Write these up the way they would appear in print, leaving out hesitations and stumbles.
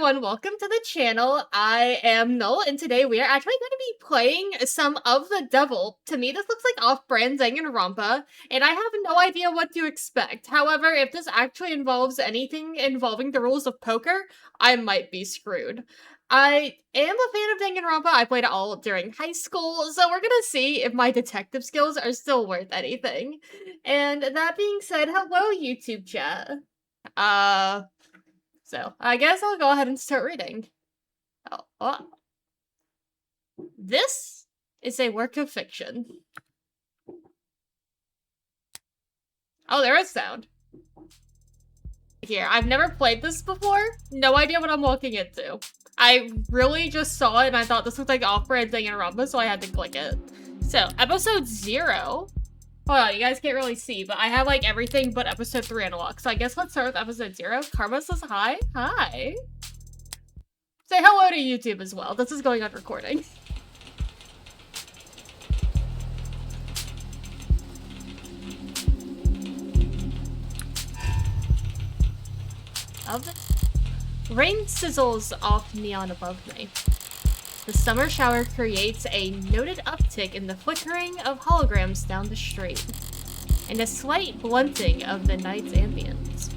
everyone, welcome to the channel. I am Null, and today we are actually going to be playing some of the Devil. To me, this looks like off-brand Danganronpa, and I have no idea what to expect. However, if this actually involves anything involving the rules of poker, I might be screwed. I am a fan of Danganronpa. I played it all during high school, so we're gonna see if my detective skills are still worth anything. And that being said, hello YouTube chat. So, I guess I'll go ahead and start reading. This is a work of fiction. Oh, there is sound. Here, I've never played this before. No idea what I'm looking into. I really just saw it and I thought this looked like off-brand Danganronpa, so I had to click it. So, episode 0. Hold on, you guys can't really see, but I have like everything but episode 3 unlocked. So I guess let's start with episode 0. Karma says hi. Hi. Say hello to YouTube as well. This is going on recording. Rain sizzles off neon above me. The summer shower creates a noted uptick in the flickering of holograms down the street, and a slight blunting of the night's ambience.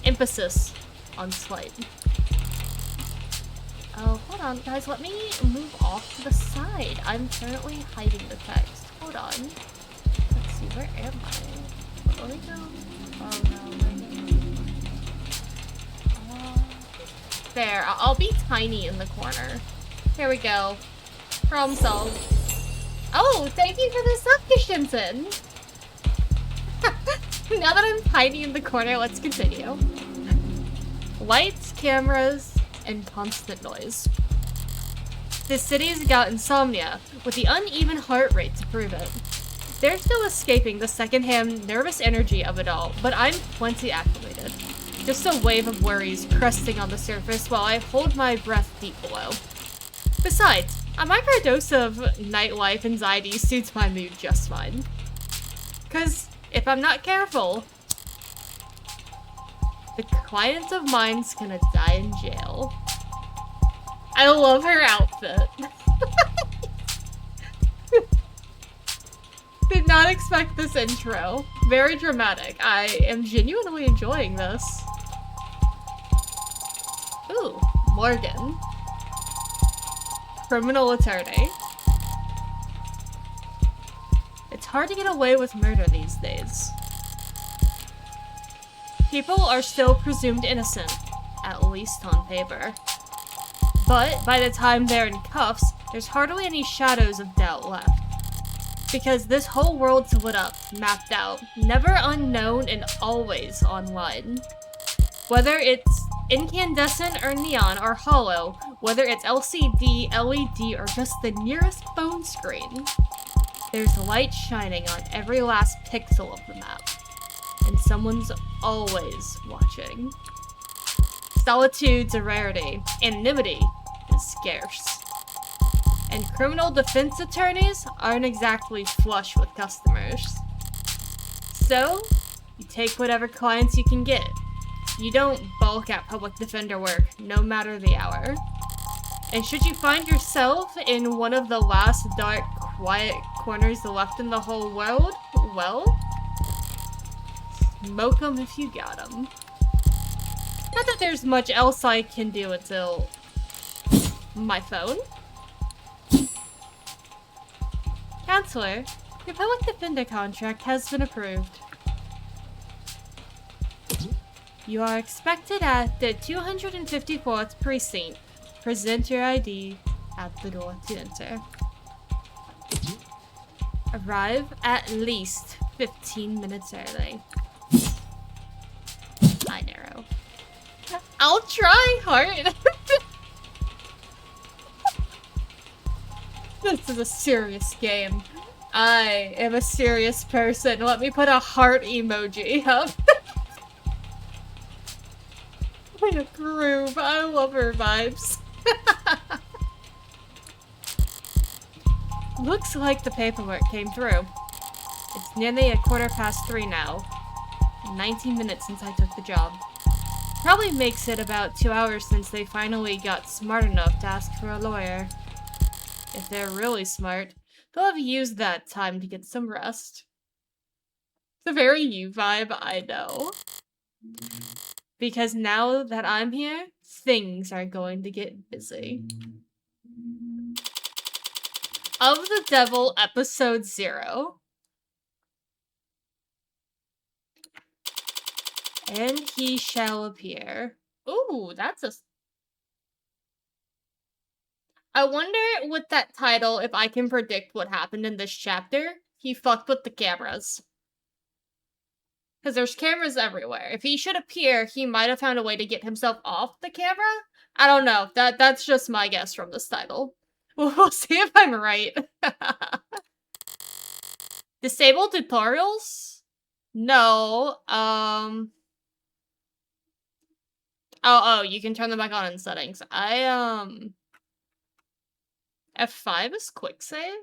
Emphasis on slight. Oh, hold on, guys, let me move off to the side. I'm currently hiding the text. Hold on. Let's see, where am I? Let me go. Oh, no. There, I'll be tiny in the corner. Here we go. Problem solved. Oh, thank you for the sub-Kishinson! Now that I'm tiny in the corner, let's continue. Lights, cameras, and constant noise. This city's got insomnia, with the uneven heart rate to prove it. They're still escaping the secondhand nervous energy of it all, but I'm plenty acclimated. Just a wave of worries cresting on the surface while I hold my breath deep below. Besides, a microdose of nightlife anxiety suits my mood just fine. 'Cause if I'm not careful, the client of mine's gonna die in jail. I love her outfit. Did not expect this intro. Very dramatic. I am genuinely enjoying this. Ooh, Morgan. Criminal attorney. It's hard to get away with murder these days. People are still presumed innocent, at least on paper. But by the time they're in cuffs, there's hardly any shadows of doubt left. Because this whole world's lit up, mapped out, never unknown and always online. Whether it's incandescent or neon or hollow, whether it's LCD, LED, or just the nearest phone screen, there's light shining on every last pixel of the map. And someone's always watching. Solitude's a rarity. Anonymity is scarce. And criminal defense attorneys aren't exactly flush with customers. So, you take whatever clients you can get. You don't bulk at public defender work, no matter the hour. And should you find yourself in one of the last dark, quiet corners left in the whole world, well, smoke 'em if you got 'em. Not that there's much else I can do until my phone. Counselor, your public defender contract has been approved. You are expected at the 254th precinct. Present your ID at the door to enter. Arrive at least 15 minutes early. I narrow. I'll try hard. This is a serious game. I am a serious person. Let me put a heart emoji up. What a groove. I love her vibes. Looks like the paperwork came through. It's nearly 3:15 now. 19 minutes since I took the job. Probably makes it about 2 hours since they finally got smart enough to ask for a lawyer. If they're really smart, they'll have used that time to get some rest. It's a very you vibe, I know. Because now that I'm here, things are going to get busy. Of the Devil, Episode 0. And he shall appear. Ooh, that's a... I wonder with that title if I can predict what happened in this chapter. He fucked with the cameras. Because there's cameras everywhere. If he should appear, he might have found a way to get himself off the camera? I don't know. That's just my guess from this title. We'll see if I'm right. Disable tutorials? No. Oh, you can turn them back on in settings. F5 is quick save?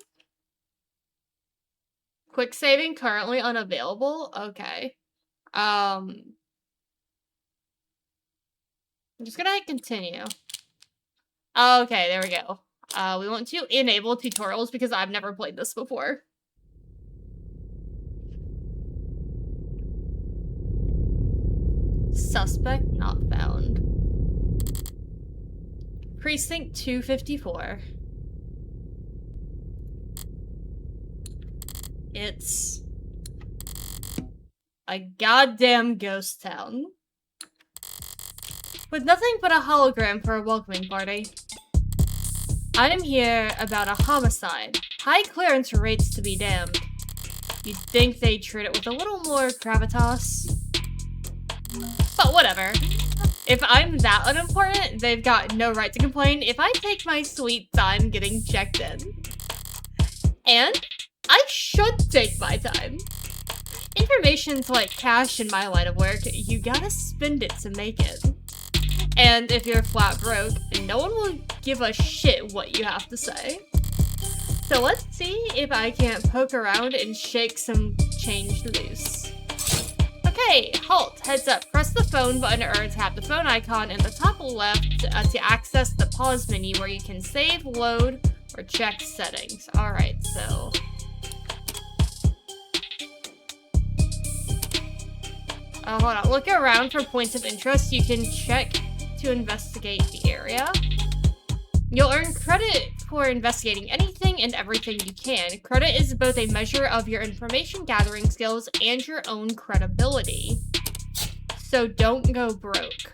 Quick saving currently unavailable? Okay. I'm just gonna hit continue. Okay, there we go. We want to enable tutorials because I've never played this before. Suspect not found. Precinct 254. It's a goddamn ghost town. With nothing but a hologram for a welcoming party. I am here about a homicide. High clearance rates to be damned. You'd think they'd treat it with a little more gravitas. But whatever. If I'm that unimportant, they've got no right to complain if I take my sweet time getting checked in. And I should take my time. Information's like cash in my line of work. You gotta spend it to make it. And if you're flat broke, no one will give a shit what you have to say. So let's see if I can't poke around and shake some change loose. Okay, halt, heads up, press the phone button or tap the phone icon in the top left to access the pause menu where you can save, load, or check settings. Alright, so... hold on, look around for points of interest. You can check to investigate the area. You'll earn credit for investigating anything and everything you can. Credit is both a measure of your information gathering skills and your own credibility. So don't go broke.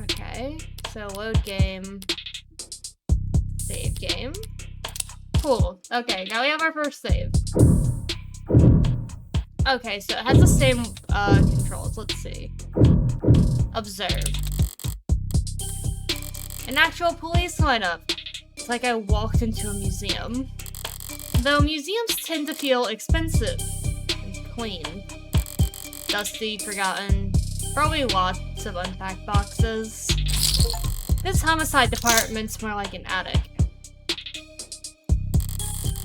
Okay, so load game, save game. Cool. Okay, now we have our first save. Okay, so it has the same controls. Let's see. Observe. An actual police lineup. It's like I walked into a museum. Though museums tend to feel expensive and clean. Dusty, forgotten, probably lots of unpacked boxes. This homicide department's more like an attic.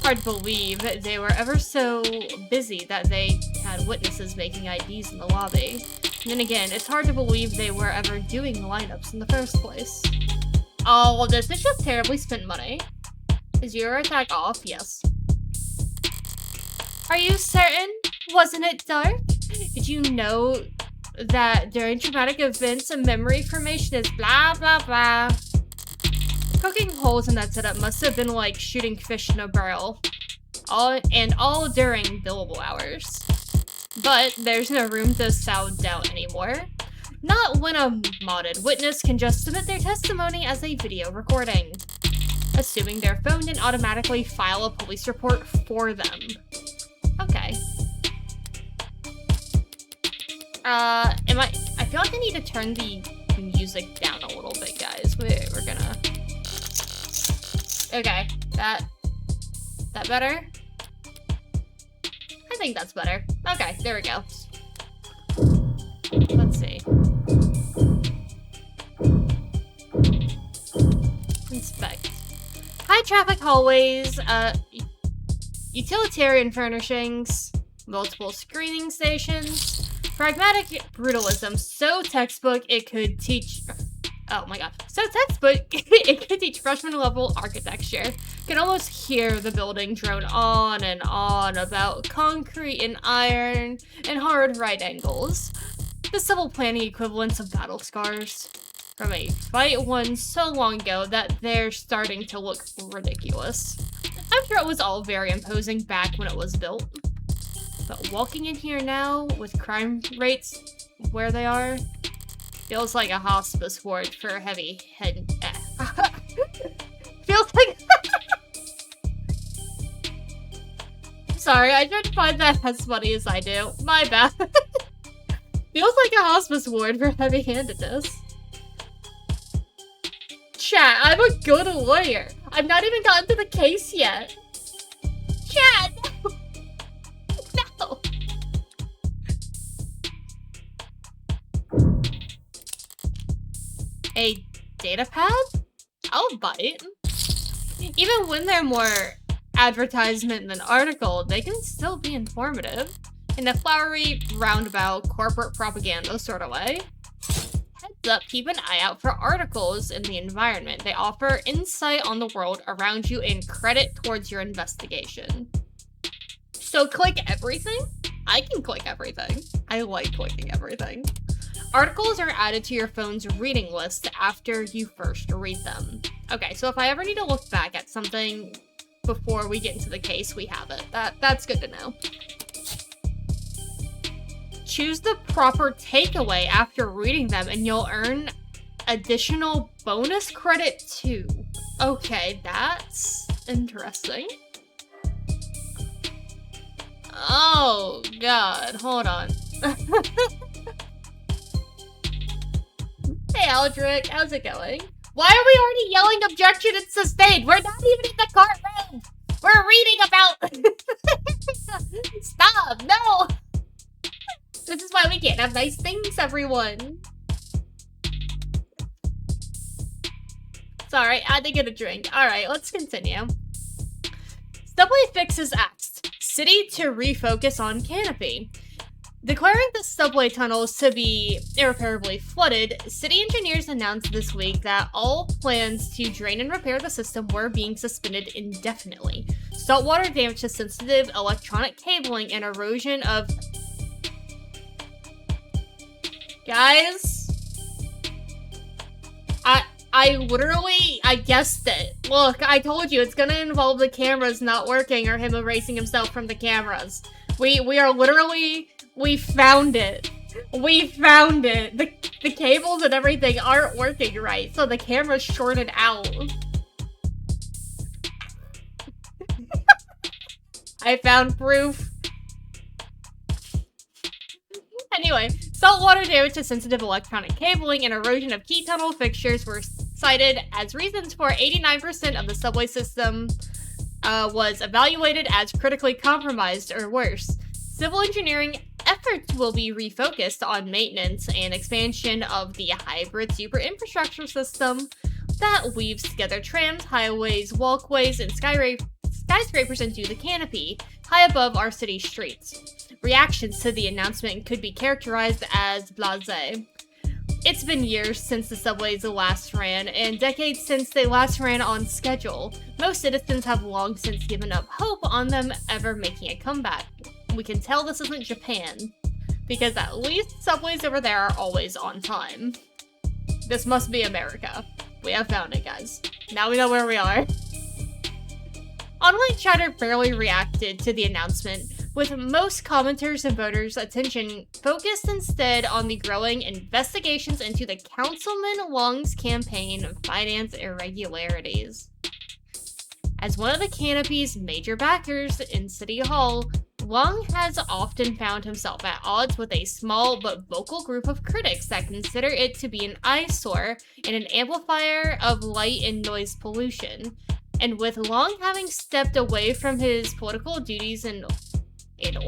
Hard to believe they were ever so busy that they had witnesses making IDs in the lobby. And then again, it's hard to believe they were ever doing the lineups in the first place. Oh, well, this is just terribly spent money. Is your attack off? Yes. Are you certain? Wasn't it dark? Did you know that during traumatic events, memory formation is blah blah blah? Poking holes in that setup must have been like shooting fish in a barrel. All during billable hours. But there's no room to sound doubt anymore. Not when a modded witness can just submit their testimony as a video recording. Assuming their phone didn't automatically file a police report for them. Okay. I feel like I need to turn the music down a little bit, guys. We're gonna... Okay, that better? I think that's better. Okay, there we go. Let's see. Inspect. High traffic hallways, utilitarian furnishings, multiple screening stations, pragmatic brutalism so textbook it could teach... Oh my god. So textbook, it could teach freshman level architecture. You can almost hear the building drone on and on about concrete and iron and hard right angles. The civil planning equivalents of battle scars from a fight won so long ago that they're starting to look ridiculous. I'm sure it was all very imposing back when it was built. But walking in here now with crime rates where they are, feels like a hospice ward for heavy head. Feels like. Sorry, I tried to find that as funny as I do. My bad. Feels like a hospice ward for heavy-handedness. Chat, I'm a good lawyer. I've not even gotten to the case yet. Chat, no. No. A data pad? I'll bite. Even when they're more advertisement than article, they can still be informative. In a flowery, roundabout, corporate propaganda sort of way. Heads up, keep an eye out for articles in the environment. They offer insight on the world around you and credit towards your investigation. So click everything? I can click everything. I like clicking everything. Articles are added to your phone's reading list after you first read them. Okay, so if I ever need to look back at something before we get into the case, we have it. That's good to know. Choose the proper takeaway after reading them and you'll earn additional bonus credit too. Okay, that's interesting. Oh god, hold on. Hey Aldrich, how's it going? Why are we already yelling objection and sustained? We're not even in the courtroom! We're reading about... Stop, no! This is why we can't have nice things, everyone. Sorry, I had to get a drink. Alright, let's continue. Subway fixes axed. City to refocus on canopy. Declaring the subway tunnels to be irreparably flooded, city engineers announced this week that all plans to drain and repair the system were being suspended indefinitely. Saltwater damage to sensitive electronic cabling and erosion of... Guys? I guessed it. Look, I told you, it's gonna involve the cameras not working or him erasing himself from the cameras. We are literally... We found it. We found it. The cables and everything aren't working right, so the camera's shorted out. I found proof. Anyway, saltwater damage to sensitive electronic cabling and erosion of key tunnel fixtures were cited as reasons for 89% of the subway system was evaluated as critically compromised or worse. Civil engineering efforts will be refocused on maintenance and expansion of the hybrid super infrastructure system that weaves together trams, highways, walkways, and skyscrapers into the canopy high above our city streets. Reactions to the announcement could be characterized as blasé. It's been years since the subways last ran, and decades since they last ran on schedule. Most citizens have long since given up hope on them ever making a comeback. We can tell this isn't Japan, because at least subways over there are always on time. This must be America. We have found it, guys. Now we know where we are. Online chatter barely reacted to the announcement, with most commenters and voters' attention focused instead on the growing investigations into the Councilman Wong's campaign finance irregularities. As one of the canopy's major backers in City Hall, Wong has often found himself at odds with a small but vocal group of critics that consider it to be an eyesore and an amplifier of light and noise pollution. And with Wong having stepped away from his political duties in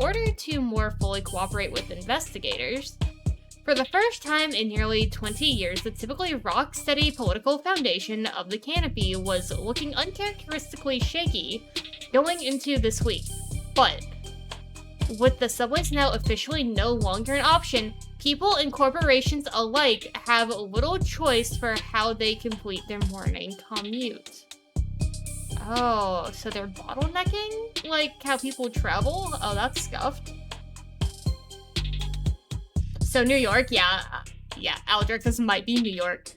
order to more fully cooperate with investigators, for the first time in nearly 20 years, the typically rock-steady political foundation of the canopy was looking uncharacteristically shaky going into this week. But With the subways now officially no longer an option, people and corporations alike have little choice for how they complete their morning commute. Oh, so they're bottlenecking? Like how people travel? Oh, that's scuffed. So New York, yeah, Aldrich, this might be New York.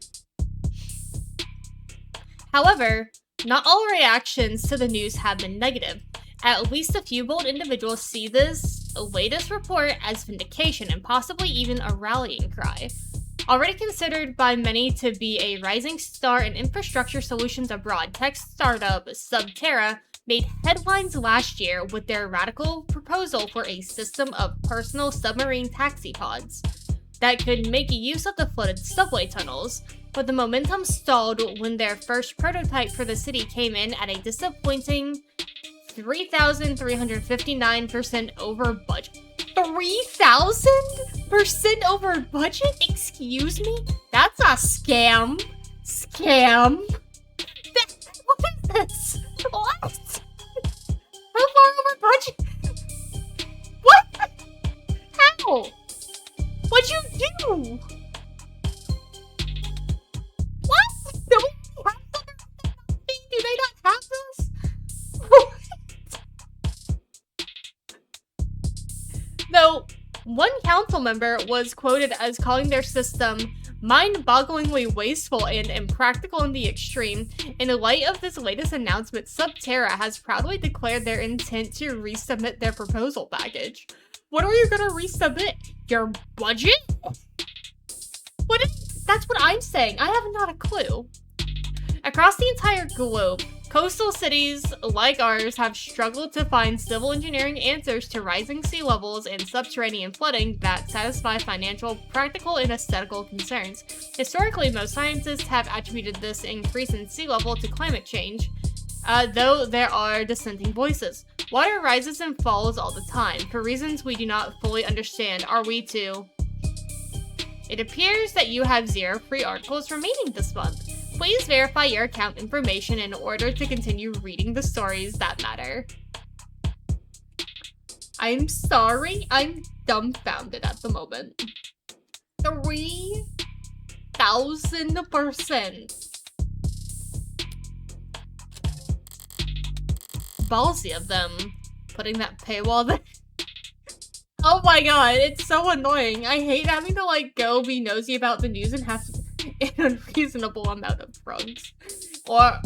However, not all reactions to the news have been negative. At least a few bold individuals see this latest report as vindication and possibly even a rallying cry. Already considered by many to be a rising star in infrastructure solutions abroad, tech startup Subterra made headlines last year with their radical proposal for a system of personal submarine taxi pods that could make use of the flooded subway tunnels, but the momentum stalled when their first prototype for the city came in at a disappointing 3,359% over budget. 3,000% over budget? Excuse me? That's a scam. Scam. What is this? What? How far over budget? What? How? What'd you do? What? Do we have something? Do they not have this? Though, one council member was quoted as calling their system mind-bogglingly wasteful and impractical in the extreme. In light of this latest announcement, Subterra has proudly declared their intent to resubmit their proposal package. What are you gonna resubmit? Your budget? That's what I'm saying. I have not a clue. Across the entire globe, coastal cities like ours have struggled to find civil engineering answers to rising sea levels and subterranean flooding that satisfy financial, practical, and aesthetical concerns. Historically, most scientists have attributed this increase in sea level to climate change, though there are dissenting voices. Water rises and falls all the time, for reasons we do not fully understand. Are we to? It appears that you have 0 free articles remaining this month. Please verify your account information in order to continue reading the stories that matter. I'm sorry, I'm dumbfounded at the moment. 3,000%. Ballsy of them putting that paywall there. Oh my god, it's so annoying. I hate having to like go be nosy about the news and have an unreasonable amount of drugs or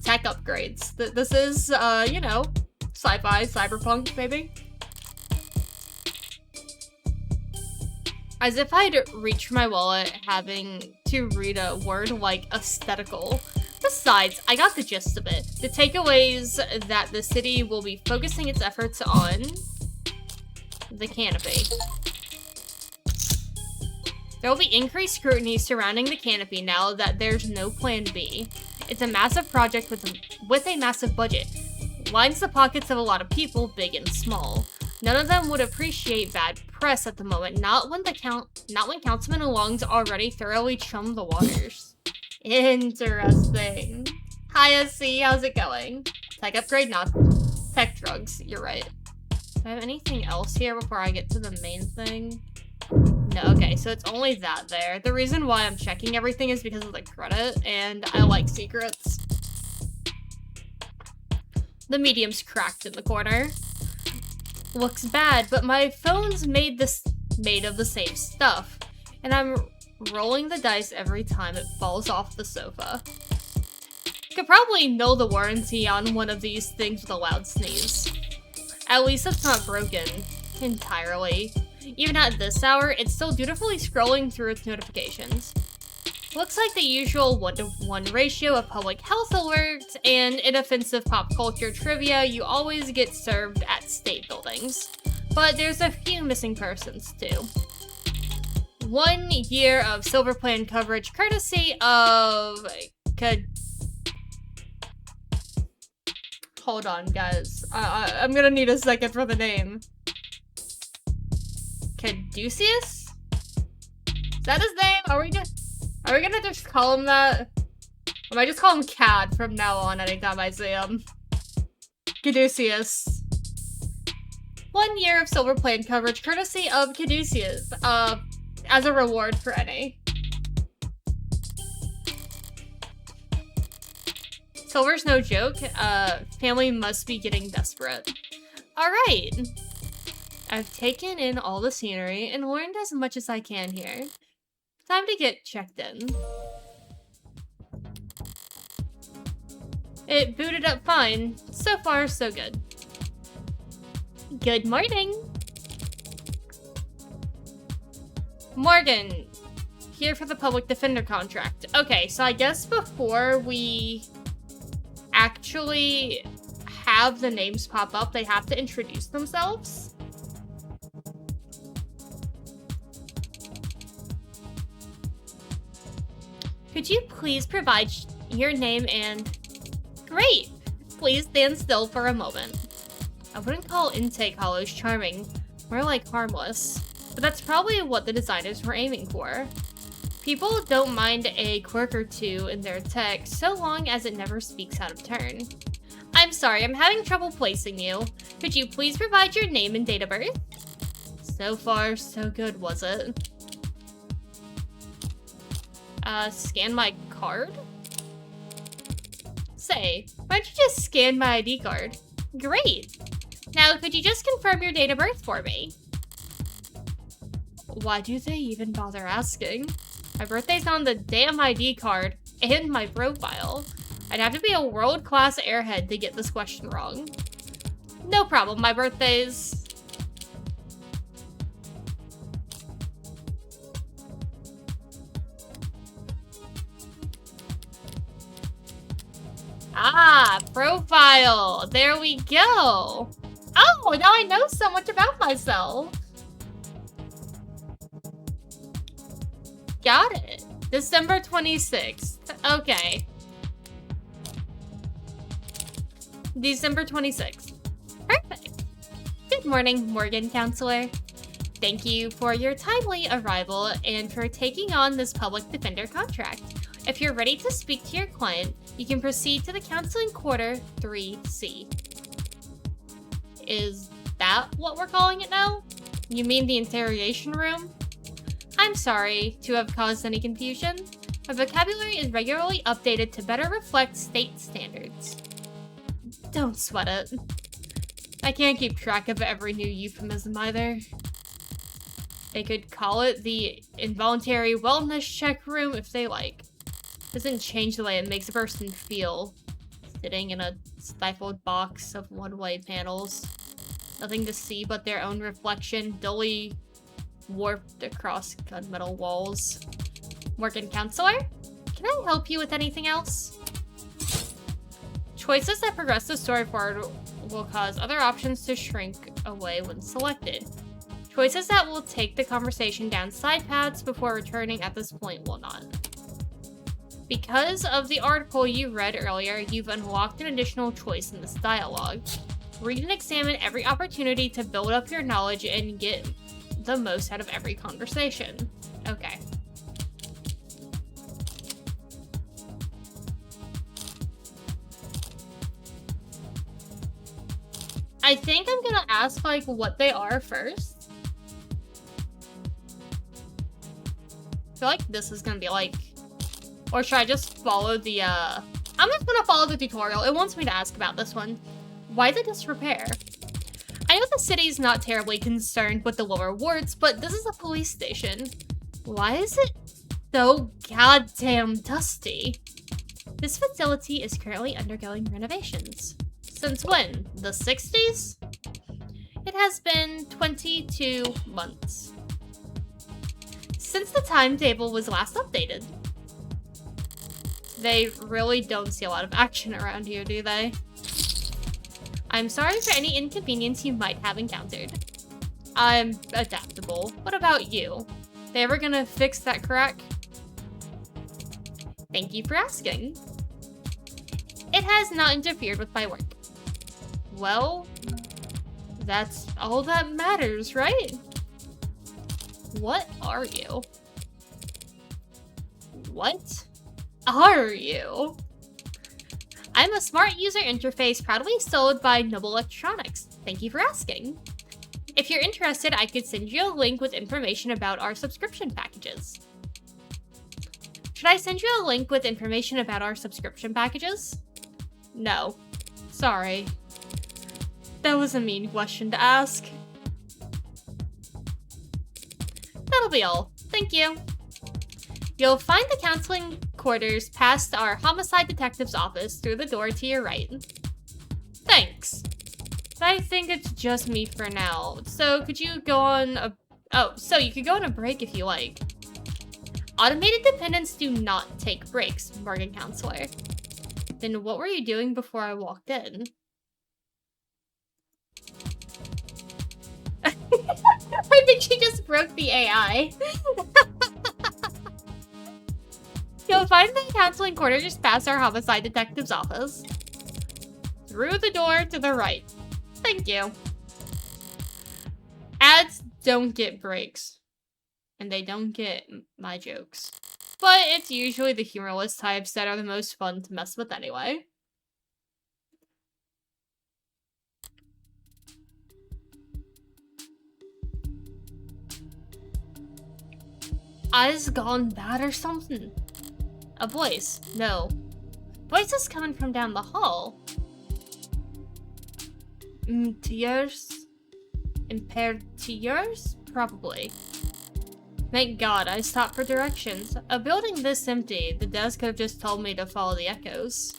tech upgrades. This is you know, sci-fi, cyberpunk, maybe. As if I'd reach for my wallet having to read a word like aesthetical. Besides, I got the gist of it. The takeaways that the city will be focusing its efforts on the canopy. There will be increased scrutiny surrounding the canopy now that there's no plan B. It's a massive project with a massive budget. Lines the pockets of a lot of people, big and small. None of them would appreciate bad press at the moment, not when Councilman Long's already thoroughly chummed the waters. Interesting. Hi, SC, how's it going? Tech upgrade, not tech drugs, you're right. Do I have anything else here before I get to the main thing? No, okay, so it's only that there. The reason why I'm checking everything is because of the credit, and I like secrets. The medium's cracked in the corner. Looks bad, but my phone's made of the same stuff, and I'm rolling the dice every time it falls off the sofa. Could probably know the warranty on one of these things with a loud sneeze. At least it's not broken entirely. Even at this hour, it's still dutifully scrolling through its notifications. Looks like the usual 1-to-1 ratio of public health alerts and inoffensive pop culture trivia you always get served at state buildings. But there's a few missing persons too. 1 year of Silver Plan coverage courtesy of... Hold on, guys. I'm gonna need a second for the name. Caduceus? Is that his name? Are we gonna just call him that? I might just call him Cad from now on anytime I see him. Caduceus. 1 year of silver plan coverage courtesy of Caduceus, as a reward for NA. Silver's no joke. Family must be getting desperate. Alright. I've taken in all the scenery and learned as much as I can here. Time to get checked in. It booted up fine. So far, so good. Good morning! Morgan, here for the public defender contract. Okay, so I guess before we actually have the names pop up, they have to introduce themselves. Could you please provide your name and... Great! Please stand still for a moment. I wouldn't call intake hollows charming, more like harmless. But that's probably what the designers were aiming for. People don't mind a quirk or two in their tech, so long as it never speaks out of turn. I'm sorry, I'm having trouble placing you. Could you please provide your name and date of birth? So far, so good, was it? Scan my card? Say, why don't you just scan my ID card? Great! Now, could you just confirm your date of birth for me? Why do they even bother asking? My birthday's on the damn ID card and my profile. I'd have to be a world-class airhead to get this question wrong. No problem, my birthday's... Ah, profile! There we go! Oh, now I know so much about myself! Got it. December 26th. Okay. December 26th. Perfect. Good morning, Morgan Counselor. Thank you for your timely arrival and for taking on this public defender contract. If you're ready to speak to your client, you can proceed to the counseling quarter 3C. Is that what we're calling it now? You mean the interrogation room? I'm sorry to have caused any confusion. My vocabulary is regularly updated to better reflect state standards. Don't sweat it. I can't keep track of every new euphemism either. They could call it the involuntary wellness check room if they like. Doesn't change the way it makes a person feel. Sitting in a stifled box of one-way panels. Nothing to see but their own reflection, dully warped across gunmetal walls. Morgan Counselor? Can I help you with anything else? Choices that progress the story forward will cause other options to shrink away when selected. Choices that will take the conversation down side paths before returning at this point will not. Because of the article you read earlier, you've unlocked an additional choice in this dialogue. Read and examine every opportunity to build up your knowledge and get the most out of every conversation. Okay. I think I'm gonna ask, like, what they are first. I feel like this is gonna be, like... Or should I just follow the, I'm just gonna follow the tutorial. It wants me to ask about this one. Why the disrepair? I know the city's not terribly concerned with the lower wards, but this is a police station. Why is it so goddamn dusty? This facility is currently undergoing renovations. Since when? The 60s? It has been 22 months. Since the timetable was last updated. They really don't see a lot of action around here, do they? I'm sorry for any inconvenience you might have encountered. I'm adaptable. What about you? They ever gonna fix that crack? Thank you for asking. It has not interfered with my work. Well, that's all that matters, right? What are you? What are you? I'm a smart user interface proudly sold by Noble Electronics. Thank you for asking. If you're interested, I could send you a link with information about our subscription packages. Should I send you a link with information about our subscription packages? No. Sorry. That was a mean question to ask. That'll be all. Thank you. You'll find the counseling quarters past our homicide detective's office through the door to your right. Thanks. But I think it's just me for now. So could you go on a... Oh, so you could go on a break if you like. Automated dependents do not take breaks, Morgan Counselor. Then what were you doing before I walked in? I think she just broke the AI. You'll find the counseling quarter just past our homicide detective's office. Through the door to the right. Thank you. Ads don't get breaks. And they don't get my jokes. But it's usually the humorless types that are the most fun to mess with anyway. Eyes gone bad or something? A voice. No. Voice is coming from down the hall. Tears? Impaired tears? Probably. Thank God I stopped for directions. A building this empty, the desk could have just told me to follow the echoes.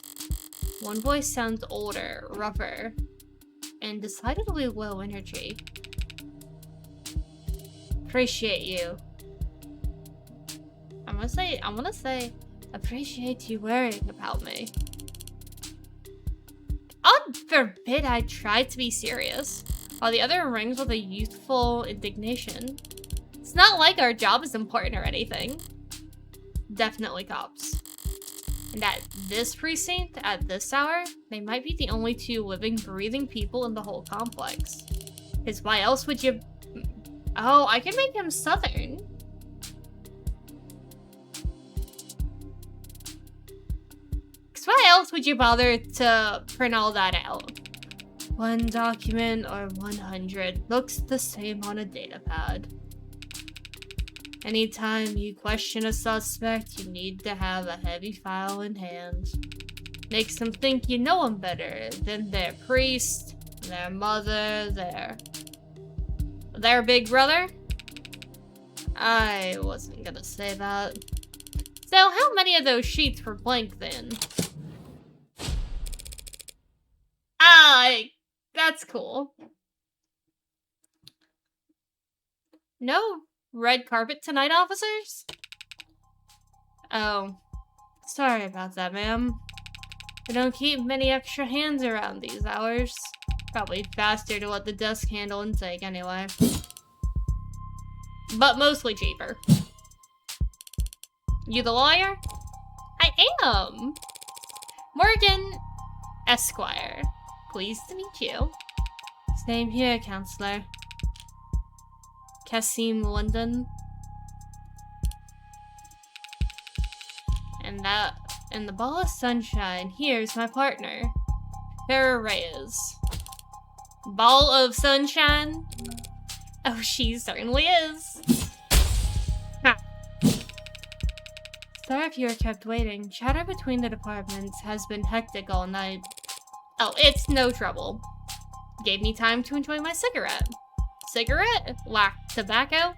One voice sounds older, rougher, and decidedly low energy. Appreciate you. I wanna say, appreciate you worrying about me. God forbid I tried to be serious, while the other rings with a youthful indignation. It's not like our job is important or anything. Definitely cops. And at this precinct, at this hour, they might be the only two living, breathing people in the whole complex. Because why else would you... Oh, I can make him Southern. Because why else would you bother to print all that out? One document or 100 looks the same on a datapad. Anytime you question a suspect, you need to have a heavy file in hand. Makes them think you know them better than their priest, their mother, their big brother? I wasn't gonna say that. So how many of those sheets were blank then? That's cool. No red carpet tonight, officers? Oh, sorry about that, ma'am. We don't keep many extra hands around these hours. Probably faster to let the desk handle and take anyway. But mostly cheaper. You the lawyer? I am! Morgan Esquire. Pleased to meet you. Same here, Counselor. Kasim London. And the ball of sunshine, here's my partner, Farrah Reyes. Ball of sunshine? Oh, she certainly is. Ha. Sorry if you were kept waiting. Chatter between the departments has been hectic all night. Oh, it's no trouble. Gave me time to enjoy my cigarette. Cigarette? Lack tobacco?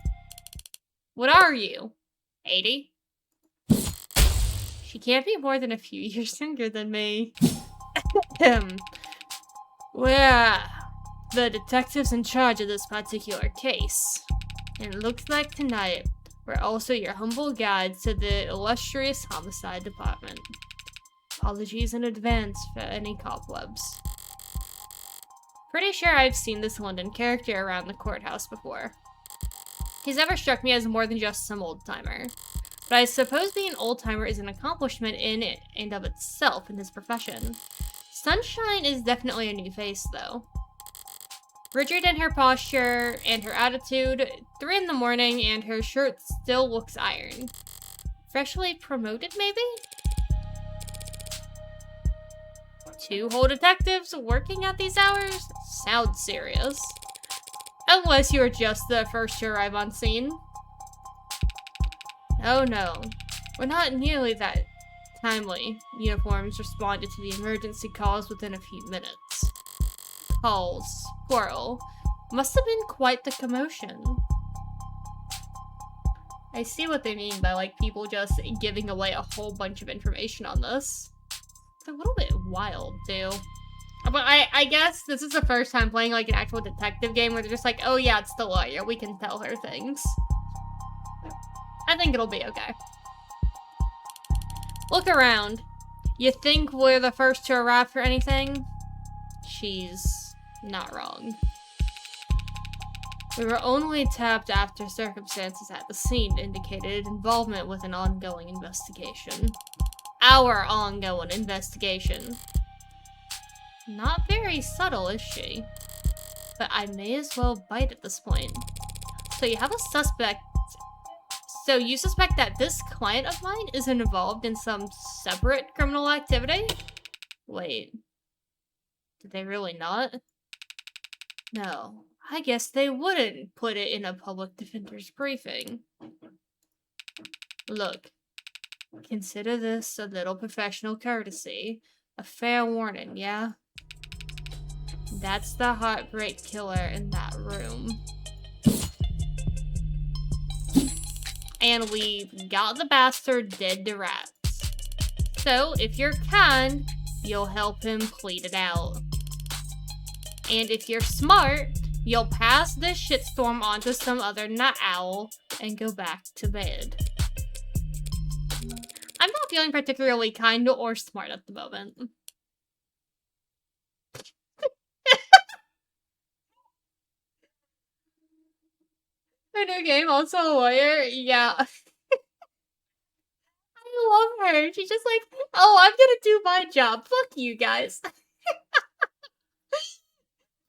What are you? 80? She can't be more than a few years younger than me. We're the detectives in charge of this particular case. And it looks like tonight, we're also your humble guides to the illustrious homicide department. Apologies in advance for any cobwebs. Pretty sure I've seen this London character around the courthouse before. He's never struck me as more than just some old-timer. But I suppose being an old-timer is an accomplishment in and of itself in his profession. Sunshine is definitely a new face, though. Rigid in her posture and her attitude, 3 in the morning and her shirt still looks iron. Freshly promoted, maybe? 2 whole detectives working at these hours? Sounds serious. Unless you're just the first to arrive on scene. Oh no, we're not nearly that timely. Uniforms responded to the emergency calls within a few minutes. Calls, plural. Must have been quite the commotion. I see what they mean by, like, people just giving away a whole bunch of information on this. It's a little bit wild, too. But I guess this is the first time playing, like, an actual detective game where they're just like, oh yeah, it's the lawyer, we can tell her things. I think it'll be okay. Look around. You think we're the first to arrive for anything? She's not wrong. We were only tapped after circumstances at the scene indicated involvement with an ongoing investigation. Our ongoing investigation. Not very subtle, is she? But I may as well bite at this point. So you have a suspect. So you suspect that this client of mine is involved in some separate criminal activity? Wait. Did they really not? No. I guess they wouldn't put it in a public defender's briefing. Look. Consider this a little professional courtesy. A fair warning, yeah? That's the heartbreak killer in that room. And we got the bastard dead to rats. So, if you're kind, you'll help him plead it out. And if you're smart, you'll pass this shitstorm on to some other night owl and go back to bed. I'm not feeling particularly kind or smart at the moment. Her new game, also a lawyer? Yeah. I love her. She's just like, oh, I'm gonna do my job. Fuck you guys.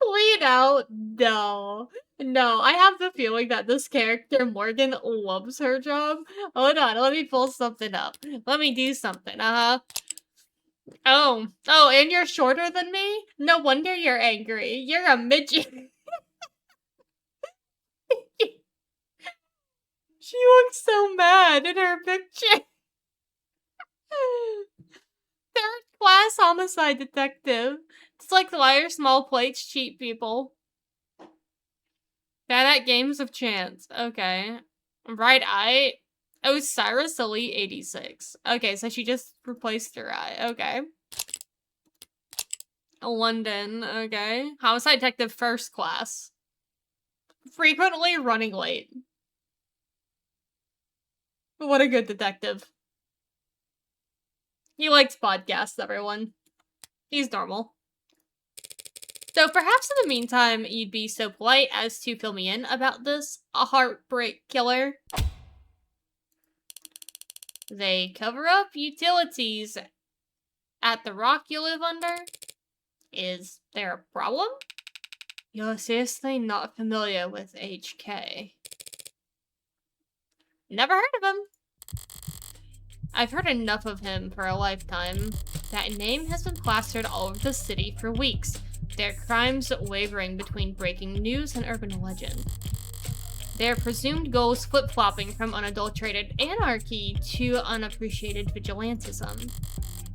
Plead out? No. No, I have the feeling that this character, Morgan, loves her job. Hold on, let me pull something up. Let me do something, Oh, and you're shorter than me? No wonder you're angry. You're a midget. She looks so mad in her picture. Third class homicide detective. It's like liar, small plates, cheap people. Bad at games of chance. Okay. Right eye. Osiris Elite 86. Okay, so she just replaced her eye. Okay. London. Okay. Homicide detective first class. Frequently running late. What a good detective. He likes podcasts, everyone. He's normal. So perhaps in the meantime, you'd be so polite as to fill me in about this heartbreak killer. They cover up utilities at the rock you live under? Is there a problem? You're seriously not familiar with HK. Never heard of him. I've heard enough of him for a lifetime. That name has been plastered all over the city for weeks, their crimes wavering between breaking news and urban legend. Their presumed goals flip-flopping from unadulterated anarchy to unappreciated vigilantism.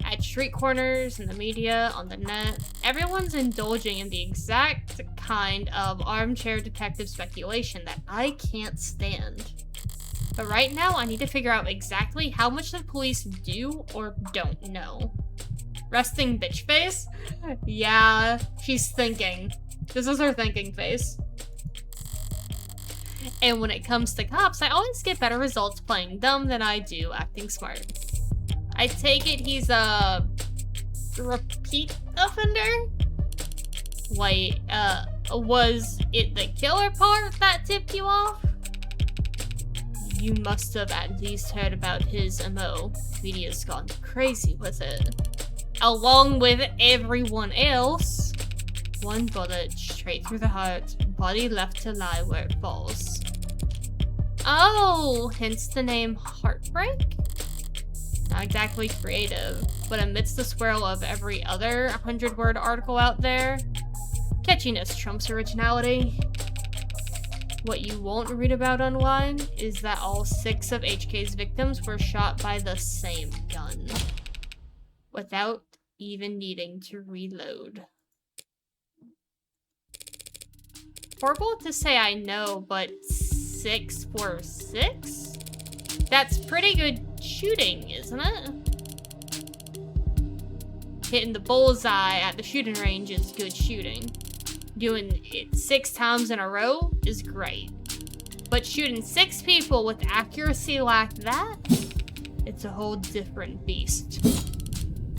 At street corners, in the media, on the net, everyone's indulging in the exact kind of armchair detective speculation that I can't stand. But right now, I need to figure out exactly how much the police do or don't know. Resting bitch face? Yeah, she's thinking. This is her thinking face. And when it comes to cops, I always get better results playing dumb than I do acting smart. I take it he's a repeat offender? Wait, was it the killer part that tipped you off? You must have at least heard about his MO. Media's gone crazy with it. Along with everyone else. One bullet straight through the heart, body left to lie where it falls. Oh, hence the name Heartbreak? Not exactly creative, but amidst the swirl of every other 100-word article out there, catchiness trumps originality. What you won't read about online is that all 6 of HK's victims were shot by the same gun, without even needing to reload. Horrible to say, I know, but 6 for 6? That's pretty good shooting, isn't it? Hitting the bullseye at the shooting range is good shooting. Doing it 6 times in a row is great. But shooting 6 people with accuracy like that, it's a whole different beast.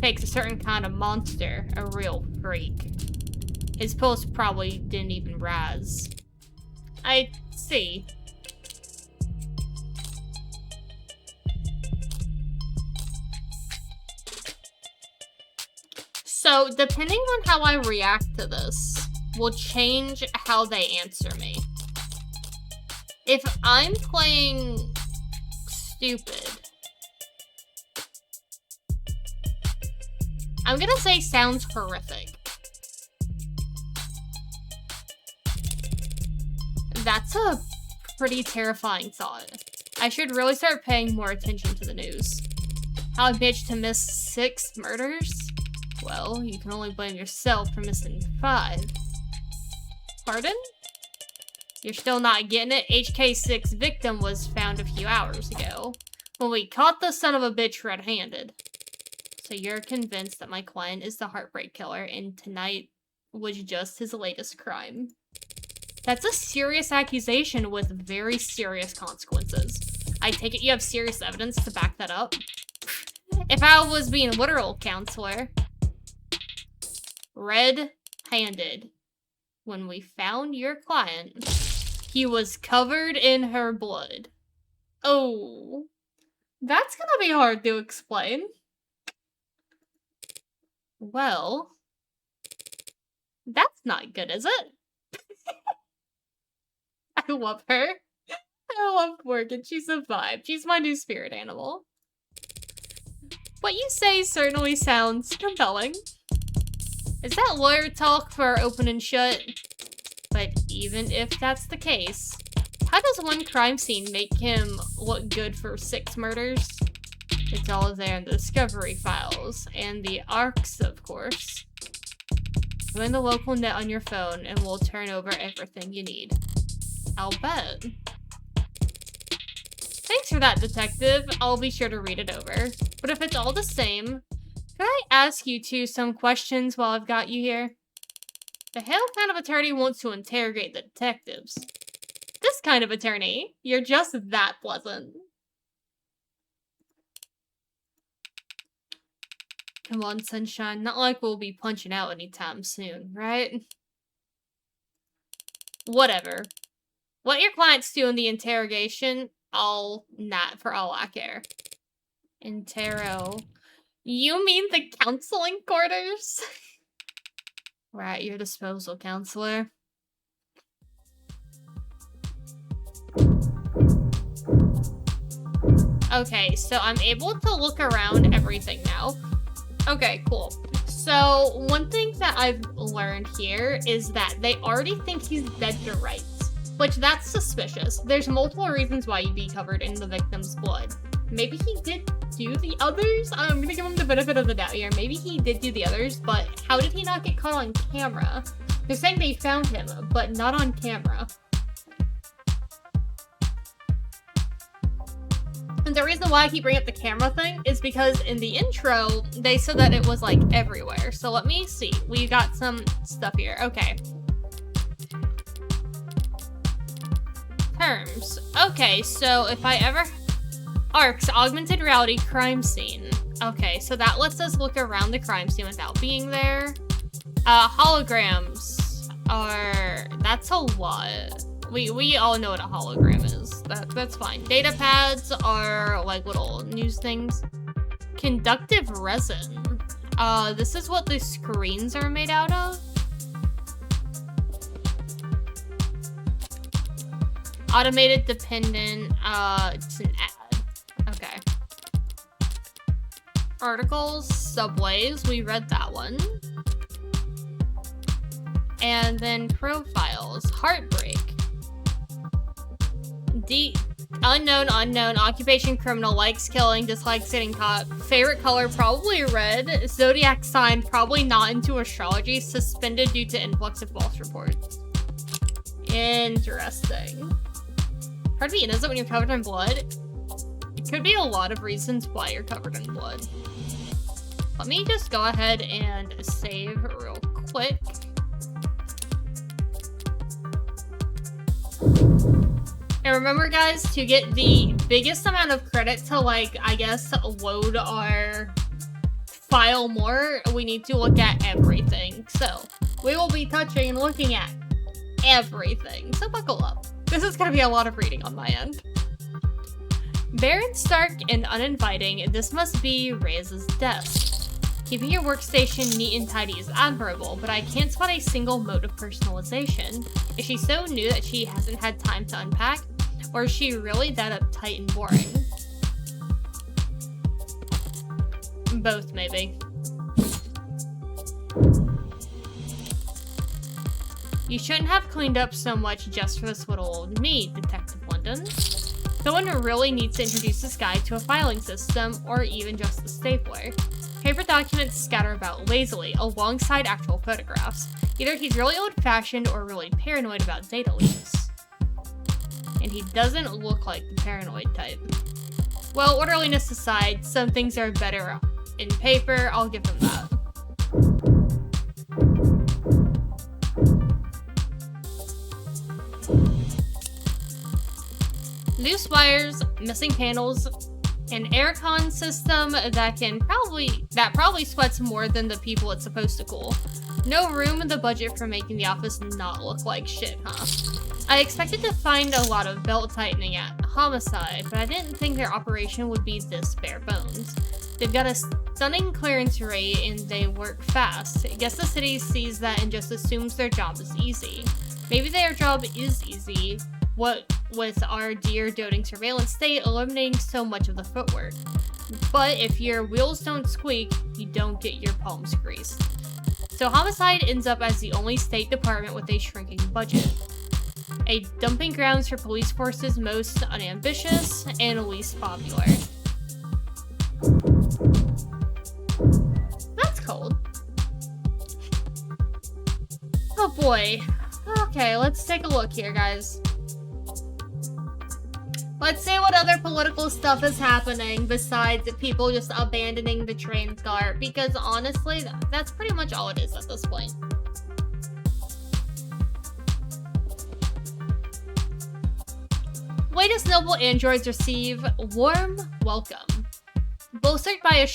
Takes a certain kind of monster, a real freak. His pulse probably didn't even rise. I see. So, depending on how I react to this, will change how they answer me. If I'm playing stupid, I'm gonna say sounds horrific. That's a pretty terrifying thought. I should really start paying more attention to the news. How I bitch to miss 6 murders? Well, you can only blame yourself for missing 5. Pardon? You're still not getting it? HK6 victim was found a few hours ago, when we caught the son of a bitch red-handed. So you're convinced that my client is the heartbreak killer and tonight was just his latest crime. That's a serious accusation with very serious consequences. I take it you have serious evidence to back that up? If I was being literal, counselor. Red-handed. When we found your client, he was covered in her blood. Oh. That's gonna be hard to explain. Well. That's not good, is it? I love her. I love Morgan. She's a vibe. She's my new spirit animal. What you say certainly sounds compelling. Is that lawyer talk for open and shut? But even if that's the case, how does one crime scene make him look good for 6 murders? It's all there in the discovery files, and the ARCs, of course. Join the local net on your phone, and we'll turn over everything you need. I'll bet. Thanks for that, detective. I'll be sure to read it over. But if it's all the same, could I ask you two some questions while I've got you here? The hell kind of attorney wants to interrogate the detectives? This kind of attorney. You're just that pleasant. Come on, sunshine. Not like we'll be punching out anytime soon, right? Whatever. Let your clients do in the interrogation, I'll not for all I care. Intero. You mean the counseling quarters? We're at your disposal, counselor. Okay, so I'm able to look around everything now. Okay, cool. So, one thing that I've learned here is that they already think he's dead to rights. Which, that's suspicious. There's multiple reasons why you'd be covered in the victim's blood. Maybe he did do the others? I'm gonna give him the benefit of the doubt here. Maybe he did do the others, but how did he not get caught on camera? They're saying they found him, but not on camera. And the reason why I keep bringing up the camera thing is because in the intro, they said that it was, like, everywhere. So let me see. We got some stuff here. Okay. Terms. Okay, so if I ever... ARCs, augmented reality crime scene. Okay, so that lets us look around the crime scene without being there. Holograms are... That's a lot. We all know what a hologram is. That's fine. Data pads are like little news things. Conductive resin. This is what the screens are made out of. Automated dependent, it's an ad. Okay. Articles, subways, we read that one. And then profiles, heartbreak. Unknown, occupation criminal, likes killing, dislikes getting caught, favorite color probably red, zodiac sign probably not into astrology, suspended due to influx of false reports. Interesting. Hard to be innocent when you're covered in blood. It could be a lot of reasons why you're covered in blood. Let me just go ahead and save real quick. And remember, guys, to get the biggest amount of credit to, like, I guess, load our file more, we need to look at everything. So, we will be touching and looking at everything. So buckle up. This is going to be a lot of reading on my end. Barren, stark, and uninviting, this must be Reyes' desk. Keeping your workstation neat and tidy is admirable, but I can't spot a single mode of personalization. Is she so new that she hasn't had time to unpack? Or is she really that uptight and boring? Both, maybe. You shouldn't have cleaned up so much just for this little old me, Detective London. Someone really needs to introduce this guy to a filing system, or even just the stapler. Paper documents scatter about lazily, alongside actual photographs. Either he's really old-fashioned or really paranoid about data leaks. And he doesn't look like the paranoid type. Well, orderliness aside, some things are better in paper, I'll give him that. Loose wires, missing panels, an aircon system that probably sweats more than the people it's supposed to cool. No room in the budget for making the office not look like shit, huh? I expected to find a lot of belt tightening at Homicide, but I didn't think their operation would be this bare bones. They've got a stunning clearance rate and they work fast. I guess the city sees that and just assumes their job is easy. Maybe their job is easy, what with our dear doting surveillance state eliminating so much of the footwork. But if your wheels don't squeak, you don't get your palms greased. So Homicide ends up as the only state department with a shrinking budget. A dumping grounds for police forces most unambitious and least popular. That's cold. Oh boy. Okay, let's take a look here, guys. Let's see what other political stuff is happening besides people just abandoning the train car, because honestly, that's pretty much all it is at this point. Latest Noble androids receive warm welcome. Bolstered by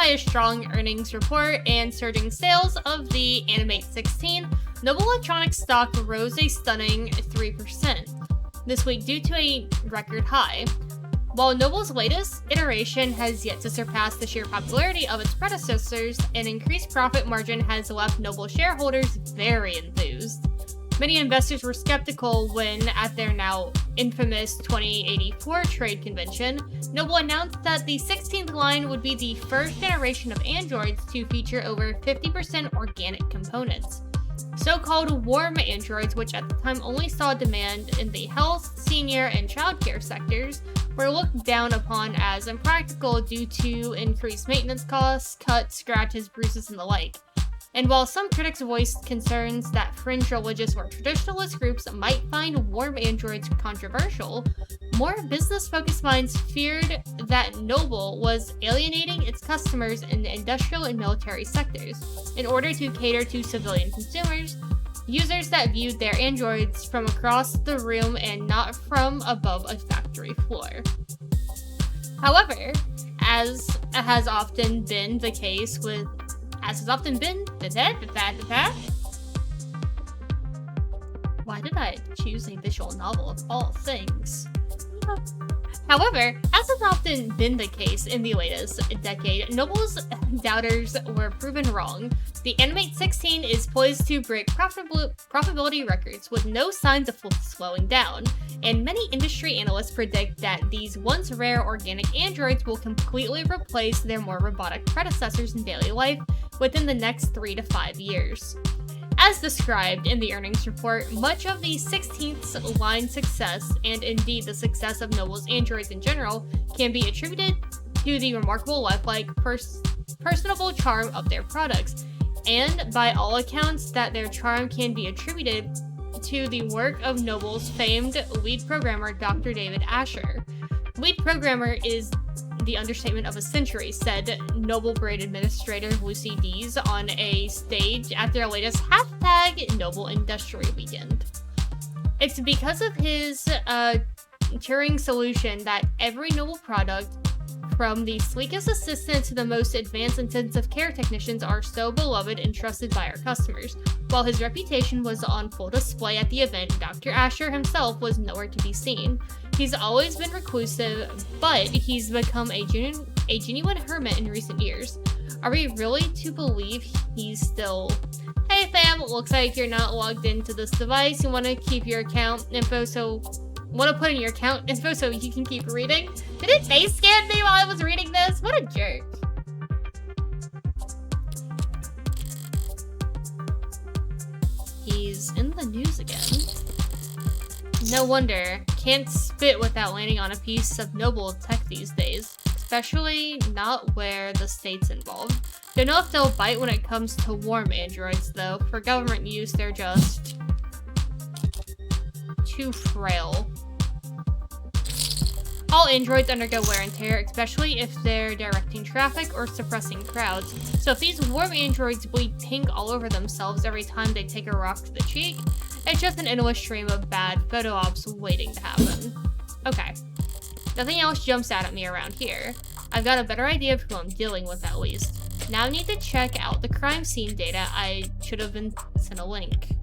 a strong earnings report and surging sales of the Animate 16, Noble Electronics stock rose a stunning 3% this week due to a record high. While Noble's latest iteration has yet to surpass the sheer popularity of its predecessors, an increased profit margin has left Noble shareholders very enthused. Many investors were skeptical when, at their now infamous 2084 trade convention, Noble announced that the 16th line would be the first generation of androids to feature over 50% organic components. So-called warm androids, which at the time only saw demand in the health, senior, and childcare sectors, were looked down upon as impractical due to increased maintenance costs, cuts, scratches, bruises, and the like. And while some critics voiced concerns that fringe religious or traditionalist groups might find warm androids controversial, more business-focused minds feared that Noble was alienating its customers in the industrial and military sectors in order to cater to civilian consumers, users that viewed their androids from across the room and not from above a factory floor. However, as has often been the case with Why did I choose a visual novel of all things? However, as has often been the case in the latest decade, Noble's doubters were proven wrong. The Animate 16 is poised to break profitability records with no signs of slowing down, and many industry analysts predict that these once rare organic androids will completely replace their more robotic predecessors in daily life within the next 3 to 5 years. As described in the earnings report, much of the 16th line success, and indeed the success of Noble's androids in general, can be attributed to the remarkable lifelike, personable charm of their products, and by all accounts that their charm can be attributed to the work of Noble's famed lead programmer, Dr. David Asher. Lead programmer is the understatement of a century, said Noble Brain Administrator Lucy Dees on a stage at their latest #Noble Industrial Weekend. It's because of his Turing solution that every Noble product, from the sleekest assistant to the most advanced intensive care technicians, are so beloved and trusted by our customers. While his reputation was on full display at the event, Dr. Asher himself was nowhere to be seen. He's always been reclusive, but he's become a genuine hermit in recent years. Are we really to believe he's still... Hey fam, looks like you're not logged into this device. You want to keep your account info put in your account info so you can keep reading? Did it face scan me while I was reading this? What a jerk. He's in the news again. No wonder. Can't spit without landing on a piece of Noble tech these days. Especially not where the state's involved. Don't know if they'll bite when it comes to warm androids though. For government use, they're just too frail. All androids undergo wear and tear, especially if they're directing traffic or suppressing crowds. So if these warm androids bleed pink all over themselves every time they take a rock to the cheek, it's just an endless stream of bad photo ops waiting to happen. Okay. Nothing else jumps out at me around here. I've got a better idea of who I'm dealing with at least. Now I need to check out the crime scene data. I should have been sent a link.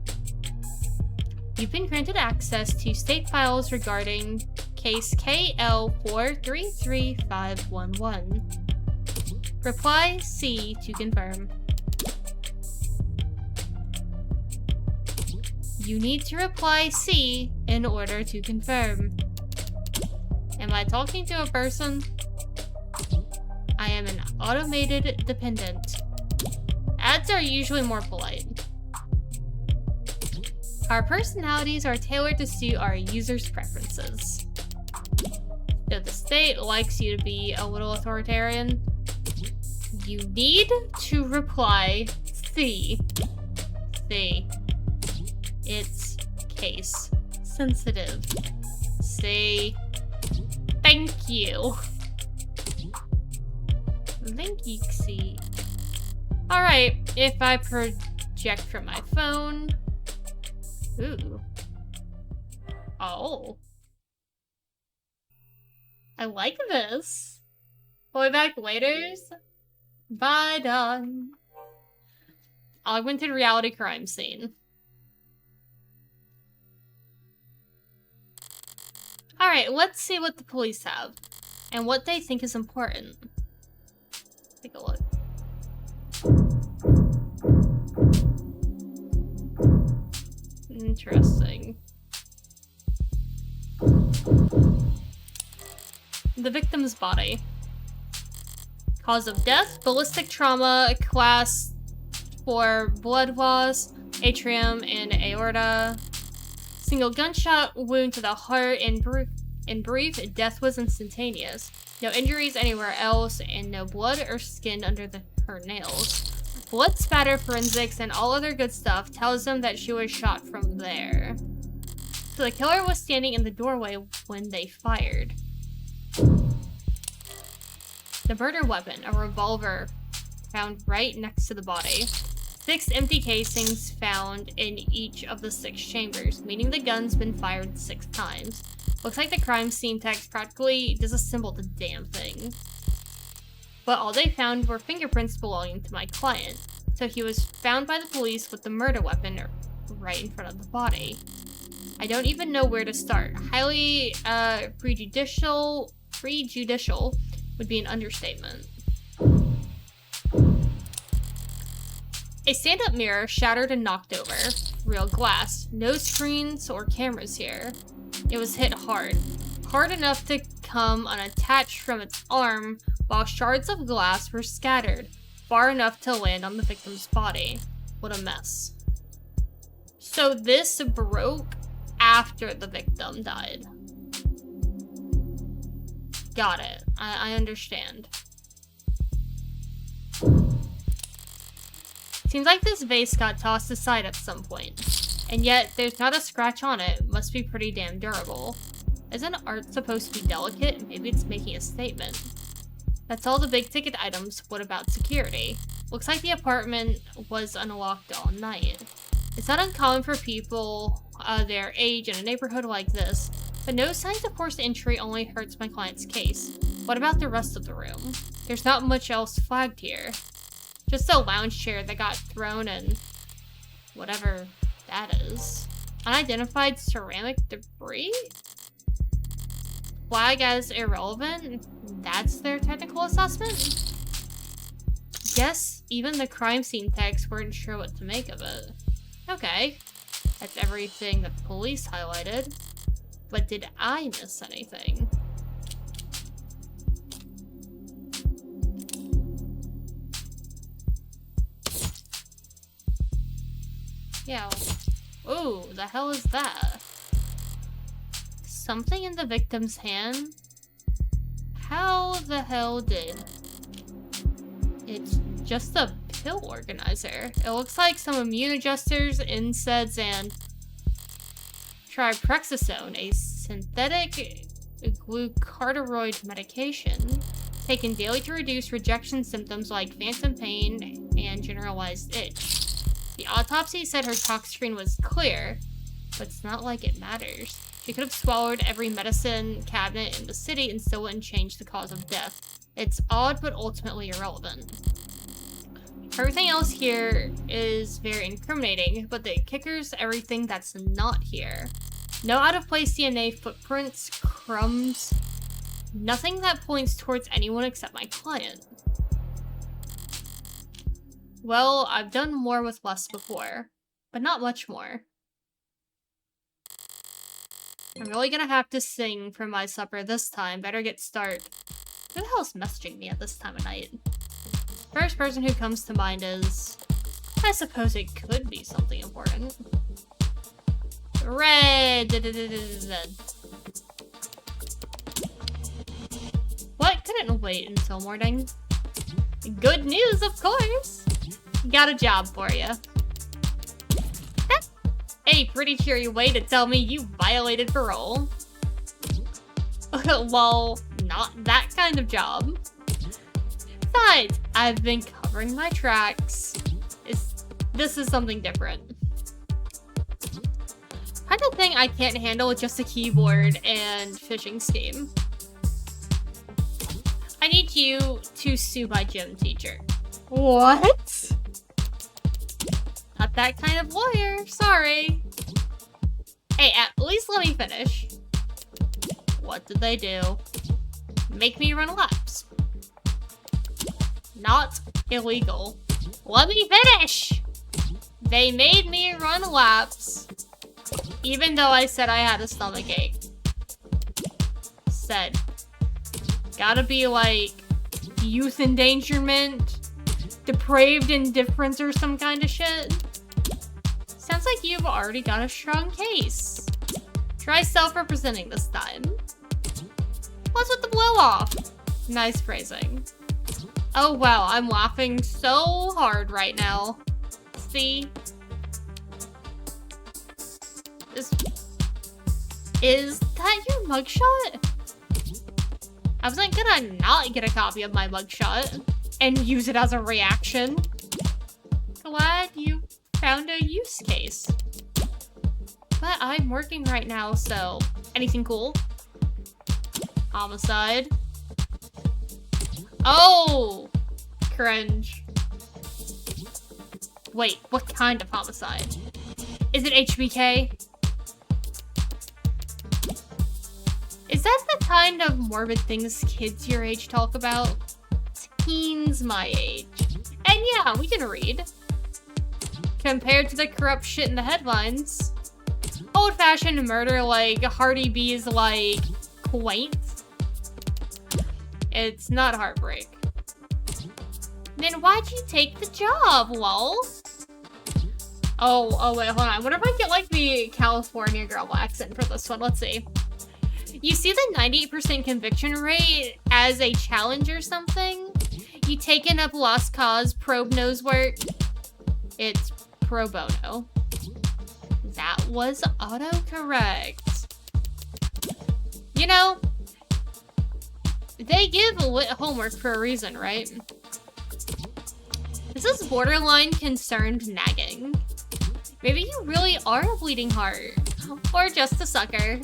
You've been granted access to state files regarding case KL433511. Reply C to confirm. You need to reply C in order to confirm. Am I talking to a person? I am an automated dependent. Ads are usually more polite. Our personalities are tailored to suit our users' preferences. So the state likes you to be a little authoritarian. You need to reply C. C. It's case sensitive. Say thank you. Thank you, C. Alright, if I project from my phone. Ooh. Oh. I like this. Play back laters. Bye, done. Augmented reality crime scene. Alright, let's see what the police have. And what they think is important. Take a look. Interesting. The victim's body. Cause of death, ballistic trauma, class 4 blood loss, atrium and aorta. Single gunshot wound to the heart. In brief, death was instantaneous. No injuries anywhere else, and no blood or skin under her nails. Blood spatter forensics and all other good stuff tells them that she was shot from there. So the killer was standing in the doorway when they fired. The murder weapon, a revolver, found right next to the body. 6 empty casings found in each of the 6 chambers, meaning the gun's been fired 6 times. Looks like the crime scene techs practically disassembled the damn thing. But all they found were fingerprints belonging to my client, so he was found by the police with the murder weapon right in front of the body. I don't even know where to start. Highly prejudicial would be an understatement. A stand-up mirror shattered and knocked over. Real glass. No screens or cameras here. It was hit hard. Hard enough to come unattached from its arm, while shards of glass were scattered, far enough to land on the victim's body. What a mess. So this broke after the victim died. Got it. I understand. Seems like this vase got tossed aside at some point. And yet, there's not a scratch on it. Must be pretty damn durable. Isn't art supposed to be delicate? Maybe it's making a statement. That's all the big ticket items. What about security? Looks like the apartment was unlocked all night. It's not uncommon for people their age in a neighborhood like this, but no signs of forced entry only hurts my client's case. What about the rest of the room? There's not much else flagged here. Just a lounge chair that got thrown and whatever that is. Unidentified ceramic debris? Flag as irrelevant? That's their technical assessment? Guess even the crime scene techs weren't sure what to make of it. Okay, that's everything the police highlighted. But did I miss anything? Yeah. Ooh, the hell is that? Something in the victim's hand? How the hell did... It's just a pill organizer. It looks like some immune adjusters, NSAIDs, and triprexazone, a synthetic glucarderoid medication taken daily to reduce rejection symptoms like phantom pain and generalized itch. The autopsy said her tox screen was clear, but it's not like it matters. She could have swallowed every medicine cabinet in the city and still wouldn't change the cause of death. It's odd, but ultimately irrelevant. Everything else here is very incriminating, but the kicker's everything that's not here. No out-of-place DNA footprints, crumbs, nothing that points towards anyone except my client. Well, I've done more with less before, but not much more. I'm really gonna have to sing for my supper this time. Better get started. Who the hell is messaging me at this time of night? First person who comes to mind is... I suppose it could be something important. Red. What? Couldn't wait until morning. Good news, of course. Got a job for you. A pretty cheery way to tell me you violated parole. Well, not that kind of job. Besides, I've been covering my tracks. This is something different. Kind of thing I can't handle with just a keyboard and phishing scheme. I need you to sue my gym teacher. What? Not that kind of lawyer, sorry. Hey, at least let me finish. What did they do? Make me run laps. Not illegal. Let me finish! They made me run laps, even though I said I had a stomachache. Said, gotta be like youth endangerment, depraved indifference, or some kind of shit. Sounds like you've already got a strong case. Try self-representing this time. What's with the blow-off? Nice phrasing. Oh wow, I'm laughing so hard right now. See? Is that your mugshot? I wasn't gonna not get a copy of my mugshot and use it as a reaction. Glad you found a use case. But I'm working right now, so anything cool? Homicide. Oh! Cringe. Wait, what kind of homicide? Is it HBK? Is that the kind of morbid things kids your age talk about? Teens my age. And yeah, we can read. Compared to the corrupt shit in the headlines, old-fashioned murder like Hardy B is like quaint. It's not heartbreak. Then why'd you take the job, lol? Oh, wait, hold on. I wonder if I get, like, the California girl accent for this one. Let's see. You see the 98% conviction rate as a challenge or something? You taking up lost cause, probe knows work? It's pro bono. That was autocorrect. You know, they give lit homework for a reason, right? This is borderline concerned nagging. Maybe you really are a bleeding heart. Or just a sucker.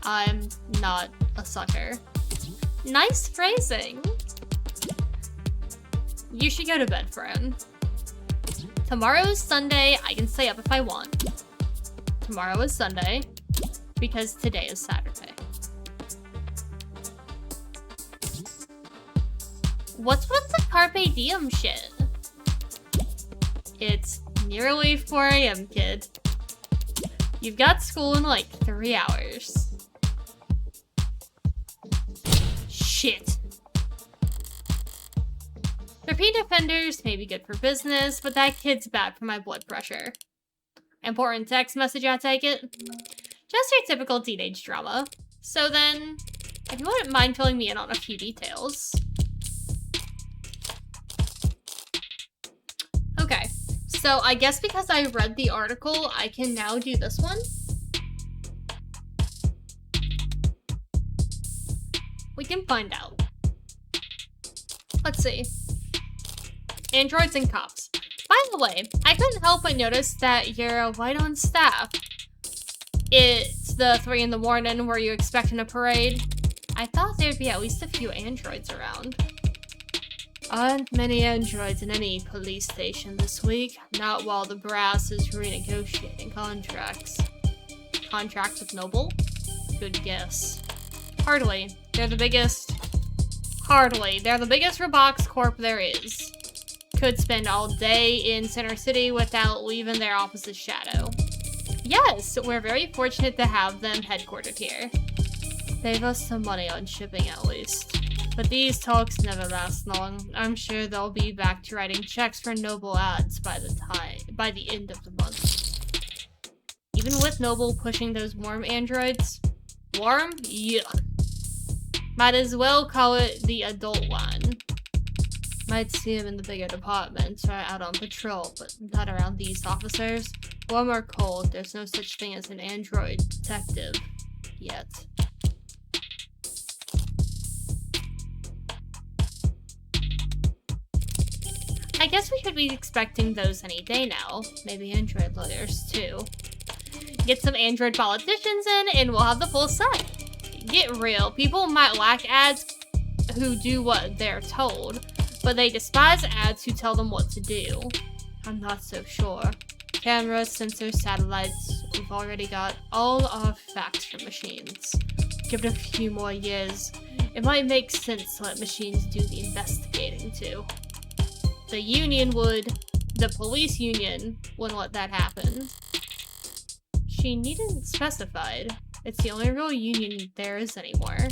I'm not a sucker. Nice phrasing. You should go to bed, friend. Tomorrow's Sunday, I can stay up if I want. Tomorrow is Sunday, because today is Saturday. What's with the Carpe Diem shit? It's nearly 4 AM, kid. You've got school in like 3 hours. Shit. Repeat offenders may be good for business, but that kid's bad for my blood pressure. Important text message, I take it? Just your typical teenage drama. So then, if you wouldn't mind filling me in on a few details. Okay, so I guess because I read the article, I can now do this one. We can find out. Let's see. Androids and cops. By the way, I couldn't help but notice that you're white on staff. It's the 3 in the morning. Were you expecting a parade? I thought there'd be at least a few androids around. Aren't many androids in any police station this week. Not while the brass is renegotiating contracts. Contracts with Noble? Good guess. Hardly. They're the biggest Robox Corp there is. Could spend all day in Center City without leaving their office's shadow. Yes, we're very fortunate to have them headquartered here. Save us some money on shipping at least. But these talks never last long. I'm sure they'll be back to writing checks for Noble ads by the end of the month. Even with Noble pushing those warm androids. Warm? Yuck. Might as well call it the adult line. Might see him in the bigger departments or out on patrol, but not around these officers. Warm or cold, there's no such thing as an android detective. Yet. I guess we should be expecting those any day now. Maybe android lawyers, too. Get some android politicians in, and we'll have the full set. Get real. People might like ads who do what they're told, but they despise ads who tell them what to do. I'm not so sure. Cameras, sensors, satellites, we've already got all our facts from machines. Give it a few more years. It might make sense to let machines do the investigating too. The union would. The police union wouldn't let that happen. She needn't specify. It's the only real union there is anymore.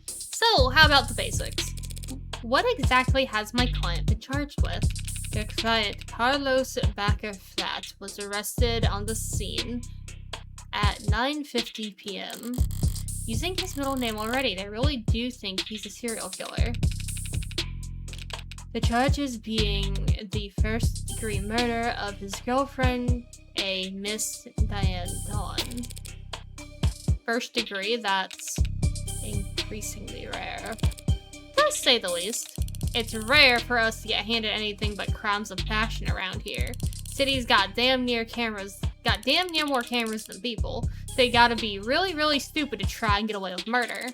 So, how about the basics? What exactly has my client been charged with? Your client, Carlos Backer Flat, was arrested on the scene at 9:50 p.m. Using his middle name already, they really do think he's a serial killer. The charges being the first-degree murder of his girlfriend, a Miss Diane Dawn. First degree, that's increasingly rare. To say the least. It's rare for us to get handed anything but crimes of passion around here. City's got damn near more cameras than people. They gotta be really, really stupid to try and get away with murder.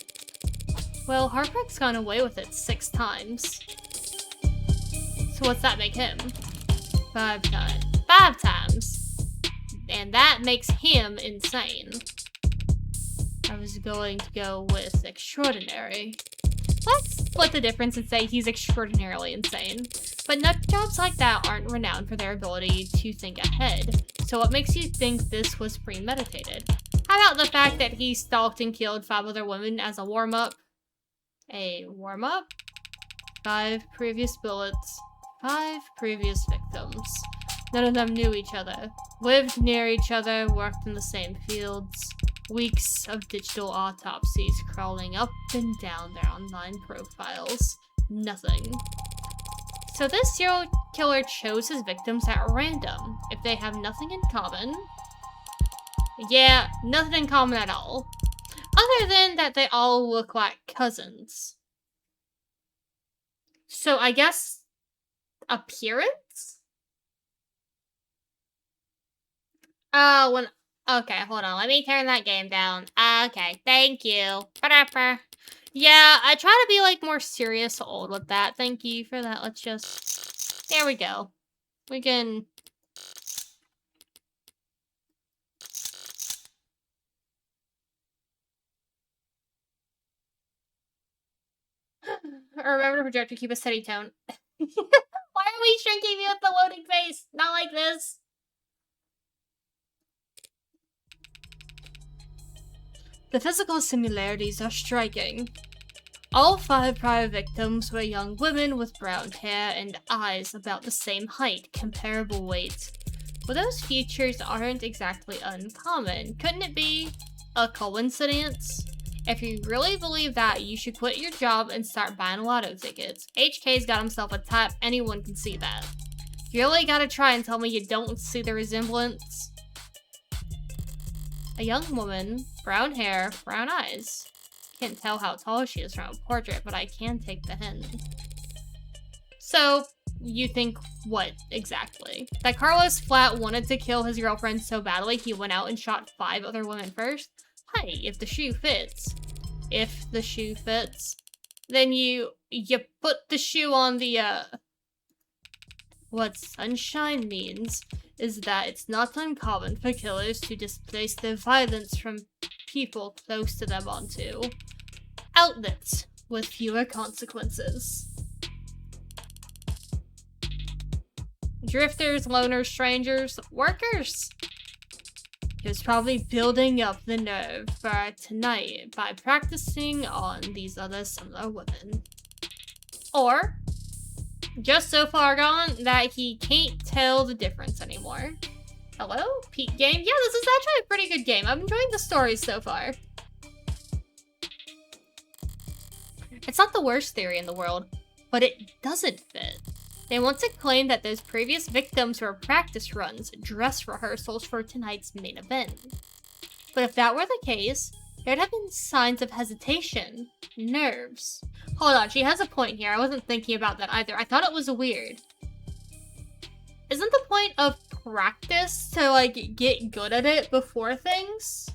Well, Harprecht's gone away with it 6 times. So what's that make him? 5 times. 5 times! And that makes him insane. I was going to go with extraordinary. Let's split the difference and say he's extraordinarily insane. But nut jobs like that aren't renowned for their ability to think ahead. So what makes you think this was premeditated? How about the fact that he stalked and killed 5 other women as a warm-up? A warm-up? 5 previous bullets, 5 previous victims. None of them knew each other, lived near each other, worked in the same fields. Weeks of digital autopsies crawling up and down their online profiles. Nothing. So this serial killer chose his victims at random. If they have nothing in common... Yeah, nothing in common at all. Other than that they all look like cousins. So I guess... appearance? Okay, hold on. Let me turn that game down. Okay, thank you. Ba-da-ba. Yeah, I try to be, like, more serious old with that. Thank you for that. Let's just... There we go. We can... Remember to project to keep a steady tone. Why are we shrinking me with the loading face? Not like this. The physical similarities are striking. All 5 prior victims were young women with brown hair and eyes about the same height, comparable weight. But those features aren't exactly uncommon. Couldn't it be a coincidence? If you really believe that, you should quit your job and start buying lotto tickets. HK's got himself a type, anyone can see that. You really gotta try and tell me you don't see the resemblance? A young woman, brown hair, brown eyes. Can't tell how tall she is from a portrait, but I can take the hint. So, you think what exactly? That Carlos Flat wanted to kill his girlfriend so badly he went out and shot 5 other women first? Hey, if the shoe fits. If the shoe fits. Then you put the shoe on the, What sunshine means is that it's not uncommon for killers to displace their violence from people close to them onto outlets with fewer consequences. Drifters, loners, strangers, workers. He was probably building up the nerve for tonight by practicing on these other similar women. Or, just so far gone that he can't tell the difference anymore. Hello? Peak game? Yeah, this is actually a pretty good game. I'm enjoying the stories so far. It's not the worst theory in the world, but it doesn't fit. They want to claim that those previous victims were practice runs, dress rehearsals for tonight's main event. But if that were the case, there'd have been signs of hesitation, nerves. Hold on, she has a point here. I wasn't thinking about that either. I thought it was weird. Isn't the point of practice to, like, get good at it before things?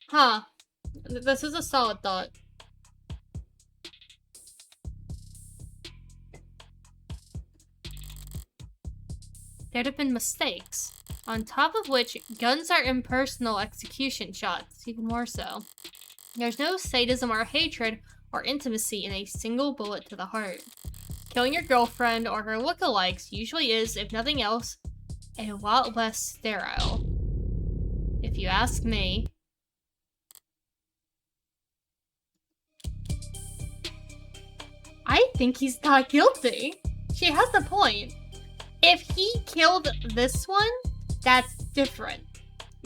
Huh. This is a solid thought. There'd have been mistakes. On top of which, guns are impersonal execution shots, even more so. There's no sadism or hatred or intimacy in a single bullet to the heart. Killing your girlfriend or her lookalikes usually is, if nothing else, a lot less sterile. If you ask me. I think he's not guilty. She has a point. If he killed this one, that's different.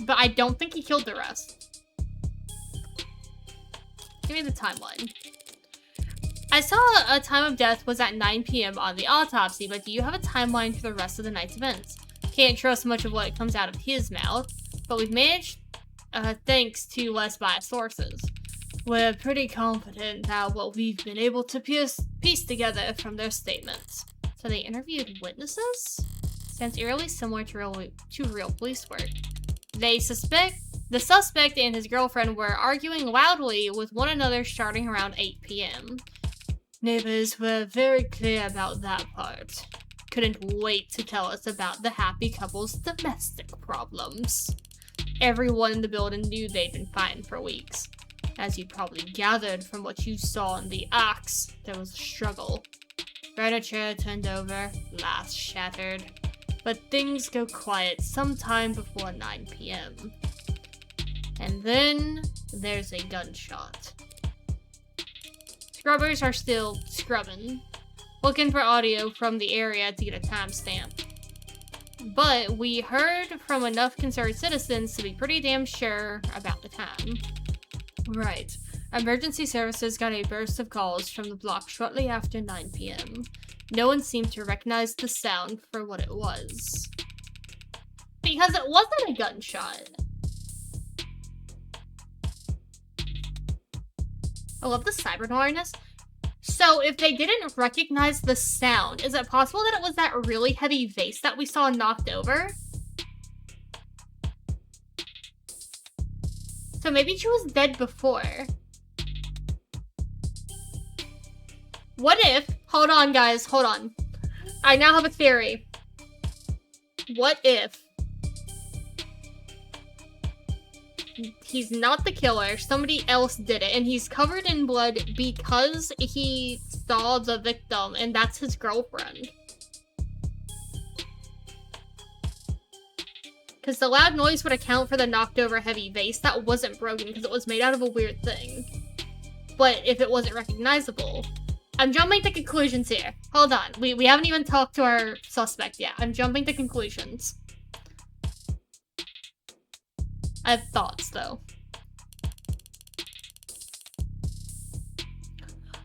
But I don't think he killed the rest. Give me the timeline. I saw a time of death was at 9 p.m. on the autopsy, but do you have a timeline for the rest of the night's events? Can't trust much of what comes out of his mouth, but we've managed, thanks to less biased sources. We're pretty confident that what we've been able to piece together from their statements. So they interviewed witnesses? Sounds eerily similar to real police work. The suspect and his girlfriend were arguing loudly with one another starting around 8 p.m. Neighbors were very clear about that part. Couldn't wait to tell us about the happy couple's domestic problems. Everyone in the building knew they'd been fighting for weeks. As you probably gathered from what you saw in the acts, there was a struggle. Furniture turned over, glass shattered. But things go quiet sometime before 9 p.m. And then there's a gunshot. Scrubbers are still scrubbing, looking for audio from the area to get a timestamp. But we heard from enough concerned citizens to be pretty damn sure about the time. Right. Emergency services got a burst of calls from the block shortly after 9 p.m. No one seemed to recognize the sound for what it was. Because it wasn't a gunshot. I love the cybernoirness. So if they didn't recognize the sound, is it possible that it was that really heavy vase that we saw knocked over? So maybe she was dead before. What if... Hold on, guys. Hold on. I now have a theory. What if... he's not the killer, somebody else did it, and he's covered in blood because he saw the victim, and that's his girlfriend. Because the loud noise would account for the knocked over heavy vase that wasn't broken because it was made out of a weird thing. But if it wasn't recognizable... I'm jumping to conclusions here. Hold on. We haven't even talked to our suspect yet. I'm jumping to conclusions. I have thoughts, though.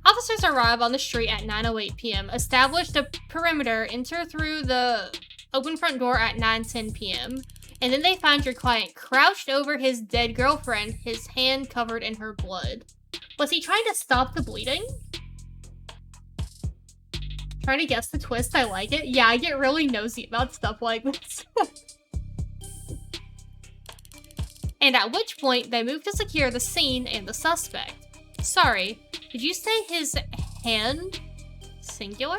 Officers arrive on the street at 9:08 p.m., established a perimeter, enter through the open front door at 9:10 p.m., and then they find your client crouched over his dead girlfriend, his hand covered in her blood. Was he trying to stop the bleeding? Trying to guess the twist, I like it. Yeah, I get really nosy about stuff like this. And at which point, they move to secure the scene and the suspect. Sorry, did you say his hand? Singular?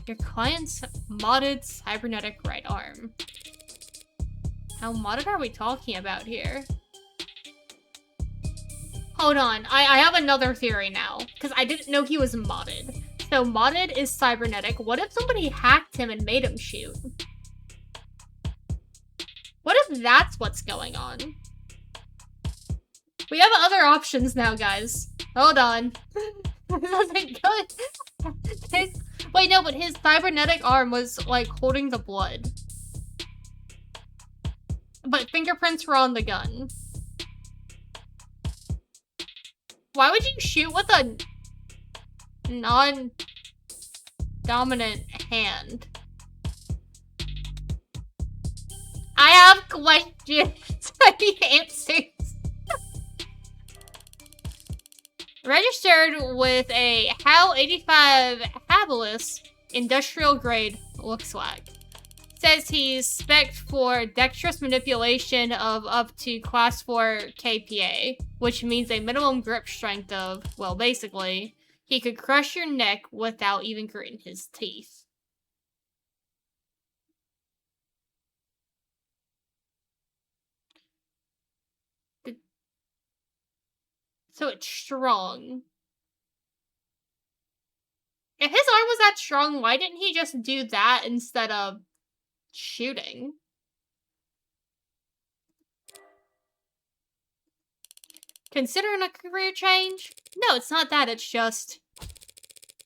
Your client's modded cybernetic right arm. How modded are we talking about here? Hold on, I have another theory now, because I didn't know he was modded. So modded is cybernetic. What if somebody hacked him and made him shoot? What if that's what's going on? We have other options now, guys. Hold on. This isn't good. Wait, no, but his cybernetic arm was, like, holding the blood. But fingerprints were on the gun. Why would you shoot with a non-dominant hand? I have questions. I need answers. Registered with a HAL 85 Habilis industrial grade looks like. Says he's spec'd for dexterous manipulation of up to class 4 KPA, which means a minimum grip strength of, well, basically, he could crush your neck without even gritting his teeth. So it's strong. If his arm was that strong, why didn't he just do that instead of shooting? Considering a career change? No, it's not that, it's just...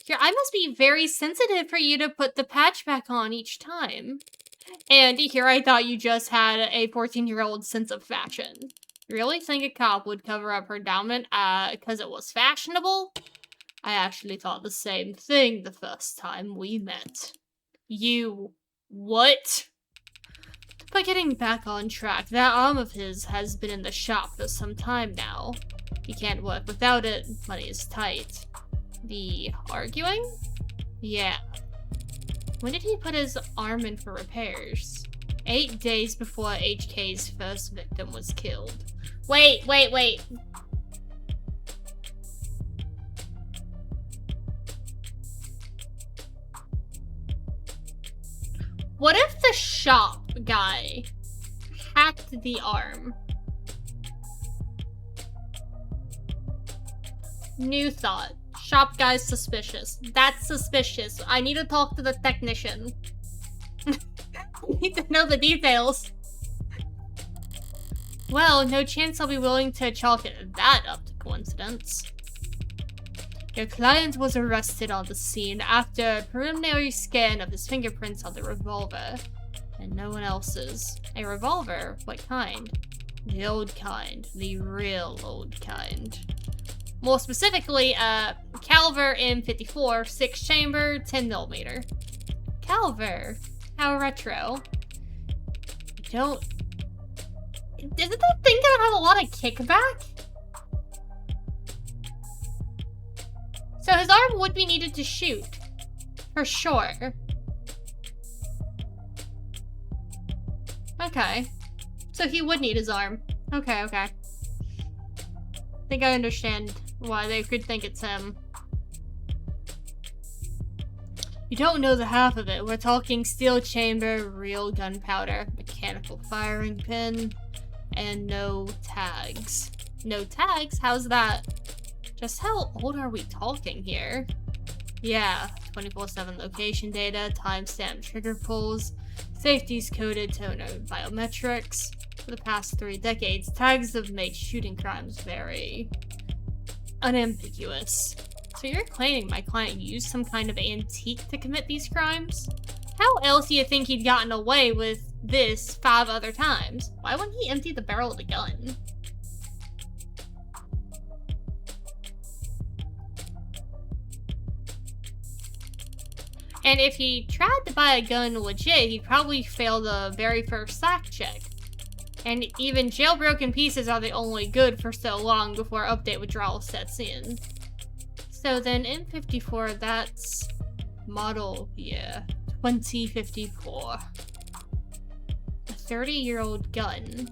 Your eye must be very sensitive for you to put the patch back on each time. And here I thought you just had a 14-year-old sense of fashion. You really think a cop would cover up her dominant eye because it was fashionable? I actually thought the same thing the first time we met. You... what? But getting back on track, that arm of his has been in the shop for some time now. He can't work without it, money is tight. The arguing? Yeah. When did he put his arm in for repairs? 8 days before HK's first victim was killed. Wait. What if the shop guy hacked the arm? New thought. Shop guy's suspicious. That's suspicious. I need to talk to the technician. I need to know the details. Well, no chance I'll be willing to chalk that up to coincidence. Your client was arrested on the scene after a preliminary scan of his fingerprints on the revolver, and no one else's. A revolver? What kind? The old kind. The real old kind. More specifically, Calver M54, 6-chamber, 10mm. Calver? How retro. Doesn't that thing gonna have a lot of kickback? So his arm would be needed to shoot. For sure. Okay. So he would need his arm. Okay. I think I understand why they could think it's him. You don't know the half of it. We're talking steel chamber, real gunpowder, mechanical firing pin, and no tags. No tags? How's that? Just how old are we talking here? Yeah, 24/7 location data, timestamp trigger pulls, safety's coded toner biometrics. For the past 3 decades, tags have made shooting crimes very unambiguous. So you're claiming my client used some kind of antique to commit these crimes? How else do you think he'd gotten away with this 5 other times? Why wouldn't he empty the barrel of the gun? And if he tried to buy a gun legit, he'd probably fail the very first SAC check. And even jailbroken pieces are the only good for so long before update withdrawal sets in. So then M54, that's model year 2054. A 30-year-old gun.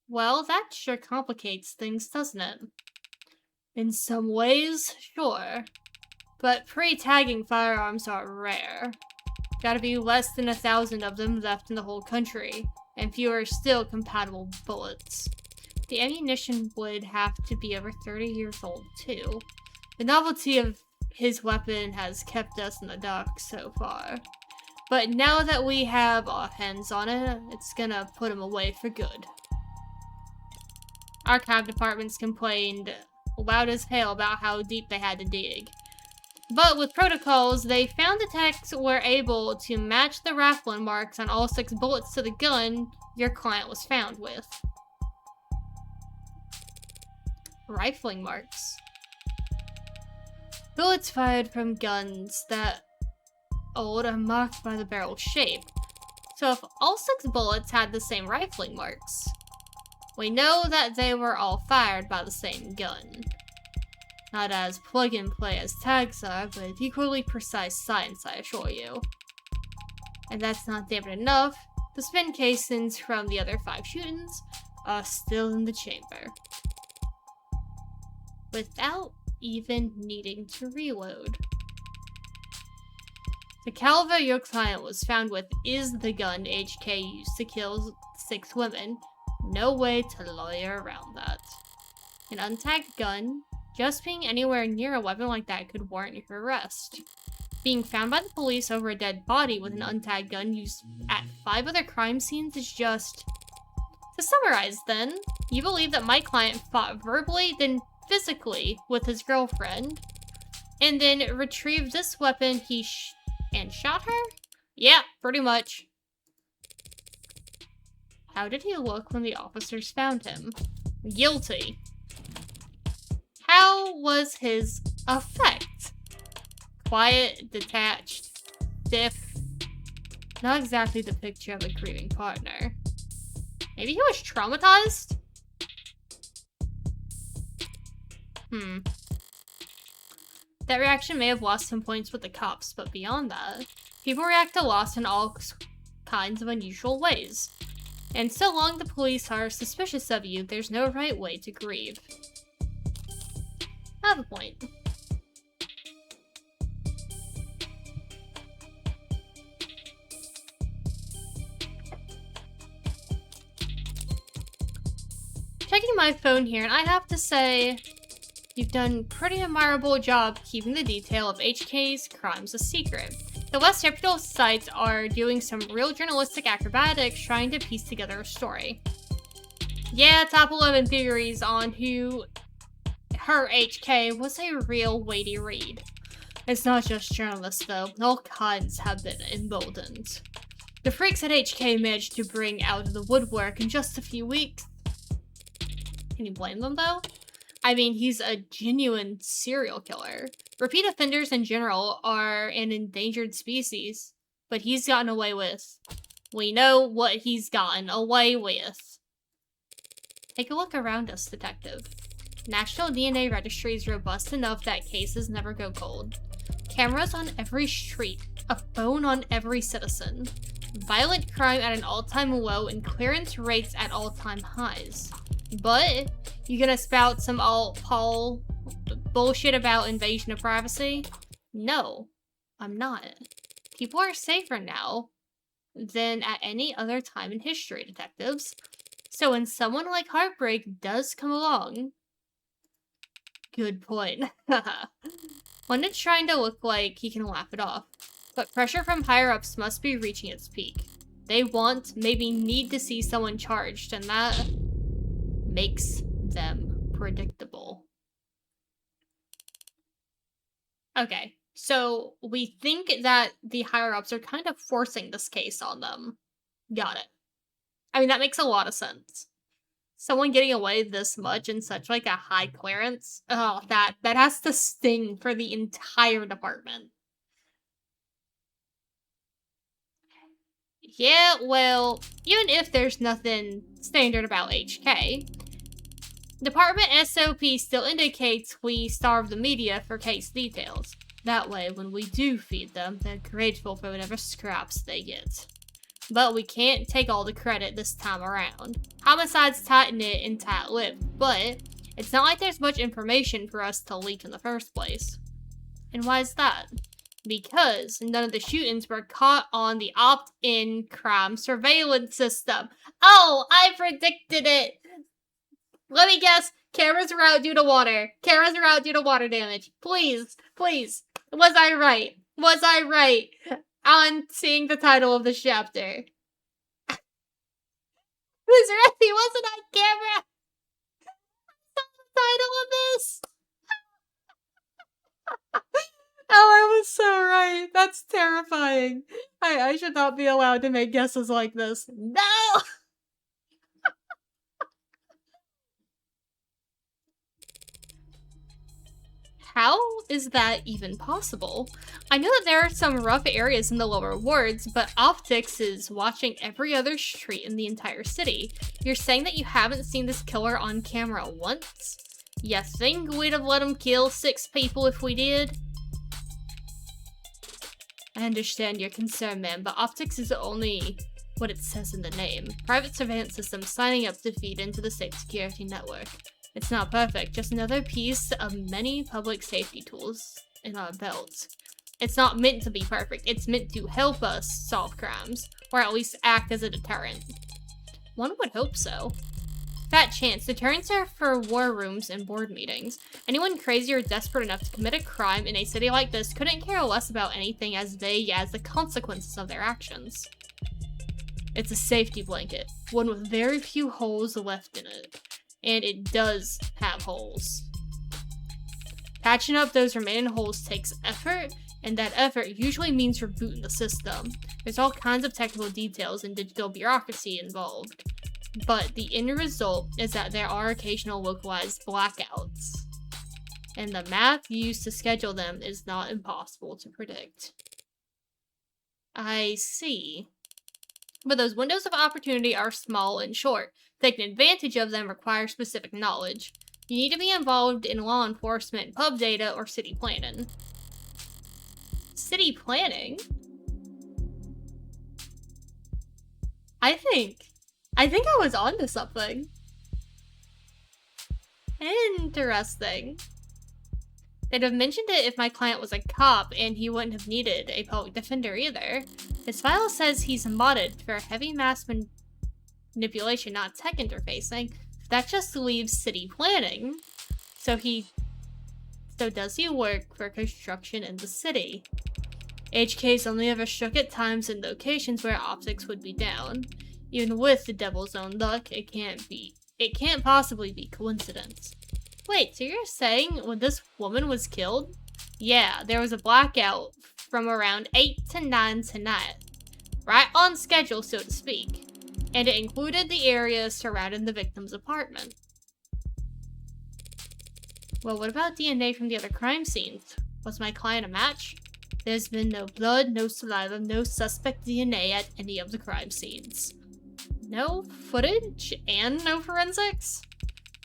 Well, that sure complicates things, doesn't it? In some ways, sure. But pre-tagging firearms are rare. Gotta be less than 1,000 of them left in the whole country, and fewer still compatible bullets. The ammunition would have to be over 30 years old, too. The novelty of his weapon has kept us in the dark so far. But now that we have our hands on it, it's gonna put him away for good. Archive departments complained loud as hell about how deep they had to dig. But with protocols, they found the techs were able to match the rifling marks on all 6 bullets to the gun your client was found with. Rifling marks. Bullets fired from guns that old are marked by the barrel shape. So if all 6 bullets had the same rifling marks, we know that they were all fired by the same gun. Not as plug-and-play as tags are, but equally precise science, I assure you. And that's not damn enough. The spin casings from the other 5 shootings are still in the chamber. Without even needing to reload. The caliber your client was found with is the gun HK used to kill 6 women. No way to lawyer around that. An untagged gun, just being anywhere near a weapon like that could warrant your arrest. Being found by the police over a dead body with an untagged gun used at 5 other crime scenes is just... To summarize then, you believe that my client fought verbally, then physically with his girlfriend, and then retrieved this weapon and shot her? Yeah, pretty much. How did he look when the officers found him? Guilty. How was his effect? Quiet, detached, stiff. Not exactly the picture of a grieving partner. Maybe he was traumatized? That reaction may have lost some points with the cops, but beyond that, people react to loss in all kinds of unusual ways. And so long the police are suspicious of you, there's no right way to grieve. I have a point. Checking my phone here, and I have to say, you've done a pretty admirable job keeping the detail of HK's crimes a secret. The less reputable sites are doing some real journalistic acrobatics trying to piece together a story. Yeah, top 11 theories on who her HK was a real weighty read. It's not just journalists, though. All kinds have been emboldened. The freaks at HK managed to bring out of the woodwork in just a few weeks. Can you blame them, though? I mean, he's a genuine serial killer. Repeat offenders in general are an endangered species, but he's gotten away with. We know what he's gotten away with. Take a look around us, detective. National DNA Registry is robust enough that cases never go cold. Cameras on every street, a phone on every citizen. Violent crime at an all-time low and clearance rates at all-time highs. But you gonna spout some Paul bullshit about invasion of privacy? No, I'm not. People are safer now than at any other time in history, detectives. So when someone like Heartbreak does come along, good point. When it's trying to look like he can laugh it off. But pressure from higher-ups must be reaching its peak. They want, maybe need to see someone charged, and that makes them predictable. Okay, so we think that the higher-ups are kind of forcing this case on them. Got it. I mean, that makes a lot of sense. Someone getting away this much in such like a high clearance, oh, that has to sting for the entire department. Yeah, well, even if there's nothing standard about HK, Department SOP still indicates we starve the media for case details. That way, when we do feed them, they're grateful for whatever scraps they get. But we can't take all the credit this time around. Homicide's tight-knit and tight-lipped, but it's not like there's much information for us to leak in the first place. And why is that? Because none of the shootings were caught on the opt-in crime surveillance system. Oh, I predicted it! Let me guess, cameras are out due to water. Cameras are out due to water damage. Please, please. Was I right? Was I right on seeing the title of this chapter? This really wasn't on camera. That's the title of this. Oh, I was so right. That's terrifying. I should not be allowed to make guesses like this. No! How is that even possible? I know that there are some rough areas in the lower wards, but Optics is watching every other street in the entire city. You're saying that you haven't seen this killer on camera once? You think we'd have let him kill 6 people if we did? I understand your concern, ma'am, but Optics is only what it says in the name. Private surveillance system signing up to feed into the state security network. It's not perfect, just another piece of many public safety tools in our belts. It's not meant to be perfect, it's meant to help us solve crimes, or at least act as a deterrent. One would hope so. Fat chance, deterrents are for war rooms and board meetings. Anyone crazy or desperate enough to commit a crime in a city like this couldn't care less about anything as vague as the consequences of their actions. It's a safety blanket, one with very few holes left in it. And it does have holes. Patching up those remaining holes takes effort, and that effort usually means rebooting the system. There's all kinds of technical details and digital bureaucracy involved. But the end result is that there are occasional localized blackouts. And the math used to schedule them is not impossible to predict. I see. But those windows of opportunity are small and short. Taking advantage of them requires specific knowledge. You need to be involved in law enforcement, pub data, or city planning. City planning? I think I was onto something. Interesting. They'd have mentioned it if my client was a cop, and he wouldn't have needed a public defender either. His file says he's modded for heavy mass manipulation, not tech interfacing. That just leaves city planning. So does he work for construction in the city? HK's only ever shook at times in locations where optics would be down. Even with the devil's own luck, it can't be It can't possibly be coincidence. Wait, so you're saying when this woman was killed? Yeah, there was a blackout from around 8 to 9 tonight. Right on schedule, so to speak. And it included the area surrounding the victim's apartment. Well, what about DNA from the other crime scenes? Was my client a match? There's been no blood, no saliva, no suspect DNA at any of the crime scenes. No footage and no forensics?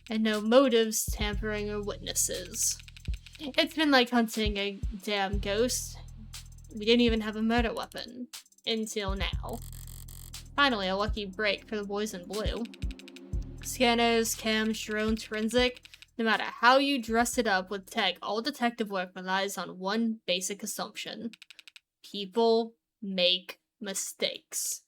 And no motives, tampering, or witnesses. It's been like hunting a damn ghost. We didn't even have a murder weapon. Until now. Finally, a lucky break for the boys in blue. Scanners, cams, drones, forensic. No matter how you dress it up with tech, all detective work relies on one basic assumption. People make mistakes.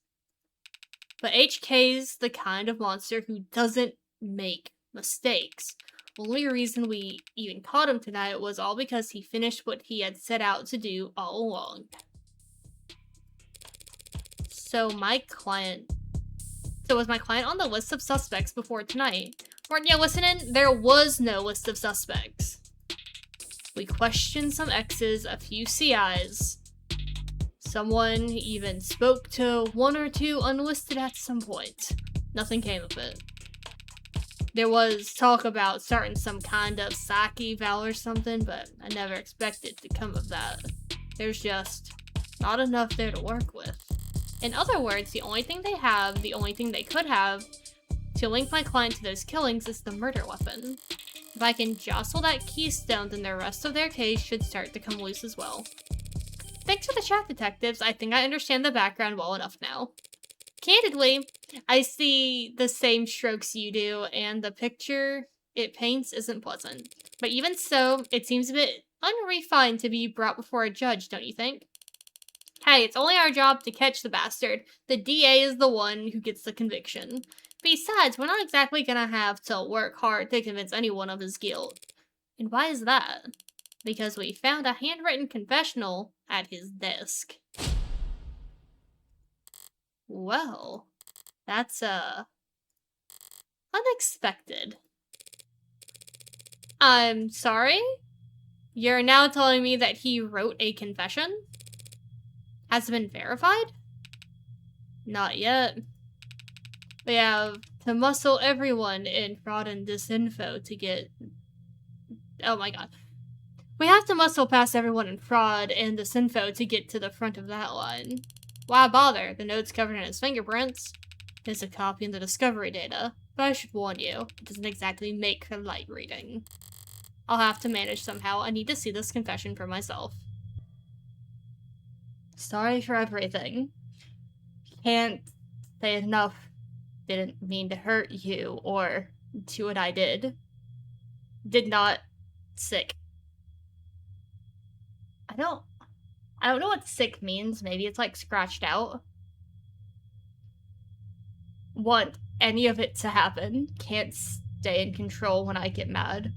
But HK's the kind of monster who doesn't make mistakes. The only reason we even caught him tonight was all because he finished what he had set out to do all along. So was my client on the list of suspects before tonight? Weren't you listening? There was no list of suspects. We questioned some X's, a few CIs. Someone even spoke to one or two unlisted at some point. Nothing came of it. There was talk about starting some kind of psych eval or something, but I never expected to come of that. There's just not enough there to work with. In other words, the only thing they have, the only thing they could have, to link my client to those killings is the murder weapon. If I can jostle that keystone, then the rest of their case should start to come loose as well. Thanks for the chat, detectives. I think I understand the background well enough now. Candidly, I see the same strokes you do, and the picture it paints isn't pleasant. But even so, it seems a bit unrefined to be brought before a judge, don't you think? Hey, it's only our job to catch the bastard. The DA is the one who gets the conviction. Besides, we're not exactly gonna have to work hard to convince anyone of his guilt. And why is that? Because we found a handwritten confessional at his desk. Well, that's, unexpected. I'm sorry? You're now telling me that he wrote a confession? Has it been verified? Not yet. We have to muscle everyone in fraud and disinfo to get... Oh my god. We have to muscle past everyone in fraud and disinfo to get to the front of that line. Why bother? The note's covered in his fingerprints. There's a copy in the discovery data, but I should warn you, it doesn't exactly make for light reading. I'll have to manage somehow. I need to see this confession for myself. Sorry for everything. Can't say enough. Didn't mean to hurt you or do what I did. Did not. Sick. I don't know what sick means. Maybe it's like scratched out. Want any of it to happen. Can't stay in control when I get mad.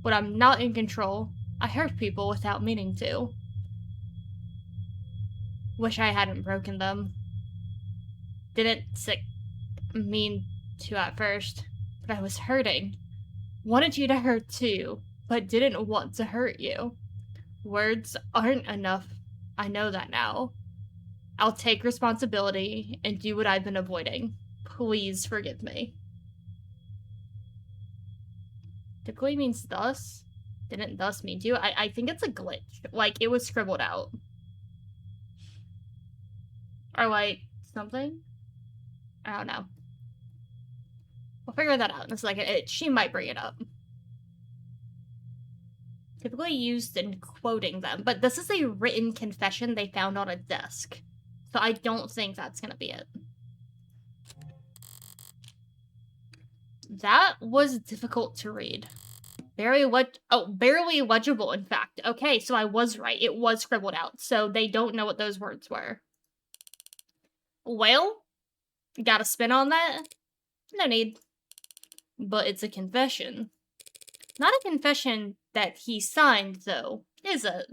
When I'm not in control, I hurt people without meaning to. Wish I hadn't broken them. Didn't mean to at first, but I was hurting. Wanted you to hurt too, but didn't want to hurt you. Words aren't enough. I know that now. I'll take responsibility and do what I've been avoiding. Please forgive me. Typically means thus. Didn't thus mean to. I think it's a glitch. Like, it was scribbled out. Or like, something? I don't know. We'll figure that out in a second. She might bring it up. Typically used in quoting them, but this is a written confession they found on a desk. So I don't think that's gonna be it. That was difficult to read. Barely legible, in fact. Okay, so I was right. It was scribbled out, so they don't know what those words were. Well, got a spin on that? No need. But it's a confession. Not a confession that he signed, though, is it?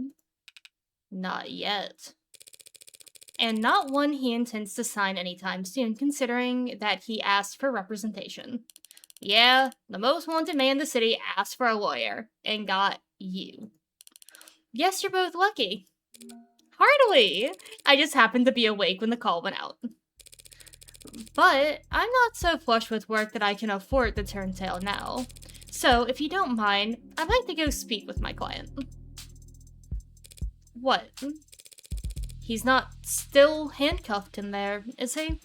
Not yet. And not one he intends to sign anytime soon, considering that he asked for representation. Yeah, the most wanted man in the city asked for a lawyer and got you. Yes, you're both lucky. Hardly! I just happened to be awake when the call went out. But I'm not so flush with work that I can afford to turn tail now. So, if you don't mind, I'd like to go speak with my client. What? He's not still handcuffed in there, is he?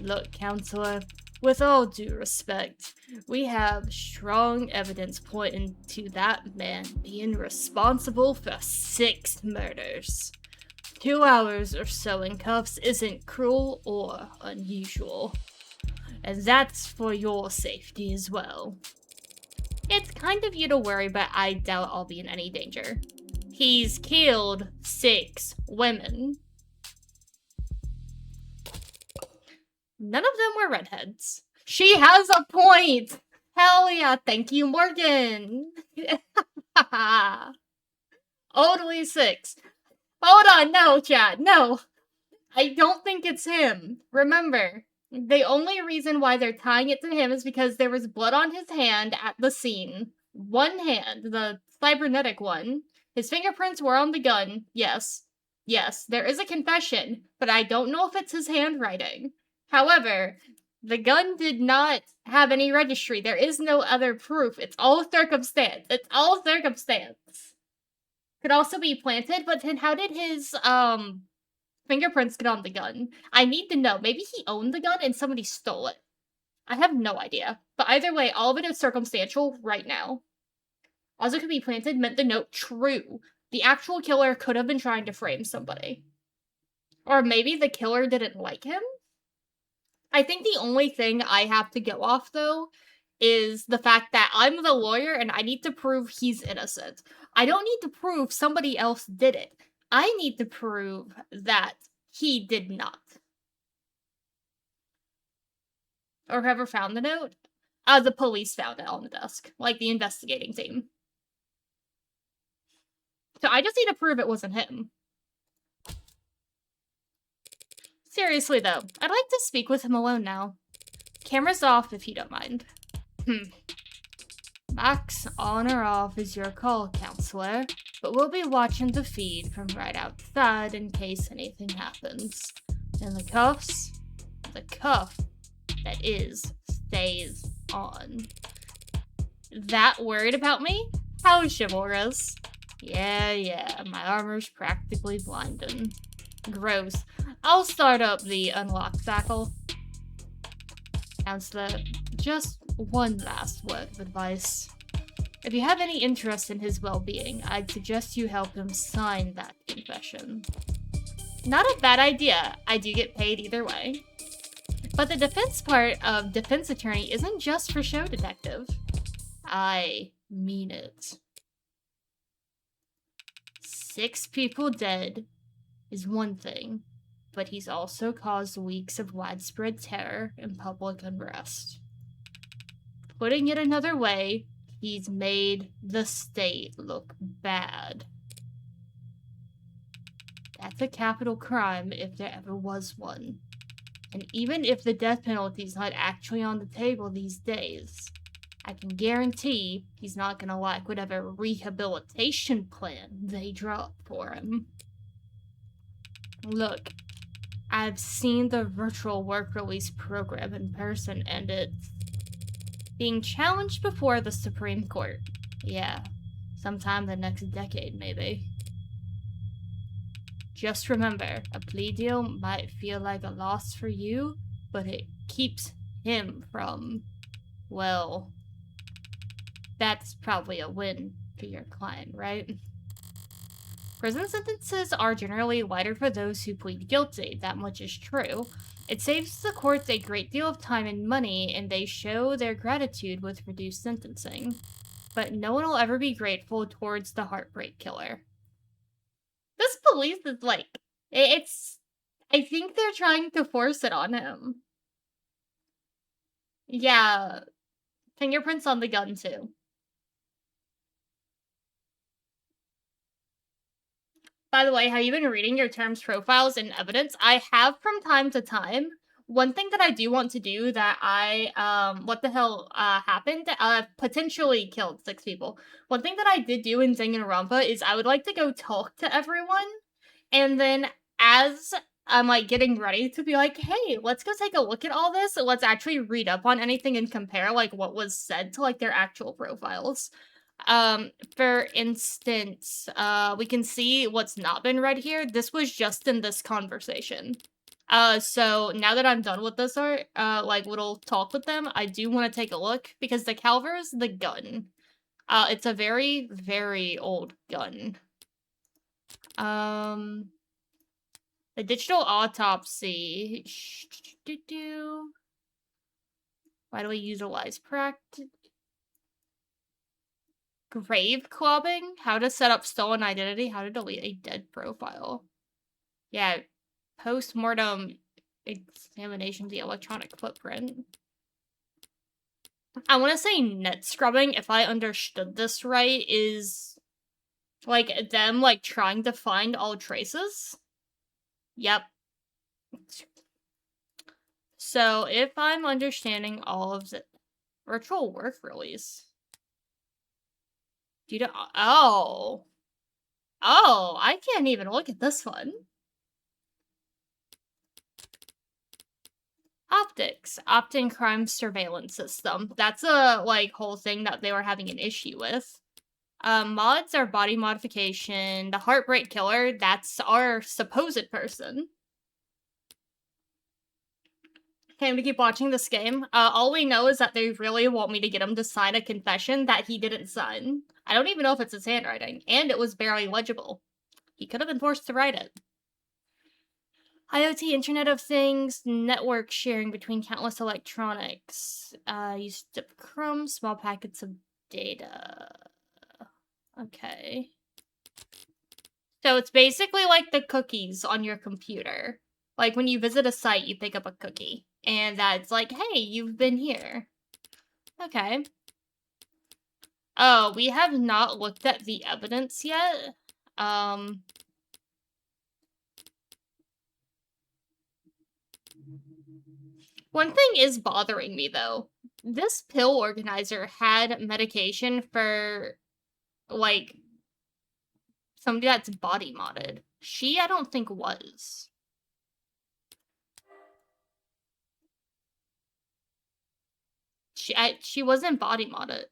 Look, counselor, with all due respect, we have strong evidence pointing to that man being responsible for 6 murders. 2 hours or so in cuffs isn't cruel or unusual. And that's for your safety as well. It's kind of you to worry, but I doubt I'll be in any danger. He's killed 6 women. None of them were redheads. She has a point! Hell yeah, thank you, Morgan! Only 6. Hold on, no, chat, no. I don't think it's him. Remember, the only reason why they're tying it to him is because there was blood on his hand at the scene. One hand, the cybernetic one. His fingerprints were on the gun, yes. Yes, there is a confession, but I don't know if it's his handwriting. However, the gun did not have any registry. There is no other proof. It's all circumstance. It's all circumstance. Could also be planted, but then how did his, fingerprints get on the gun? I need to know. Maybe he owned the gun and somebody stole it. I have no idea. But either way, all of it is circumstantial right now. Also could be planted meant the note true. The actual killer could have been trying to frame somebody. Or maybe the killer didn't like him? I think the only thing I have to go off, though, is the fact that I'm the lawyer and I need to prove he's innocent. I don't need to prove somebody else did it. I need to prove that he did not. Or whoever found the note? The police found it on the desk. Like, the investigating team. So I just need to prove it wasn't him. Seriously, though, I'd like to speak with him alone now. Camera's off if you don't mind. Max on or off is your call, counselor, but we'll be watching the feed from right outside in case anything happens. And the cuff that is stays on. That worried about me? How chivalrous. Yeah, my armor's practically blinding. Gross. I'll start up the unlock tackle. Counselor, just one last word of advice. If you have any interest in his well-being, I'd suggest you help him sign that confession. Not a bad idea. I do get paid either way. But the defense part of defense attorney isn't just for show detective. I mean it. 6 people dead is one thing, but he's also caused weeks of widespread terror and public unrest. Putting it another way, he's made the state look bad. That's a capital crime if there ever was one. And even if the death penalty's not actually on the table these days, I can guarantee he's not gonna like whatever rehabilitation plan they draw up for him. Look, I've seen the virtual work release program in person, and it's being challenged before the Supreme Court. Yeah, sometime the next decade, maybe. Just remember, a plea deal might feel like a loss for you, but it keeps him from, well, that's probably a win for your client, right? Prison sentences are generally lighter for those who plead guilty, that much is true. It saves the courts a great deal of time and money, and they show their gratitude with reduced sentencing. But no one will ever be grateful towards the heartbreak killer. This police is like, I think they're trying to force it on him. Yeah, fingerprints on the gun too. By the way, have you been reading your terms profiles and evidence? I have from time to time. One thing that I do want to do that what the hell, happened? Potentially killed 6 people. One thing that I did do in Danganronpa is I would like to go talk to everyone, and then as I'm, like, getting ready to be like, "Hey, let's go take a look at all this, let's actually read up on anything and compare, like, what was said to, like, their actual profiles." For instance, we can see what's not been read here. This was just in this conversation. So now that I'm done with this like, little talk with them, I do want to take a look, because the Calver's the gun. It's a very, very old gun. The digital autopsy. Why do we utilize practice? Grave clubbing? How to set up stolen identity? How to delete a dead profile? Yeah, post-mortem examination of the electronic footprint. I want to say net scrubbing, if I understood this right, is like them like trying to find all traces. Yep. So if I'm understanding all of the virtual work release. Oh, I can't even look at this one. Optics, Optin crime surveillance system. That's a, like, whole thing that they were having an issue with. Mods are body modification. The Heartbreak Killer, that's our supposed person. Okay, I'm gonna keep watching this game. All we know is that they really want me to get him to sign a confession that he didn't sign. I don't even know if it's his handwriting, and it was barely legible. He could have been forced to write it. IoT, Internet of Things, network sharing between countless electronics. Use dip crumbs, small packets of data. Okay. So it's basically like the cookies on your computer. Like when you visit a site, you pick up a cookie. And that's like, hey, you've been here. Okay. Oh, we have not looked at the evidence yet. One thing is bothering me, though. This pill organizer had medication for, like, somebody that's body modded. She, I don't think, was. She wasn't body modded.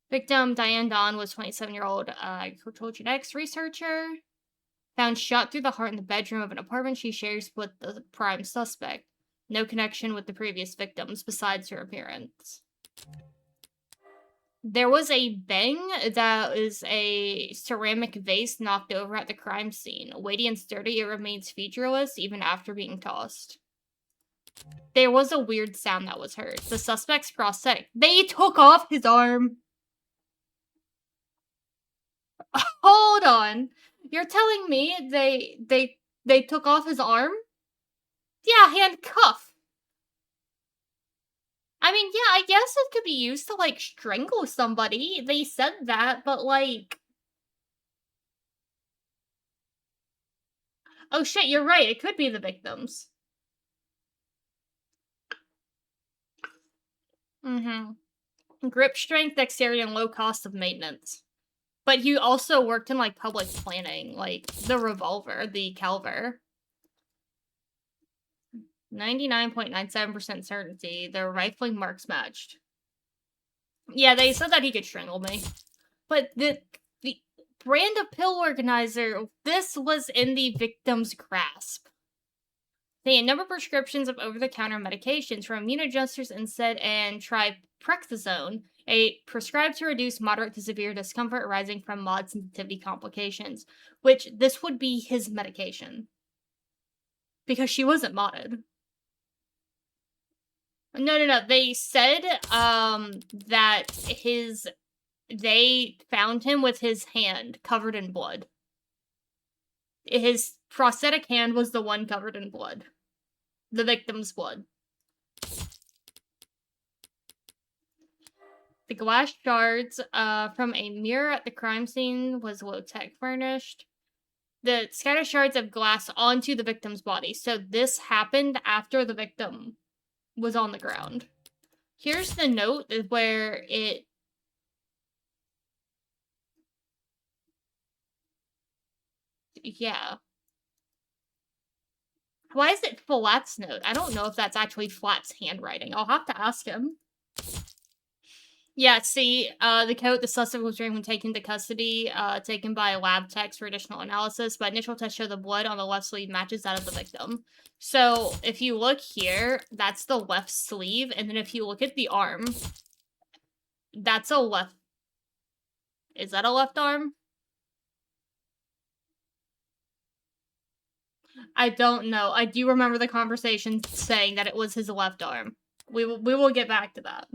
Victim Diane Don was 27-year-old agricultural genetics researcher. Found shot through the heart in the bedroom of an apartment she shares with the prime suspect. No connection with the previous victims besides her appearance. There was a bang that is a ceramic vase knocked over at the crime scene. Weighty and sturdy, it remains featureless even after being tossed. There was a weird sound that was heard. The suspect's prosthetic. They took off his arm. Hold on. You're telling me they took off his arm? Yeah, handcuff. I mean, yeah, I guess it could be used to, like, strangle somebody. They said that, but, like... Oh shit, you're right, it could be the victims. Grip strength, dexterity, and low cost of maintenance. But he also worked in, like, public planning, like, the revolver, the Calver. 99.97% certainty, their rifling marks matched. Yeah, they said that he could strangle me. But the brand of pill organizer, this was in the victim's grasp. They had a number of prescriptions of over-the-counter medications for immune adjusters instead and triprexazone, a prescribed to reduce moderate to severe discomfort arising from mod sensitivity complications, which this would be his medication. Because she wasn't modded. No. They said, that they found him with his hand covered in blood. His prosthetic hand was the one covered in blood. The victim's blood. The glass shards, from a mirror at the crime scene was low-tech furnished. the scatter shards of glass onto the victim's body. So this happened after the victim was on the ground. Here's the note where it... Yeah. Why is it Flat's note? I don't know if that's actually Flat's handwriting. I'll have to ask him. Yeah, see, the coat, the suspect was when taken into custody, taken by lab techs for additional analysis, but initial tests show the blood on the left sleeve matches that of the victim. So, if you look here, that's the left sleeve, and then if you look at the arm, that's a left... Is that a left arm? I don't know. I do remember the conversation saying that it was his left arm. We will get back to that.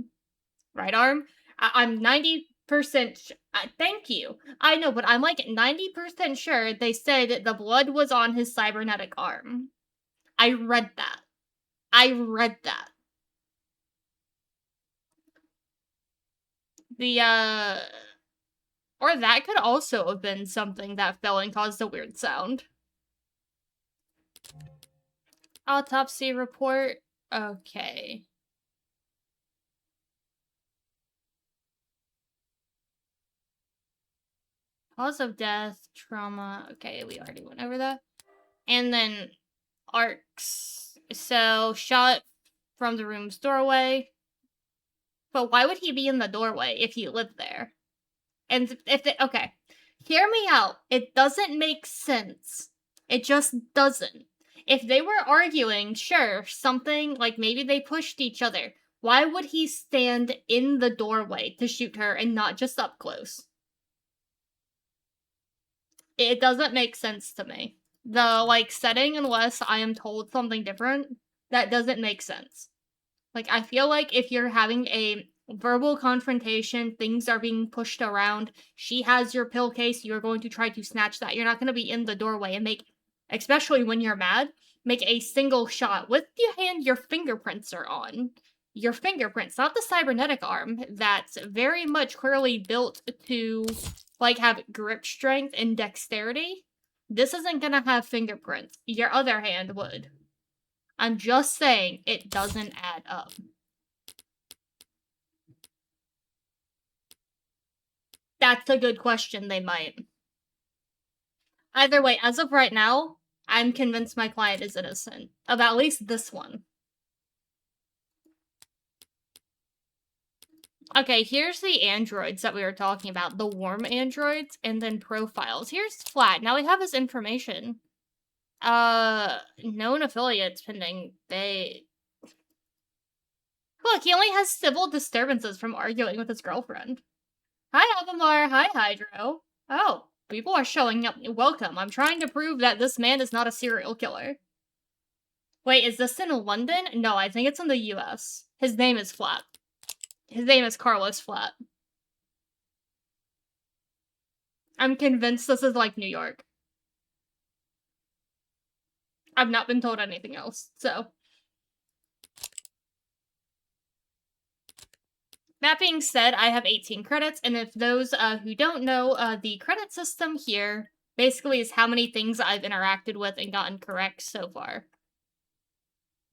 Right arm? I'm 90%... thank you. I know, but I'm like 90% sure they said the blood was on his cybernetic arm. I read that. The, or that could also have been something that fell and caused a weird sound. Autopsy report. Okay. Cause of death, trauma. Okay, we already went over that. And then arcs. So, shot from the room's doorway. But why would he be in the doorway if he lived there? And if they, okay, hear me out. It doesn't make sense. It just doesn't. If they were arguing, sure, something, like maybe they pushed each other. Why would he stand in the doorway to shoot her and not just up close? It doesn't make sense to me. The, like, setting, unless I am told something different, that doesn't make sense. Like, I feel like if you're having a verbal confrontation, things are being pushed around, she has your pill case, you're going to try to snatch that. You're not going to be in the doorway and make, especially when you're mad, make a single shot with the hand your fingerprints are on. Your fingerprints, not the cybernetic arm that's very much clearly built to, like, have grip strength and dexterity. This isn't gonna have fingerprints. Your other hand would. I'm just saying, it doesn't add up. That's a good question, they might. Either way, as of right now, I'm convinced my client is innocent. Of at least this one. Okay, here's the androids that we were talking about. The warm androids, and then profiles. Here's Flat. Now we have his information. Known affiliates pending. Look, he only has civil disturbances from arguing with his girlfriend. Hi, Avamar. Hi, Hydro. Oh, people are showing up. Welcome. I'm trying to prove that this man is not a serial killer. Wait, is this in London? No, I think it's in the US. His name is Flat. His name is Carlos Flat. I'm convinced this is like New York. I've not been told anything else, so. That being said, I have 18 credits, and if those who don't know, the credit system here basically is how many things I've interacted with and gotten correct so far.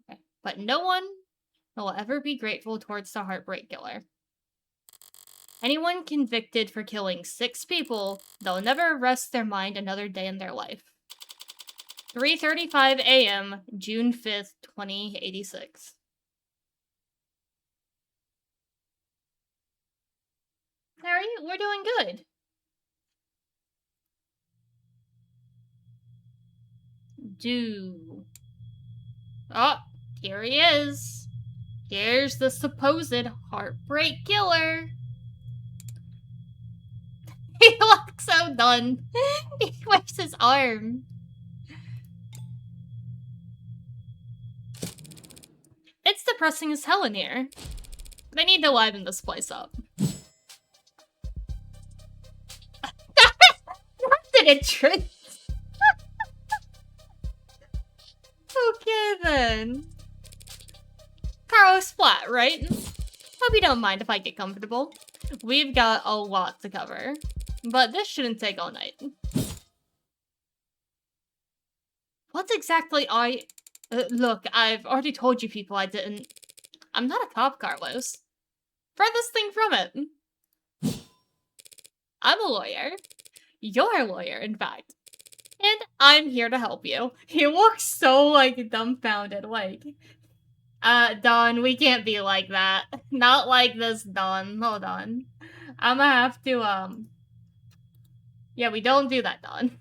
Okay. But no one will ever be grateful towards the Heartbreak Killer. Anyone convicted for killing 6 people, they'll never rest their mind another day in their life. 3:35 a.m., June 5th, 2086. How are you? We're doing good. Oh, here he is. Here's the supposed Heartbreak Killer. He looks so done. He waves his arm. It's depressing as hell in here. They need to liven this place up. An entrance. Okay then. Carlos Flat, right? Hope you don't mind if I get comfortable. We've got a lot to cover, but this shouldn't take all night. What exactly look, I've already told you people I didn't. I'm not a cop, Carlos. Furthest thing from it. I'm a lawyer. You're a lawyer, in fact. And I'm here to help you. He looks so, like, dumbfounded, like... Don, we can't be like that. Not like this, Don. Hold on. I'ma have to, Yeah, we don't do that, Don.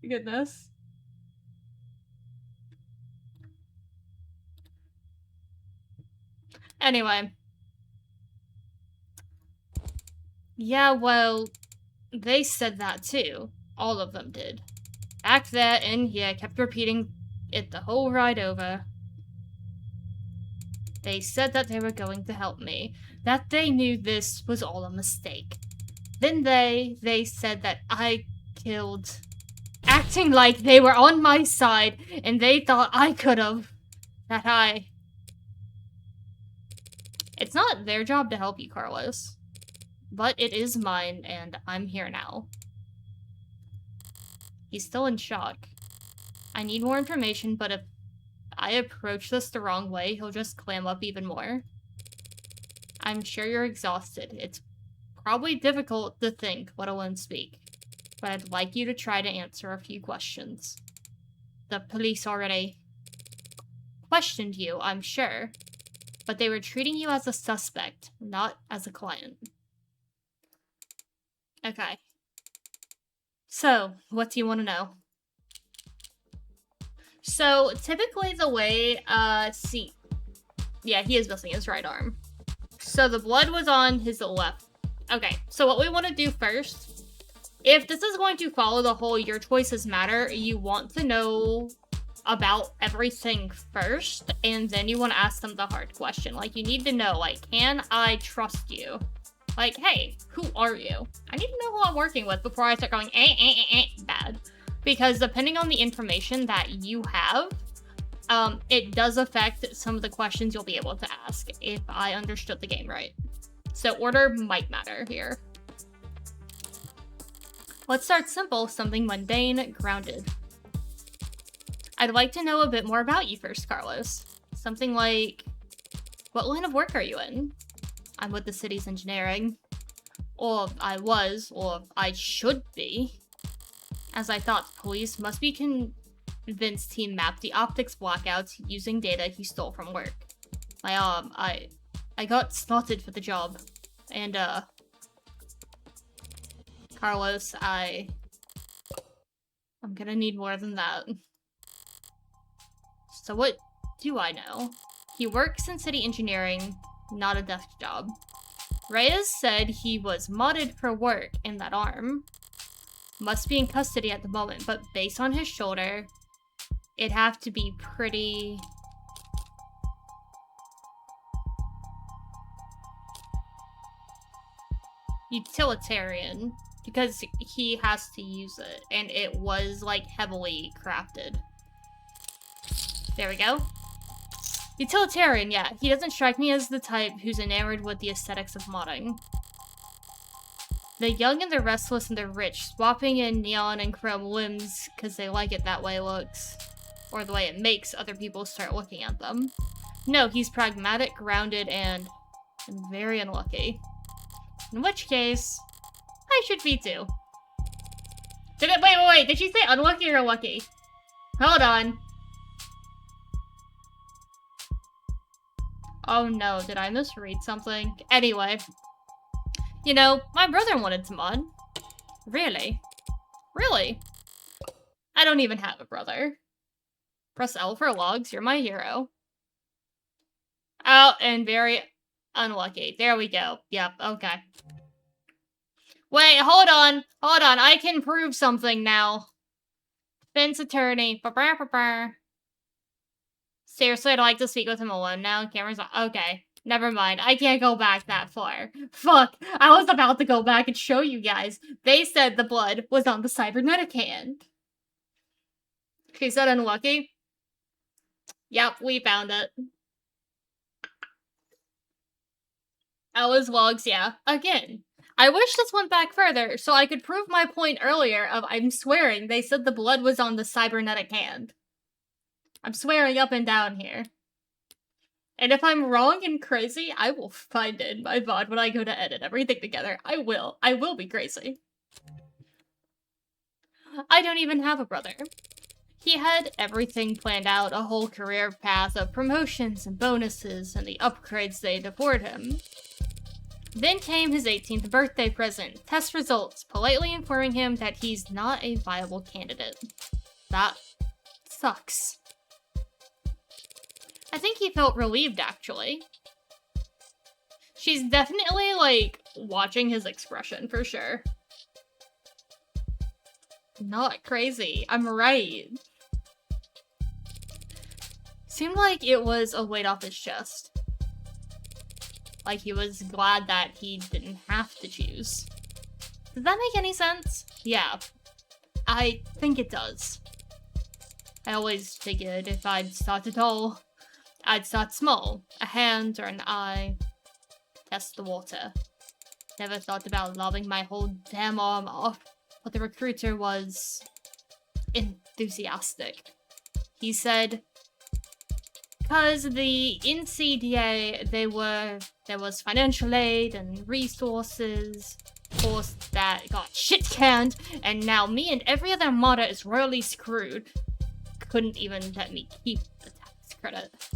Goodness. Anyway. Yeah, well, they said that too. All of them did. Back there, and yeah, kept repeating it the whole ride over. They said that they were going to help me, that they knew this was all a mistake. Then they said that I killed, acting like they were on my side, and they thought I could've. It's not their job to help you, Carlos. But it is mine, and I'm here now. He's still in shock. I need more information, but if I approach this the wrong way, he'll just clam up even more. I'm sure you're exhausted. It's probably difficult to think, let alone speak. But I'd like you to try to answer a few questions. The police already questioned you, I'm sure. But they were treating you as a suspect, not as a client. Okay. So, what do you want to know? So, typically the way, see. Yeah, he is missing his right arm. So the blood was on his left. Okay, so what we want to do first, if this is going to follow the whole your choices matter, you want to know about everything first, and then you want to ask them the hard question. Like, you need to know, like, can I trust you? Like, hey, who are you? I need to know who I'm working with before I start going, bad. Because depending on the information that you have, it does affect some of the questions you'll be able to ask, if I understood the game right. So order might matter here. Let's start simple, something mundane, grounded. I'd like to know a bit more about you first, Carlos. Something like, what line of work are you in? I'm with the city's engineering. Or I was, or I should be. As I thought, police must be convinced he mapped the optics blackouts using data he stole from work. I got spotted for the job. And, Carlos, I'm gonna need more than that. So what do I know? He works in city engineering, not a desk job. Reyes said he was modded for work in that arm. Must be in custody at the moment, but based on his shoulder, it'd have to be pretty... utilitarian, because he has to use it, and it was, like, heavily crafted. There we go. Utilitarian, yeah. He doesn't strike me as the type who's enamored with the aesthetics of modding. The young and the restless and the rich, swapping in neon and chrome limbs because they like it that way looks. Or the way it makes other people start looking at them. No, he's pragmatic, grounded, and very unlucky. In which case, I should be too. Wait, did she say unlucky or lucky? Hold on. Oh no, did I misread something? Anyway. You know, my brother wanted to mod. Really? Really? I don't even have a brother. Press L for logs, you're my hero. Oh, and very unlucky. There we go. Yep, okay. Wait, hold on, I can prove something now. Ben's attorney. Seriously, I'd like to speak with him alone now. Camera's on. Okay. Never mind. I can't go back that far. Fuck. I was about to go back and show you guys. They said the blood was on the cybernetic hand. She said unlucky. Yep, we found it. Ella's logs, yeah. Again, I wish this went back further so I could prove my point earlier of I'm swearing they said the blood was on the cybernetic hand. I'm swearing up and down here. And if I'm wrong and crazy, I will find it in my VOD when I go to edit everything together. I will. I will be crazy. I don't even have a brother. He had everything planned out, a whole career path of promotions and bonuses and the upgrades they'd afford him. Then came his 18th birthday present, test results, politely informing him that he's not a viable candidate. That sucks. I think he felt relieved, actually. She's definitely, like, watching his expression, for sure. Not crazy. I'm right. Seemed like it was a weight off his chest. Like he was glad that he didn't have to choose. Does that make any sense? Yeah. I think it does. I always figured if I'd start at all, I'd start small. A hand or an eye. Test the water. Never thought about lobbing my whole damn arm off, but the recruiter was enthusiastic. He said, "'Cause the NCDA, there was financial aid and resources, course that got shit-canned, and now me and every other modder is royally screwed. Couldn't even let me keep the tax credit.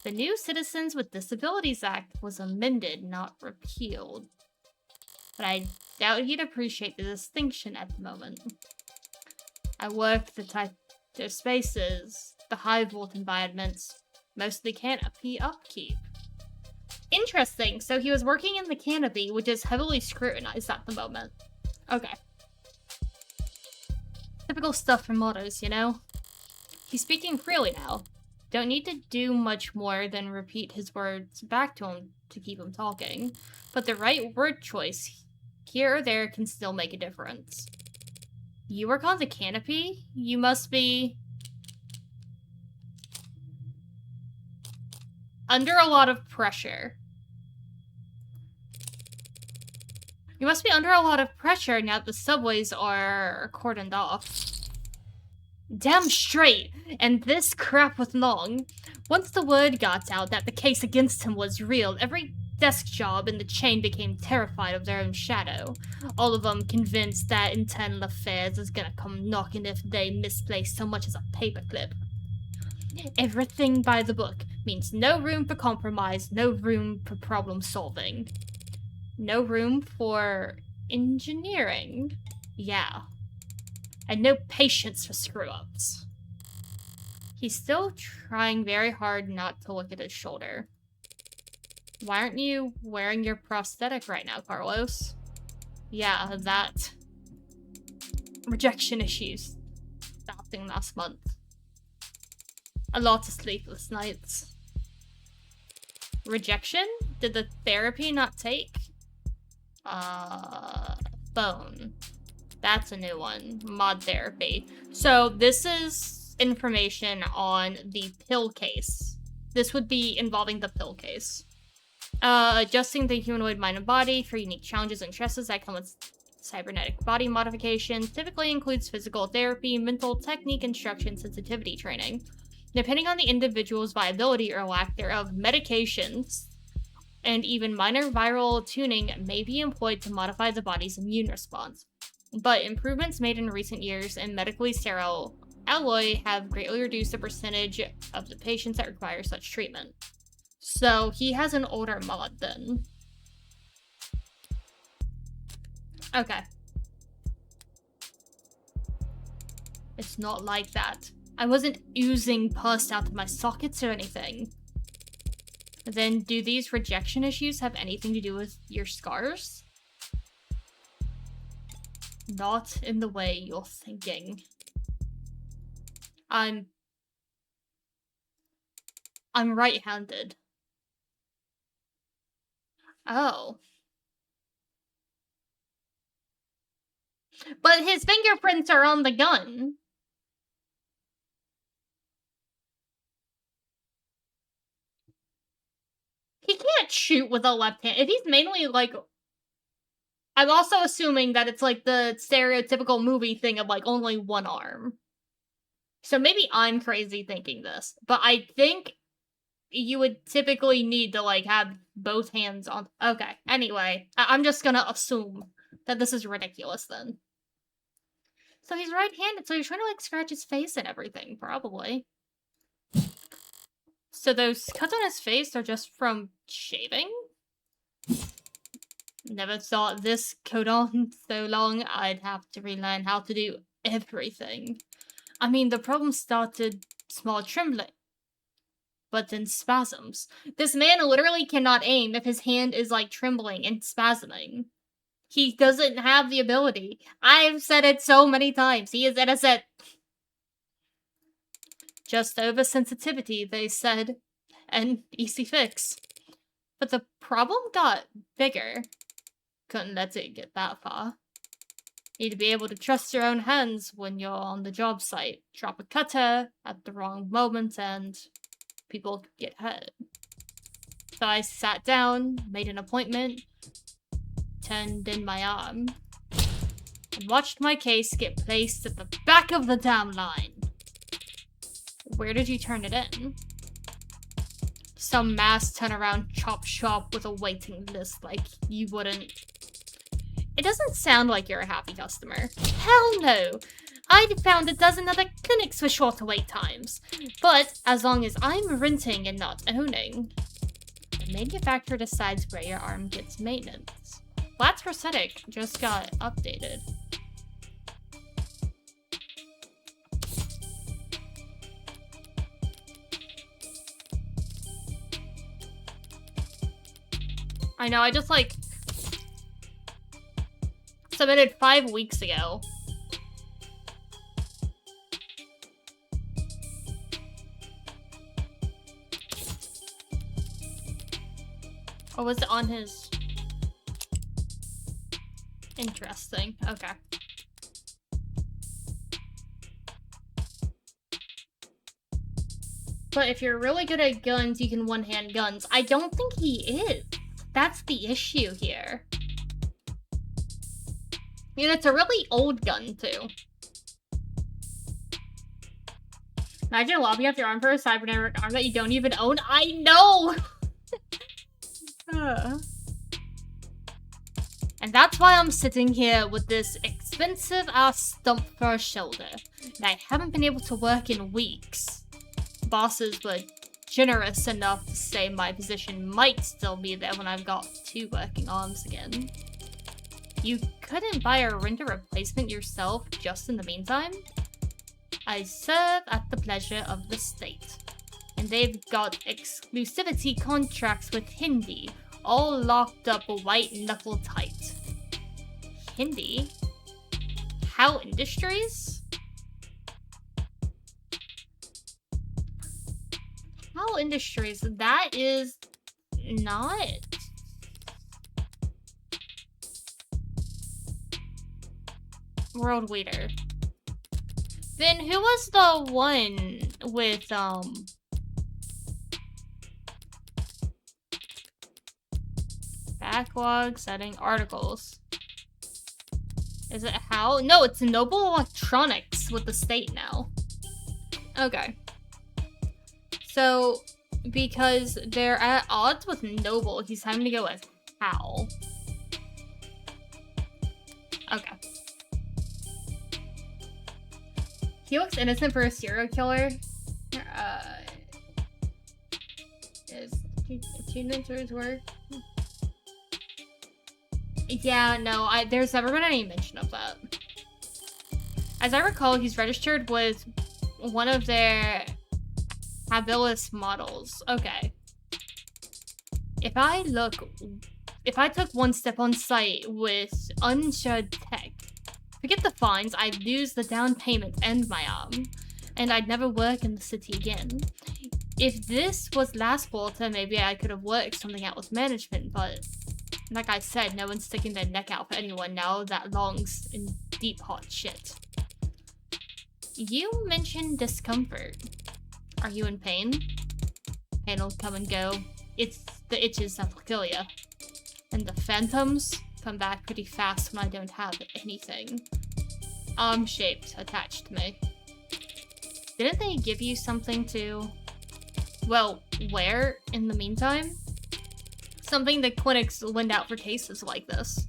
The new Citizens with Disabilities Act was amended, not repealed. But I doubt he'd appreciate the distinction at the moment. I work the type of spaces, the high vault environments, mostly canopy upkeep." Interesting, so he was working in the canopy, which is heavily scrutinized at the moment. Okay. Typical stuff for modders, you know? He's speaking freely now. Don't need to do much more than repeat his words back to him to keep him talking. But the right word choice here or there can still make a difference. You work on the canopy? You must be under a lot of pressure. You must be under a lot of pressure now that the subways are cordoned off. Damn straight, and this crap was long. Once the word got out that the case against him was real, every desk job in the chain became terrified of their own shadow. All of them convinced that internal affairs is gonna come knocking if they misplace so much as a paperclip. Everything by the book means no room for compromise, no room for problem solving. No room for engineering. Yeah. And no patience for screw-ups. He's still trying very hard not to look at his shoulder. Why aren't you wearing your prosthetic right now, Carlos? Yeah, that. Rejection issues. Starting last month. A lot of sleepless nights. Rejection? Did the therapy not take? Phone. That's a new one. Mod therapy. So this is information on the pill case. This would be involving the pill case. Adjusting the humanoid mind and body for unique challenges and stresses that come with cybernetic body modification typically includes physical therapy, mental technique instruction, sensitivity training. Depending on the individual's viability or lack thereof, medications and even minor viral tuning may be employed to modify the body's immune response. But improvements made in recent years in medically sterile alloy have greatly reduced the percentage of the patients that require such treatment. So he has an older mod then. Okay. It's not like that. I wasn't oozing pus out of my sockets or anything. Then do these rejection issues have anything to do with your scars? Not in the way you're thinking. I'm right-handed. Oh. But his fingerprints are on the gun. He can't shoot with a left hand. If he's mainly, like... I'm also assuming that it's like the stereotypical movie thing of like only one arm. So maybe I'm crazy thinking this, but I think you would typically need to like have both hands on. Okay, anyway, I'm just gonna assume that this is ridiculous then. So he's right-handed, so he's trying to like scratch his face and everything, probably. So those cuts on his face are just from shaving? Never thought this could on so long I'd have to relearn how to do everything. I mean, the problem started small trembling, but then spasms. This man literally cannot aim if his hand is like trembling and spasming. He doesn't have the ability. I've said it so many times. He is innocent. Just oversensitivity, they said. An easy fix. But the problem got bigger. Couldn't let it get that far. Need to be able to trust your own hands when you're on the job site. Drop a cutter at the wrong moment and people get hurt. So I sat down, made an appointment, turned in my arm, and watched my case get placed at the back of the damn line. Where did you turn it in? Some mass turnaround chop shop with a waiting list like you wouldn't. It doesn't sound like you're a happy customer. Hell no! I'd found a dozen other clinics with shorter wait times. But as long as I'm renting and not owning, the manufacturer decides where your arm gets maintenance. Lat's prosthetic just got updated. I know, I just like submitted 5 weeks ago. Or was it on his? Interesting. Okay. But if you're really good at guns, you can one-hand guns. I don't think he is. That's the issue here. And it's a really old gun, too. Imagine lobbing up your arm for a cybernetic arm that you don't even own. I know! And that's why I'm sitting here with this expensive-ass stump for a shoulder. And I haven't been able to work in weeks. Bosses were generous enough to say my position might still be there when I've got 2 working arms again. You couldn't buy or rent a replacement yourself just in the meantime? I serve at the pleasure of the state. And they've got exclusivity contracts with Hindi, all locked up white knuckle tight. Hindi? How Industries? How Industries? That is not. World Leader. Then who was the one with, backlog setting articles? Is it how? No, it's Noble Electronics with the state now. Okay. So, because they're at odds with Noble, he's having to go with Hal. Okay. He looks innocent for a serial killer. Is achievements or his work? Yeah, no, there's never been any mention of that. As I recall, he's registered with one of their habilis models. Okay. If I took one step on site with uninsured tech, forget the fines, I'd lose the down payment and my arm, and I'd never work in the city again. If this was last quarter, maybe I could have worked something out with management, but like I said, no one's sticking their neck out for anyone now that longs in deep hot shit. You mentioned discomfort. Are you in pain? Pain will come and go. It's the itches that will kill you. And the phantoms, come back pretty fast when I don't have anything. Shaped attached to me. Didn't they give you something to, well, wear in the meantime? Something the clinics lend out for cases like this.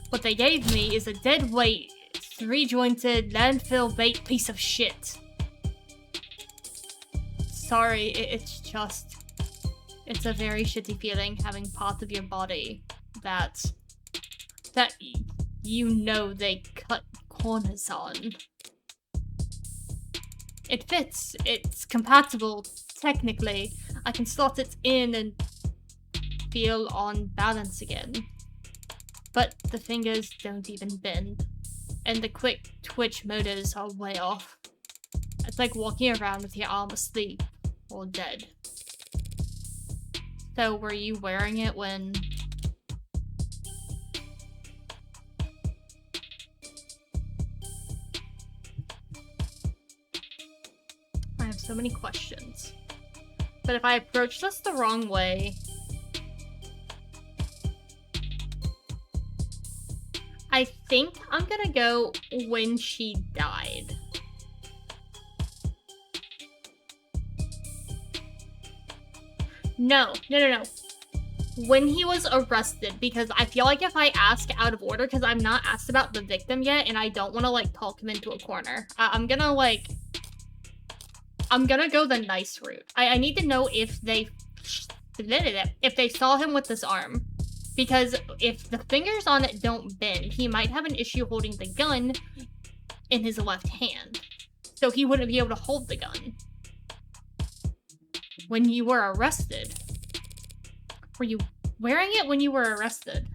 What they gave me is a dead weight, 3-jointed, landfill bait piece of shit. Sorry, it's just... It's a very shitty feeling having parts of your body that you know they cut corners on. It fits. It's compatible, technically. I can slot it in and feel on balance again. But the fingers don't even bend. And the quick twitch motors are way off. It's like walking around with your arm asleep or dead. So were you wearing it when... I have so many questions. But if I approach this the wrong way... I think I'm gonna go when she died. No. When he was arrested, because I feel like if I ask out of order, because I'm not asked about the victim yet, and I don't want to, like, talk him into a corner. I'm gonna go the nice route. I need to know if they saw him with this arm. Because if the fingers on it don't bend, he might have an issue holding the gun in his left hand. So he wouldn't be able to hold the gun. When you were arrested, were you wearing it when you were arrested?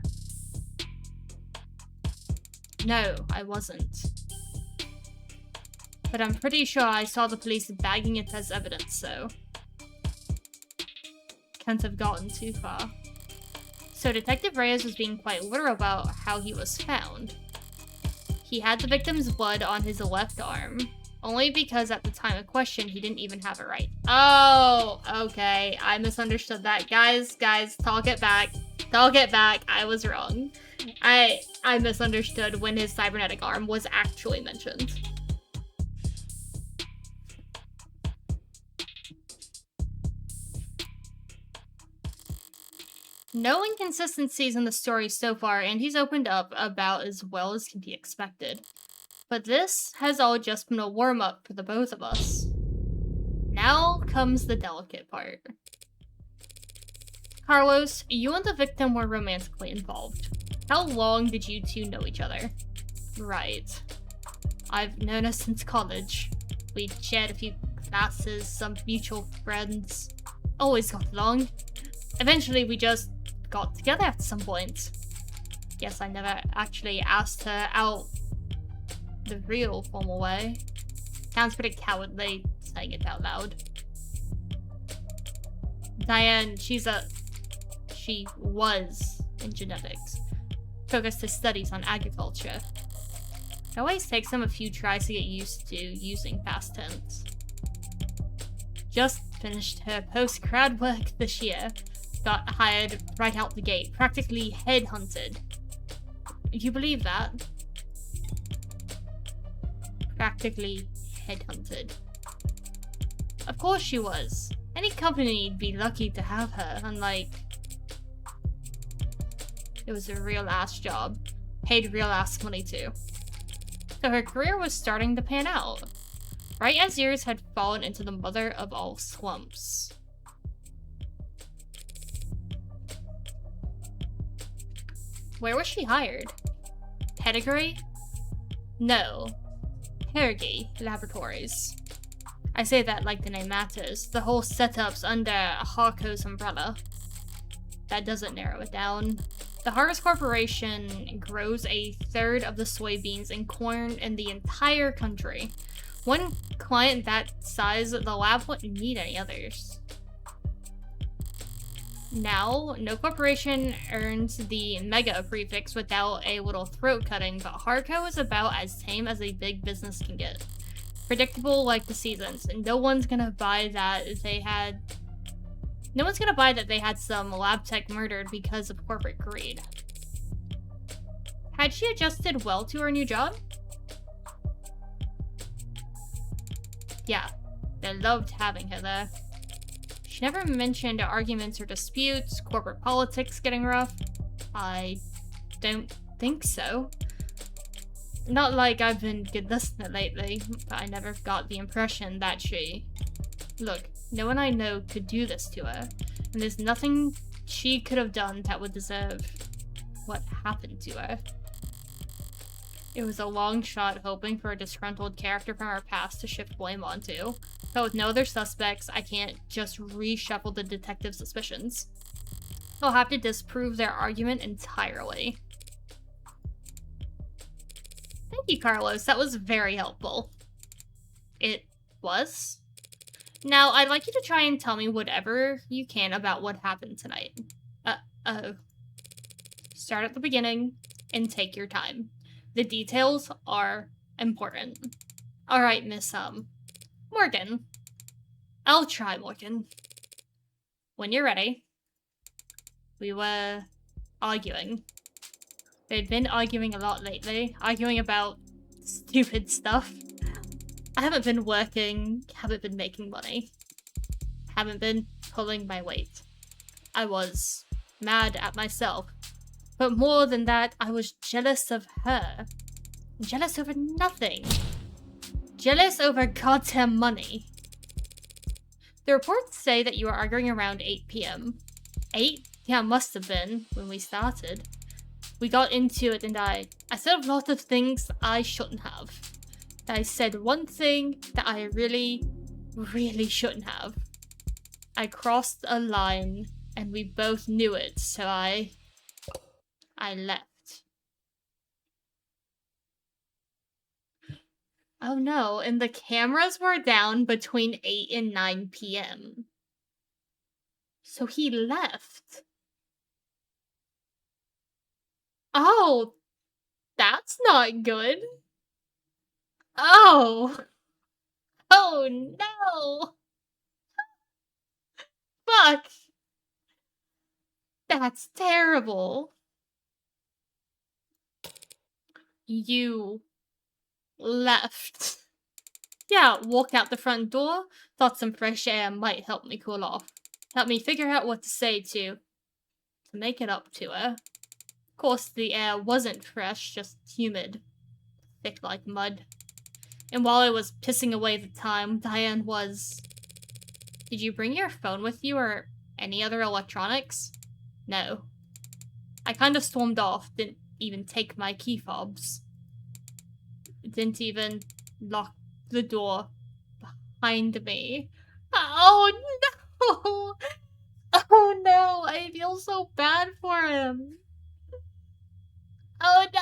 No, I wasn't. But I'm pretty sure I saw the police bagging it as evidence, so... Can't have gotten too far. So Detective Reyes was being quite literal about how he was found. He had the victim's blood on his left arm, only because at the time of question, he didn't even have it right. Oh, okay. I misunderstood that. Guys, talk it back. Talk it back. I was wrong. I misunderstood when his cybernetic arm was actually mentioned. No inconsistencies in the story so far, and he's opened up about as well as can be expected. But this has all just been a warm-up for the both of us. Now comes the delicate part. Carlos, you and the victim were romantically involved. How long did you two know each other? Right. I've known her since college. We'd shared a few classes, some mutual friends. Always got along. Eventually, we just got together at some point. Guess I never actually asked her out the real formal way. Sounds pretty cowardly saying it out loud. Diane, she was in genetics. Focused his studies on agriculture. It always takes him a few tries to get used to using past tense. Just finished her post-grad work this year. Got hired right out the gate, practically headhunted. You believe that? Practically headhunted. Of course she was. Any company'd be lucky to have her, unlike... It was a real-ass job. Paid real-ass money too. So her career was starting to pan out. Right as years had fallen into the mother of all slumps. Where was she hired? Pedigree? No. Perigee Laboratories. I say that like the name matters. The whole setup's under Harco's umbrella. That doesn't narrow it down. The Harco's Corporation grows 1/3 of the soybeans and corn in the entire country. One client that size, the lab wouldn't need any others. Now, no corporation earns the mega prefix without a little throat cutting, but Harco is about as tame as a big business can get. Predictable like the seasons, and no one's gonna buy that they had some lab tech murdered because of corporate greed. Had she adjusted well to her new job? Yeah, they loved having her there. She never mentioned arguments or disputes, corporate politics getting rough. I don't think so. Not like I've been good listener lately, but I never got the impression that she... Look, no one I know could do this to her, and there's nothing she could have done that would deserve what happened to her. It was a long shot hoping for a disgruntled character from our past to shift blame onto. But with no other suspects, I can't just reshuffle the detective's suspicions. I'll have to disprove their argument entirely. Thank you, Carlos. That was very helpful. It was? Now, I'd like you to try and tell me whatever you can about what happened tonight. Start at the beginning and take your time. The details are important. Alright, Miss, Morgan. I'll try, Morgan. When you're ready. We were arguing. They'd been arguing a lot lately. Arguing about stupid stuff. I haven't been working, haven't been making money. Haven't been pulling my weight. I was mad at myself. But more than that, I was jealous of her. Jealous over nothing. Jealous over goddamn money. The reports say that you were arguing around 8 p.m. 8? Yeah, must have been when we started. We got into it and I said a lot of things I shouldn't have. I said one thing that I really, really shouldn't have. I crossed a line and we both knew it, so I left. Oh no, and the cameras were down between 8 and 9 p.m. So he left. Oh, that's not good. Oh. Oh no. Fuck. That's terrible. You left. Yeah, walked out the front door, thought some fresh air might help me cool off. Help me figure out what to say to make it up to her. Of course, the air wasn't fresh, just humid. Thick like mud. And while I was pissing away the time, Diane was... Did you bring your phone with you or any other electronics? No. I kind of stormed off, didn't even take my key fobs. Didn't even lock the door behind me. Oh no! Oh no, I feel so bad for him. Oh no!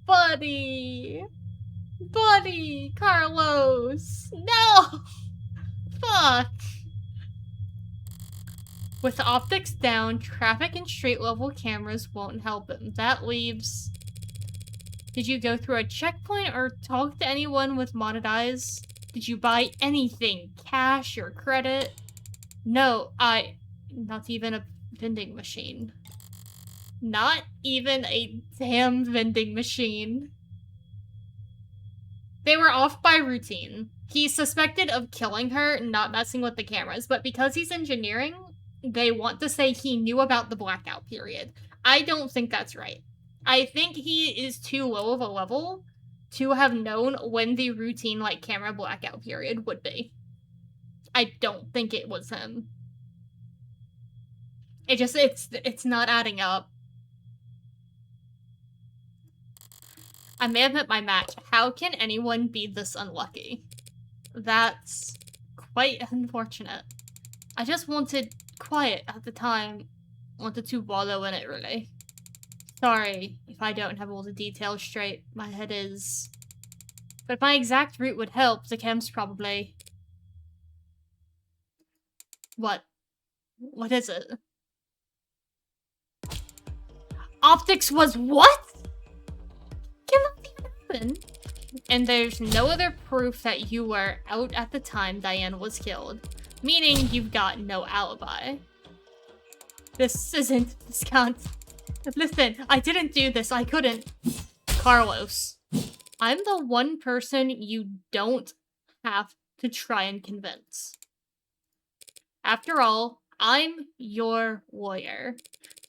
Buddy! Buddy! Carlos! No! Fuck! With the optics down, traffic and straight-level cameras won't help him. That leaves... Did you go through a checkpoint or talk to anyone with modded eyes? Did you buy anything? Cash or credit? No, not even a vending machine. Not even a damn vending machine. They were off by routine. He's suspected of killing her, not messing with the cameras, but because he's engineering, they want to say he knew about the blackout period. I don't think that's right. I think he is too low of a level to have known when the routine, like, camera blackout period would be. I don't think it was him. It's not adding up. I may have met my match. How can anyone be this unlucky? That's quite unfortunate. I just wanted quiet at the time. Wanted to wallow in it, really. Sorry if I don't have all the details straight. My head is... But if my exact route would help, the chem's probably... What? What is it? Optics was what? Can that even happen? And there's no other proof that you were out at the time Diane was killed. Meaning you've got no alibi. This can't Listen, I didn't do this. I couldn't. Carlos, I'm the one person you don't have to try and convince. After all, I'm your lawyer.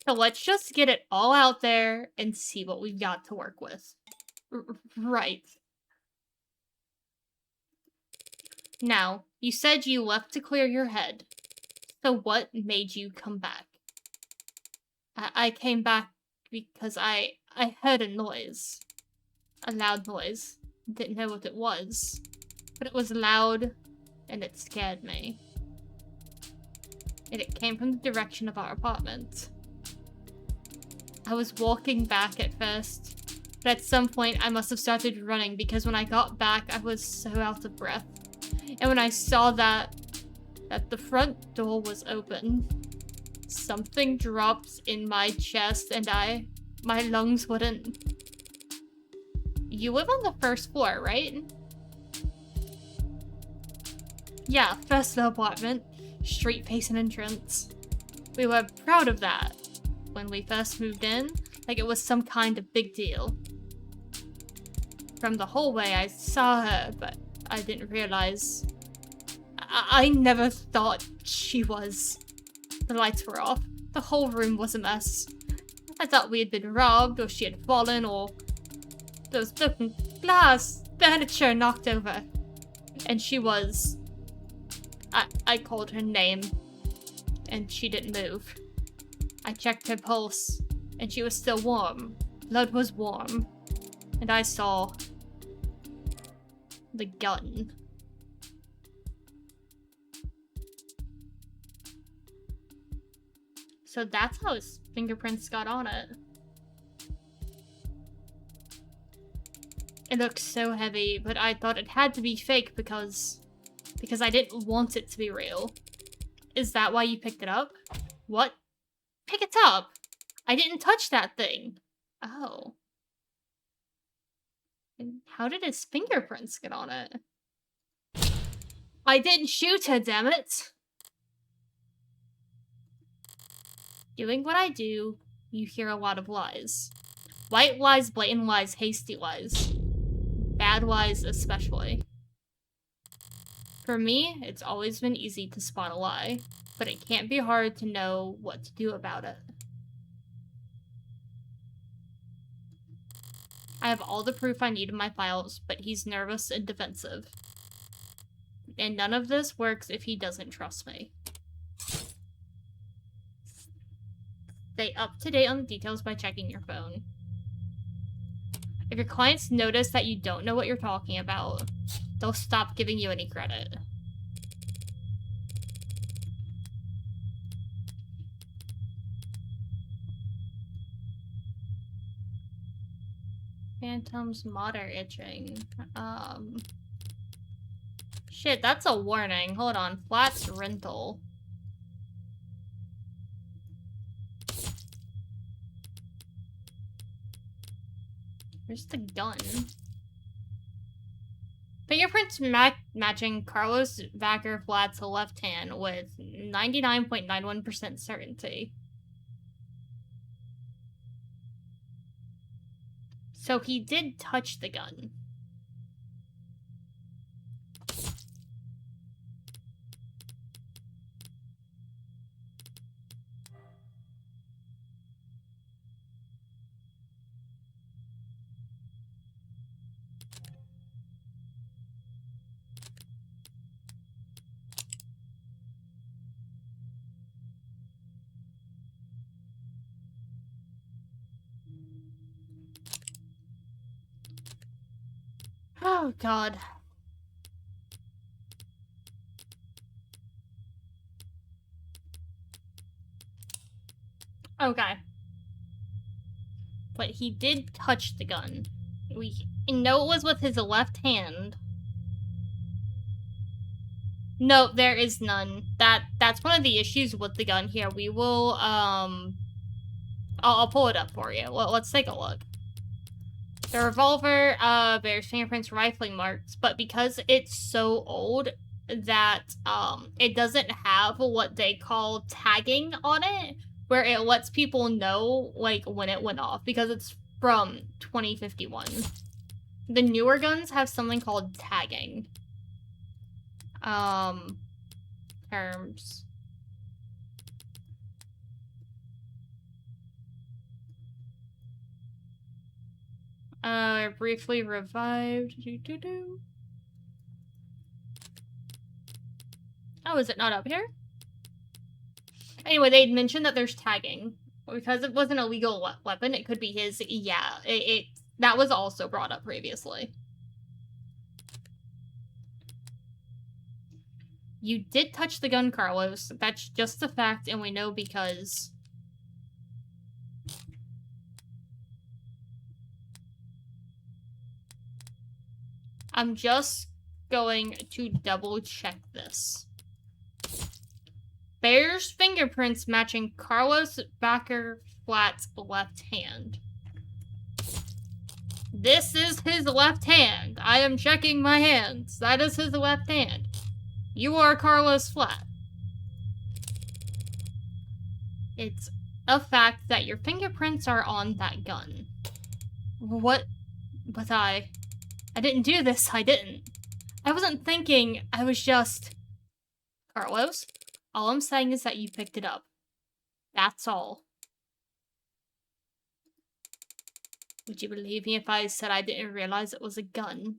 So let's just get it all out there and see what we've got to work with. Right. Now, you said you left to clear your head. So what made you come back? I came back because I heard a noise. A loud noise. Didn't know what it was. But it was loud, and it scared me. And it came from the direction of our apartment. I was walking back at first, but at some point I must have started running because when I got back I was so out of breath. And when I saw that the front door was open, something dropped in my chest and my lungs wouldn't. You live on the first floor, right? Yeah, first floor apartment, street facing entrance. We were proud of that when we first moved in, like it was some kind of big deal. From the hallway I saw her, but I didn't realize. I never thought she was. The lights were off. The whole room was a mess. I thought we had been robbed, or she had fallen, or there was broken glass, furniture knocked over. And she was... I called her name, and she didn't move. I checked her pulse, and she was still warm. Blood was warm. And I saw... the gun. So that's how his fingerprints got on it. It looks so heavy, but I thought it had to be fake because I didn't want it to be real. Is that why you picked it up? What? Pick it up? I didn't touch that thing. Oh. And how did his fingerprints get on it? I didn't shoot her, damn it! Doing what I do, you hear a lot of lies. White lies, blatant lies, hasty lies. Bad lies especially. For me, it's always been easy to spot a lie, but it can't be hard to know what to do about it. I have all the proof I need in my files, but he's nervous and defensive. And none of this works if he doesn't trust me. Stay up to date on the details by checking your phone. If your clients notice that you don't know what you're talking about, they'll stop giving you any credit. Phantom's Motor itching. Shit, that's a warning. Hold on. Flats rental. Where's the gun? Fingerprints matching Carlos Vacker Flat's left hand with 99.91% certainty. So he did touch the gun. Oh, God. Okay. But he did touch the gun. We know it was with his left hand. No, there is none. That's one of the issues with the gun here. We will, I'll pull it up for you. Let's take a look. The revolver bears fingerprints, rifling marks, but because it's so old that it doesn't have what they call tagging on it, where it lets people know, like, when it went off, because it's from 2051. The newer guns have something called tagging. Terms. Briefly revived. Oh, is it not up here? Anyway, they'd mentioned that there's tagging. Because it was an illegal weapon, it could be his. Yeah, that was also brought up previously. You did touch the gun, Carlos. That's just a fact, and we know because... I'm just going to double check this. Bear's fingerprints matching Carlos Baker-Flat's left hand. This is his left hand. I am checking my hands. That is his left hand. You are Carlos Flat. It's a fact that your fingerprints are on that gun. What? But I didn't do this. I didn't. I wasn't thinking. I was just... Carlos? All I'm saying is that you picked it up. That's all. Would you believe me if I said I didn't realize it was a gun?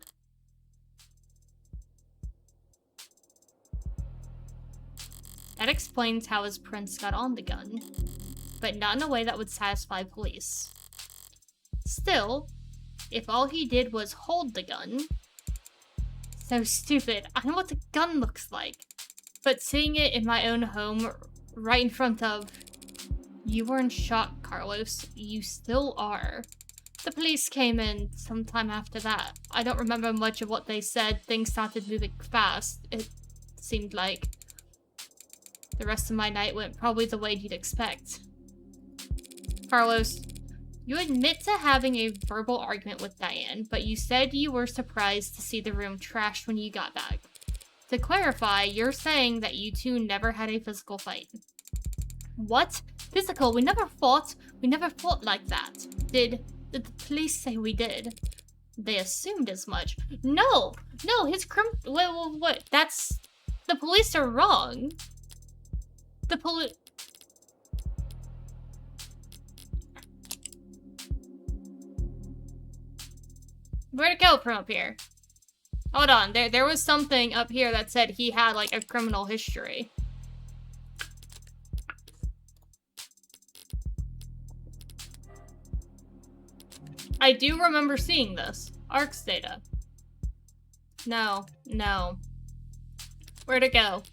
That explains how his prints got on the gun, but not in a way that would satisfy police. Still, if all he did was hold the gun... So stupid. I know what the gun looks like. But seeing it in my own home, right in front of... You were in shock, Carlos. You still are. The police came in sometime after that. I don't remember much of what they said. Things started moving fast. It seemed like... The rest of my night went probably the way you'd expect. Carlos, you admit to having a verbal argument with Diane, but you said you were surprised to see the room trashed when you got back. To clarify, you're saying that you two never had a physical fight. What? Physical? We never fought. We never fought like that. Did the police say we did? They assumed as much. No! No, his what? That's... The police are wrong. The police... Where'd it go from up here? Hold on, there was something up here that said he had, like, a criminal history. I do remember seeing this. ARCS data. No. Where'd it go?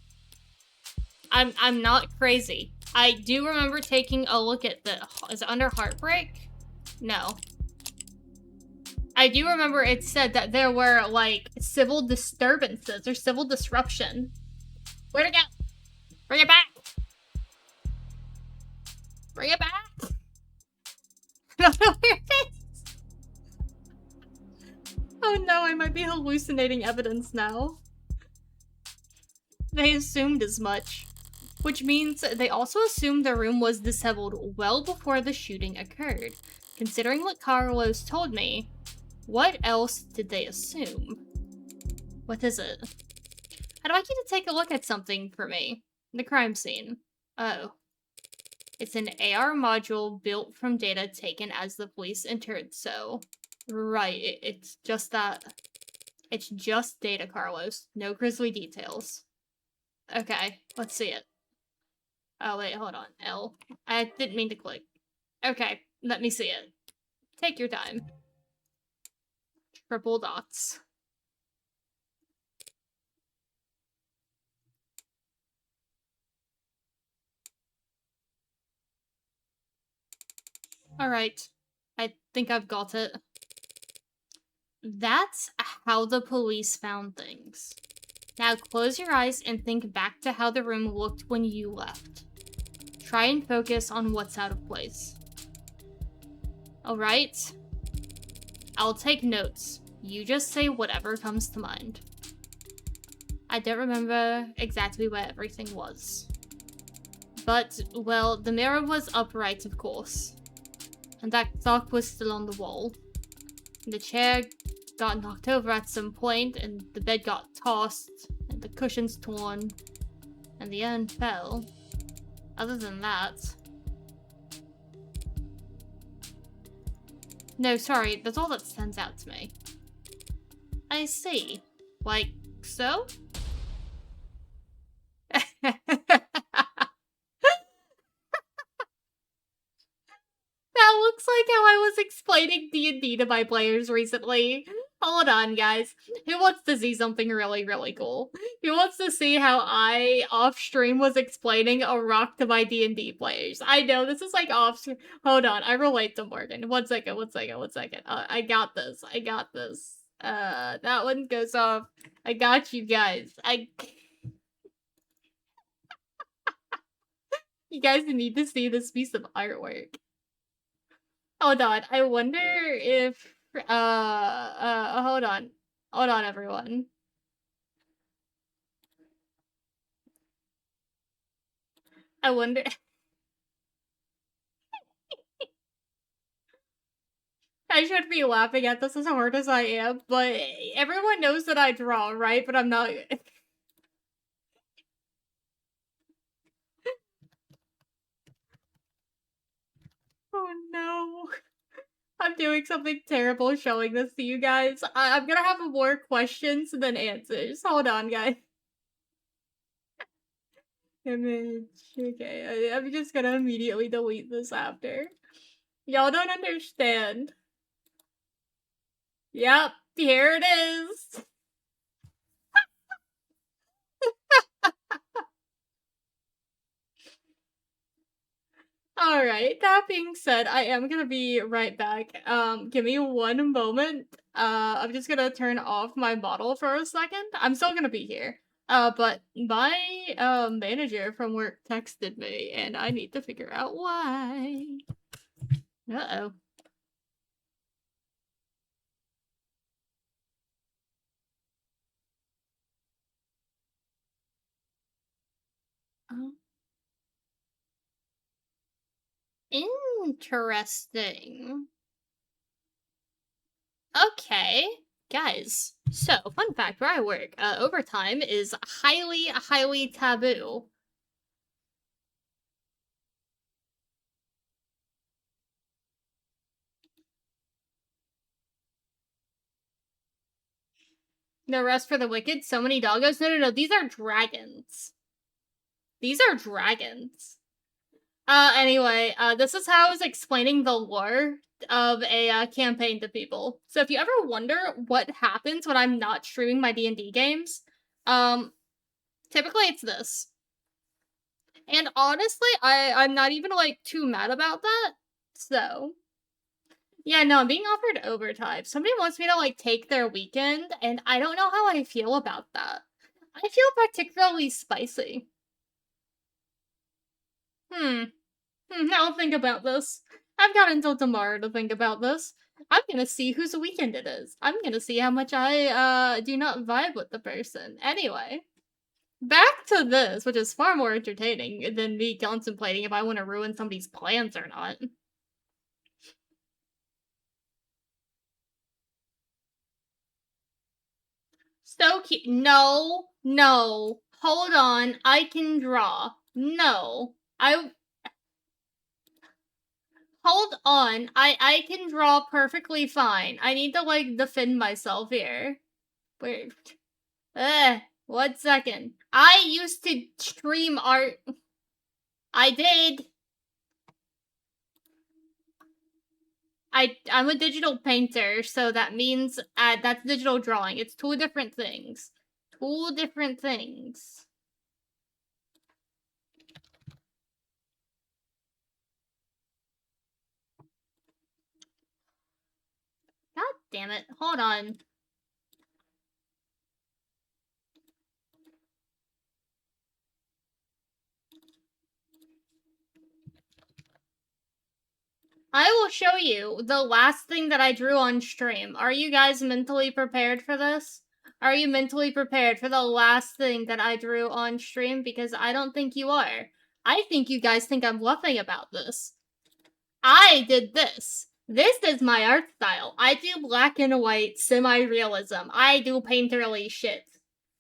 I'm not crazy. I do remember taking a look at the... Is it under Heartbreak? No. I do remember it said that there were, like, civil disturbances or civil disruption. Where'd it go? Bring it back! Bring it back! I don't know where it is! Oh no, I might be hallucinating evidence now. They assumed as much. Which means they also assumed the room was disheveled well before the shooting occurred. Considering what Carlos told me, what else did they assume? What is it? I'd like you to take a look at something for me. The crime scene. Oh. It's an AR module built from data taken as the police entered, so... Right, it's just that... It's just data, Carlos. No grisly details. Okay, let's see it. Oh wait, hold on. L. I didn't mean to click. Okay, let me see it. Take your time. Triple dots. Alright. I think I've got it. That's how the police found things. Now close your eyes and think back to how the room looked when you left. Try and focus on what's out of place. Alright? I'll take notes. You just say whatever comes to mind. I don't remember exactly where everything was. But, well, the mirror was upright, of course. And that clock was still on the wall. And the chair got knocked over at some point, and the bed got tossed, and the cushions torn, and the urn fell. Other than that... No, sorry, that's all that stands out to me. I see. Like, so? That looks like how I was explaining D&D to my players recently. Hold on, guys. Who wants to see something really, really cool? Who wants to see how I, off-stream, was explaining a rock to my D&D players? I know, this is like off-stream. Hold on, I relate to Morgan. One second. I got this. That one goes off. I got you guys. You guys need to see this piece of artwork. Hold on, I wonder if, hold on. Hold on, everyone. I wonder... I should be laughing at this as hard as I am, but everyone knows that I draw, right? But I'm not... Oh no. I'm doing something terrible showing this to you guys. I'm gonna have more questions than answers. Hold on, guys. Image. Okay, I'm just gonna immediately delete this after. Y'all don't understand. Yep, here it is. Alright, that being said, I am gonna be right back. Give me one moment. I'm just gonna turn off my model for a second. I'm still gonna be here. But my, manager from work texted me, and I need to figure out why. Uh-oh. Interesting. Okay, guys. So, fun fact where I work, overtime is highly, highly taboo. No rest for the wicked? So many doggos? No, these are dragons. These are dragons. Anyway, this is how I was explaining the lore of a campaign to people. So if you ever wonder what happens when I'm not streaming my D&D games, typically it's this. And honestly, I'm not even, like, too mad about that, so... Yeah, no, I'm being offered overtime. Somebody wants me to, like, take their weekend, and I don't know how I feel about that. I feel particularly spicy. I'll think about this. I've got until tomorrow to think about this. I'm gonna see whose weekend it is. I'm gonna see how much I, do not vibe with the person. Anyway. Back to this, which is far more entertaining than me contemplating if I want to ruin somebody's plans or not. So cute. No. Hold on. I can draw. No. Hold on. I can draw perfectly fine. I need to, like, defend myself here. Wait. 1 second. I used to stream art. I did. I'm a digital painter, so that means that's digital drawing. It's 2 different things. 2 different things. God damn it. Hold on. I will show you the last thing that I drew on stream. Are you guys mentally prepared for this? Are you mentally prepared for the last thing that I drew on stream? Because I don't think you are. I think you guys think I'm bluffing about this. I did this. This is my art style. I do black and white semi-realism. I do painterly shit.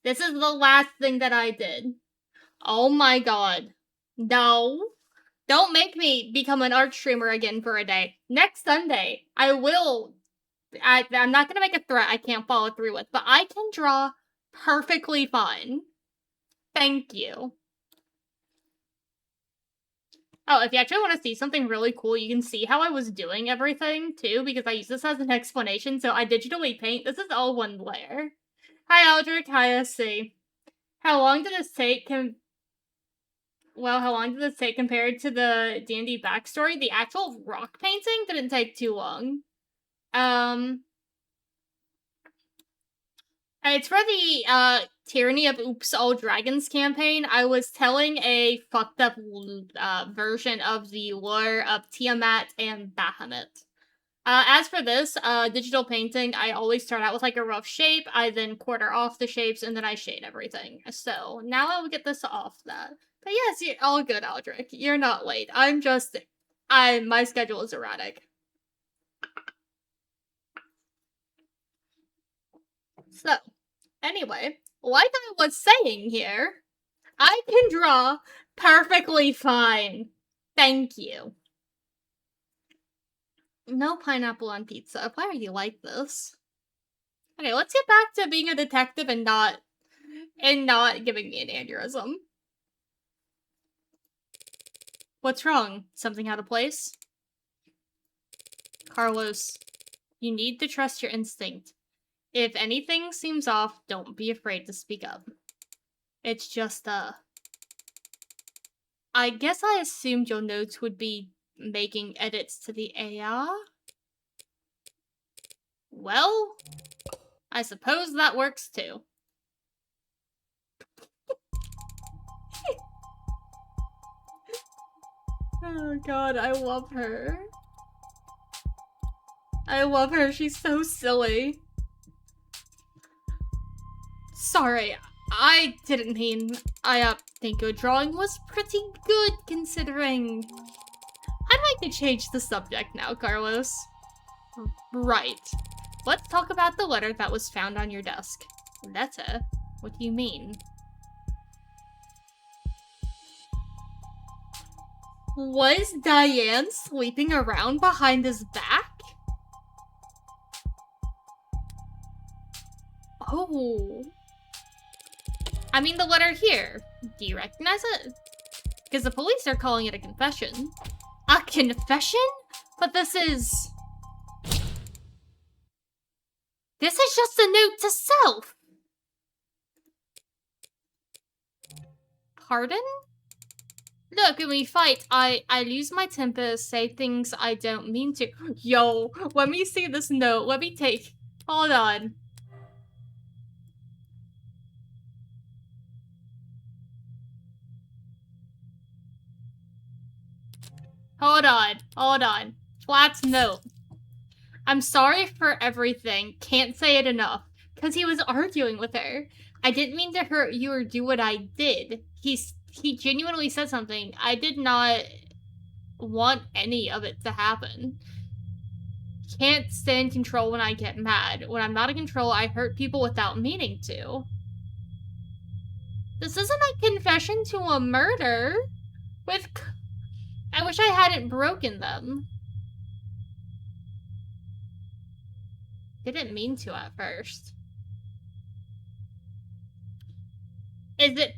This is the last thing that I did. Oh my god. No. Don't make me become an art streamer again for a day. Next Sunday, I will. I'm not gonna make a threat I can't follow through with, but I can draw perfectly fine. Thank you. Oh, if you actually want to see something really cool, you can see how I was doing everything, too, because I use this as an explanation. So I digitally paint. This is all one layer. Hi, Aldrich. Hi, SC. How long did this take? How long did this take compared to the D&D backstory? The actual rock painting didn't take too long. It's for the, Tyranny of Oops All Dragons campaign. I was telling a fucked up, version of the lore of Tiamat and Bahamut. As for this, digital painting, I always start out with, like, a rough shape, I then quarter off the shapes, and then I shade everything. So, now I will get this off that. But yes, you're all good, Aldrich. You're not late. My schedule is erratic. So, anyway, like I was saying here, I can draw perfectly fine. Thank you. No pineapple on pizza. Why are you like this? Okay, let's get back to being a detective and not giving me an aneurysm. What's wrong? Something out of place? Carlos, you need to trust your instinct. If anything seems off, don't be afraid to speak up. It's just, I guess I assumed your notes would be making edits to the AI? Well, I suppose that works too. Oh god, I love her. I love her, she's so silly. Sorry, I didn't mean. I think your drawing was pretty good considering. I'd like to change the subject now, Carlos. Right. Let's talk about the letter that was found on your desk. Letter? What do you mean? Was Diane sleeping around behind his back? Oh. I mean the letter here. Do you recognize it? Because the police are calling it a confession. A confession? But this is just a note to self! Pardon? Look, when we fight, I lose my temper, say things I don't mean to. Yo, let me see this note. Let me take... Hold on. Hold on. Flat's note. I'm sorry for everything. Can't say it enough. Because he was arguing with her. I didn't mean to hurt you or do what I did. He genuinely said something. I did not want any of it to happen. Can't stay in control when I get mad. When I'm not in control, I hurt people without meaning to. This isn't a confession to a murder. I wish I hadn't broken them. Didn't mean to at first. Is it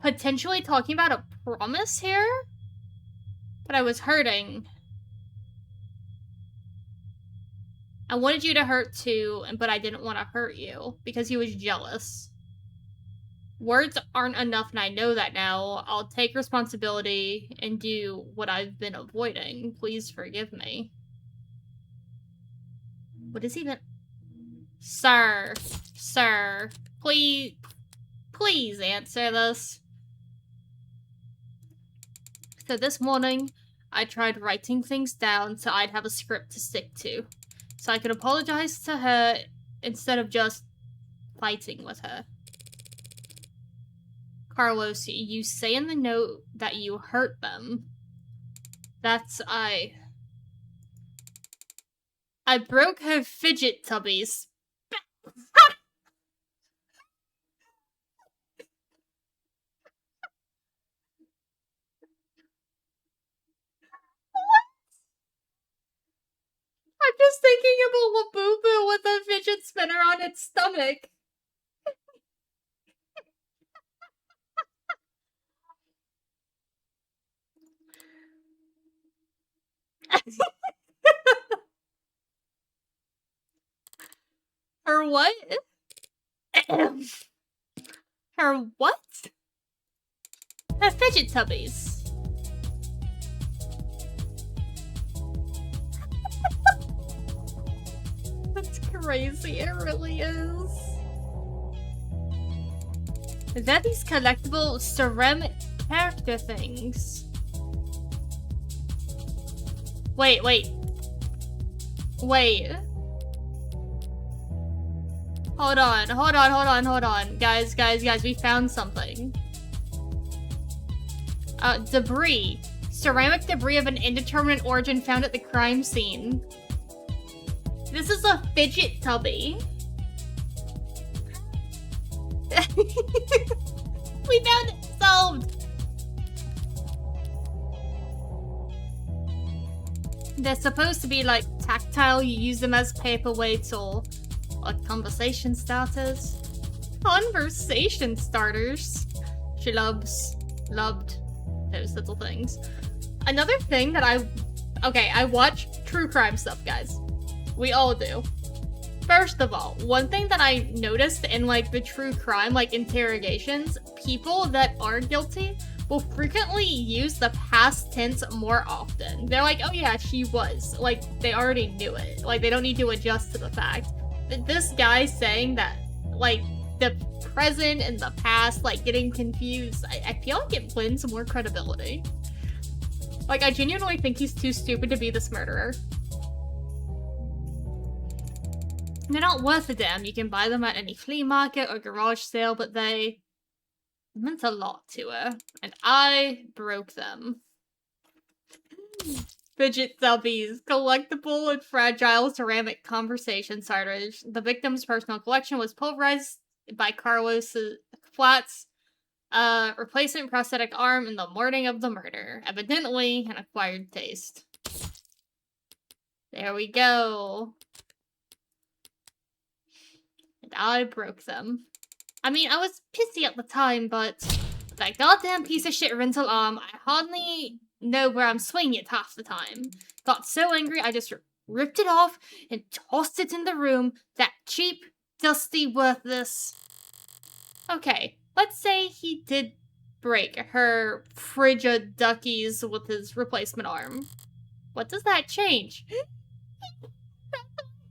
potentially talking about a promise here? But I was hurting. I wanted you to hurt too, but I didn't want to hurt you because he was jealous. Words aren't enough, and I know that now. I'll take responsibility and do what I've been avoiding. Please forgive me. What is even... Sir, please answer this. So this morning, I tried writing things down so I'd have a script to stick to. So I could apologize to her instead of just fighting with her. Carlos, you say in the note that you hurt them. That's I broke her fidget tubbies. I'm just thinking of a Labubu with a fidget spinner on its stomach. Her what? Her what? Her fidget tubbies. That's crazy, it really is. They're these collectible ceramic character things. Wait. Hold on. Guys, we found something. Debris. Ceramic debris of an indeterminate origin found at the crime scene. This is a fidget tubby. We found it! Solved! They're supposed to be like tactile, you use them as paperweights or like conversation starters. Conversation starters? She loved those little things. Another thing that I watch true crime stuff, guys. We all do. First of all, one thing that I noticed in like the true crime like interrogations, people that are guilty will frequently use the past tense more often. They're like, oh yeah, she was. Like, they already knew it. Like, they don't need to adjust to the fact. This guy saying that, like, the present and the past, like, getting confused, I feel like it lends more credibility. Like, I genuinely think he's too stupid to be this murderer. They're not worth a damn. You can buy them at any flea market or garage sale, but they meant a lot to her. And I broke them. Fidget tubbies. Collectible and fragile ceramic conversation starters. The victim's personal collection was pulverized by Carlos Flat's replacement prosthetic arm in the morning of the murder. Evidently an acquired taste. There we go. And I broke them. I mean, I was pissy at the time, but that goddamn piece of shit rental arm, I hardly know where I'm swinging it half the time. Got so angry, I just ripped it off and tossed it in the room. That cheap, dusty, worthless... Okay, let's say he did break her frigid duckies with his replacement arm. What does that change?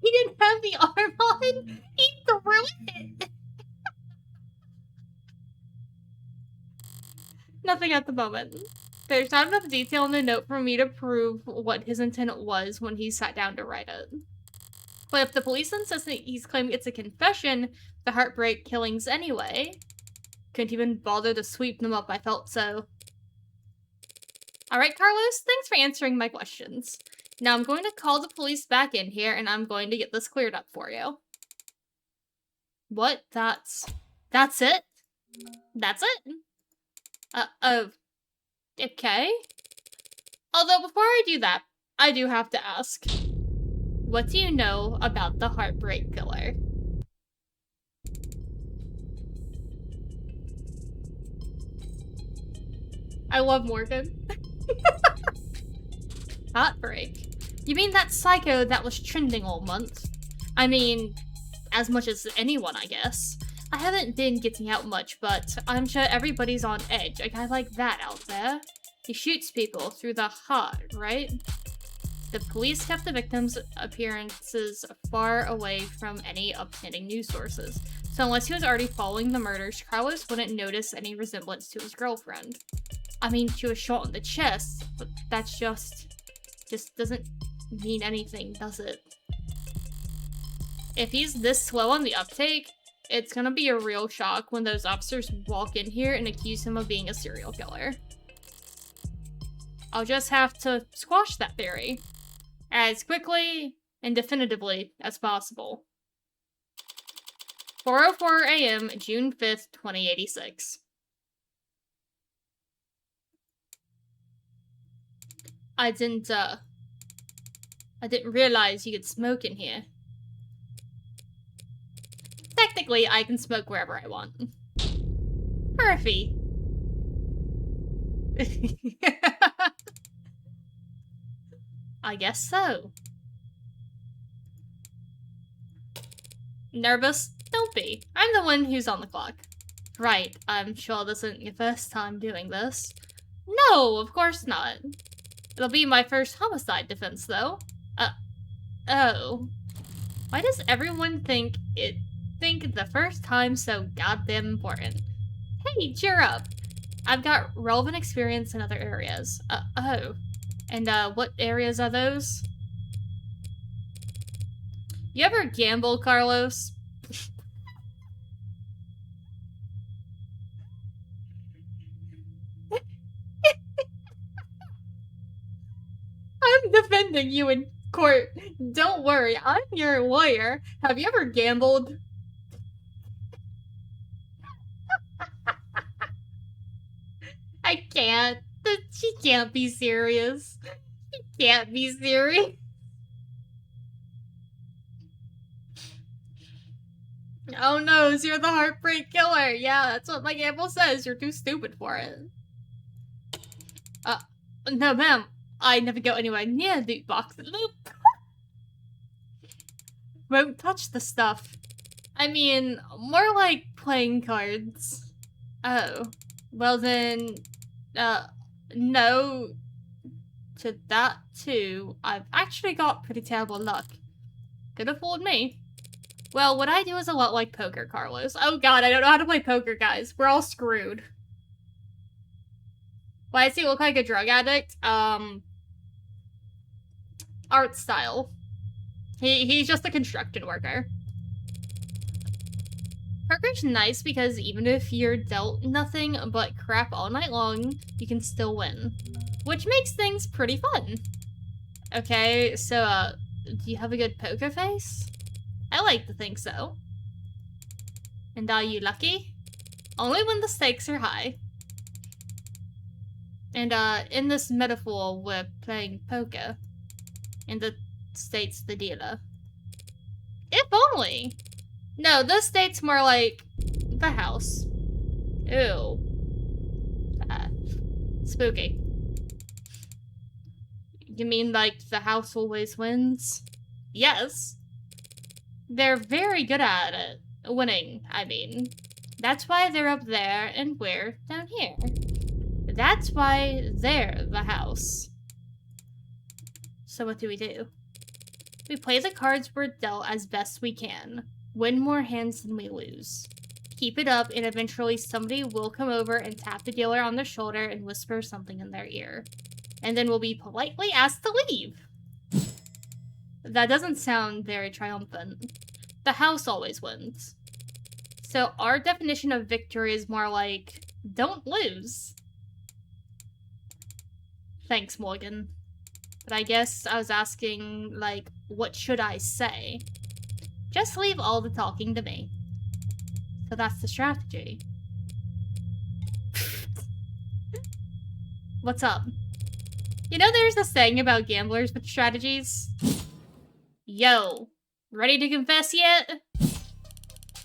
He didn't have the arm on. He threw it. Nothing at the moment. There's not enough detail in the note for me to prove what his intent was when he sat down to write it. But if the police insist that he's claiming it's a confession, the heartbreak killings anyway. Couldn't even bother to sweep them up, I felt so. Alright, Carlos, thanks for answering my questions. Now I'm going to call the police back in here and I'm going to get this cleared up for you. What? That's it? That's it? Okay. Although before I do that, I do have to ask. What do you know about the heartbreak killer? I love Morgan. Heartbreak? You mean that psycho that was trending all month? I mean, as much as anyone, I guess. I haven't been getting out much, but I'm sure everybody's on edge. A guy like that out there. He shoots people through the heart, right? The police kept the victim's appearances far away from any upstanding news sources. So unless he was already following the murders, Carlos wouldn't notice any resemblance to his girlfriend. I mean, she was shot in the chest, but that's just doesn't mean anything, does it? If he's this slow on the uptake, it's gonna be a real shock when those officers walk in here and accuse him of being a serial killer. I'll just have to squash that theory as quickly and definitively as possible. 4:04 a.m., June 5th, 2086. I didn't realize you could smoke in here. Technically, I can smoke wherever I want. Perfy. I guess so. Nervous? Don't be. I'm the one who's on the clock. Right, I'm sure this isn't your first time doing this. No, of course not. It'll be my first homicide defense, though. Oh. Why does everyone think the first time's so goddamn important? Hey, cheer up. I've got relevant experience in other areas. Oh. And, what areas are those? You ever gamble, Carlos? I'm defending you in court. Don't worry, I'm your lawyer. Have you ever gambled? I can't. She can't be serious. She can't be serious. Oh no, you're the heartbreak killer. Yeah, that's what my gamble says. You're too stupid for it. No ma'am. I never go anywhere near the box. Won't touch the stuff. I mean, more like playing cards. Oh. Well then, no to that too. I've actually got pretty terrible luck. Could have fooled me. Well, what I do is a lot like poker, Carlos. Oh god, I don't know how to play poker, guys. We're all screwed. Why does he look like a drug addict? Art style. He's just a construction worker. Poker's nice because even if you're dealt nothing but crap all night long, you can still win. Which makes things pretty fun. Okay, so, do you have a good poker face? I like to think so. And are you lucky? Only when the stakes are high. And, in this metaphor, we're playing poker. And the state's the dealer. If only! No, this state's more like the house. Ew. Spooky. You mean like the house always wins? Yes. They're very good at it. Winning, I mean. That's why they're up there and we're down here. That's why they're the house. So what do? We play the cards we're dealt as best we can. Win more hands than we lose. Keep it up and eventually somebody will come over and tap the dealer on the shoulder and whisper something in their ear. And then we'll be politely asked to leave. That doesn't sound very triumphant. The house always wins. So our definition of victory is more like, don't lose. Thanks, Morgan. But I guess I was asking, like, what should I say? Just leave all the talking to me. So that's the strategy. What's up? You know there's this saying about gamblers with strategies? Yo, ready to confess yet?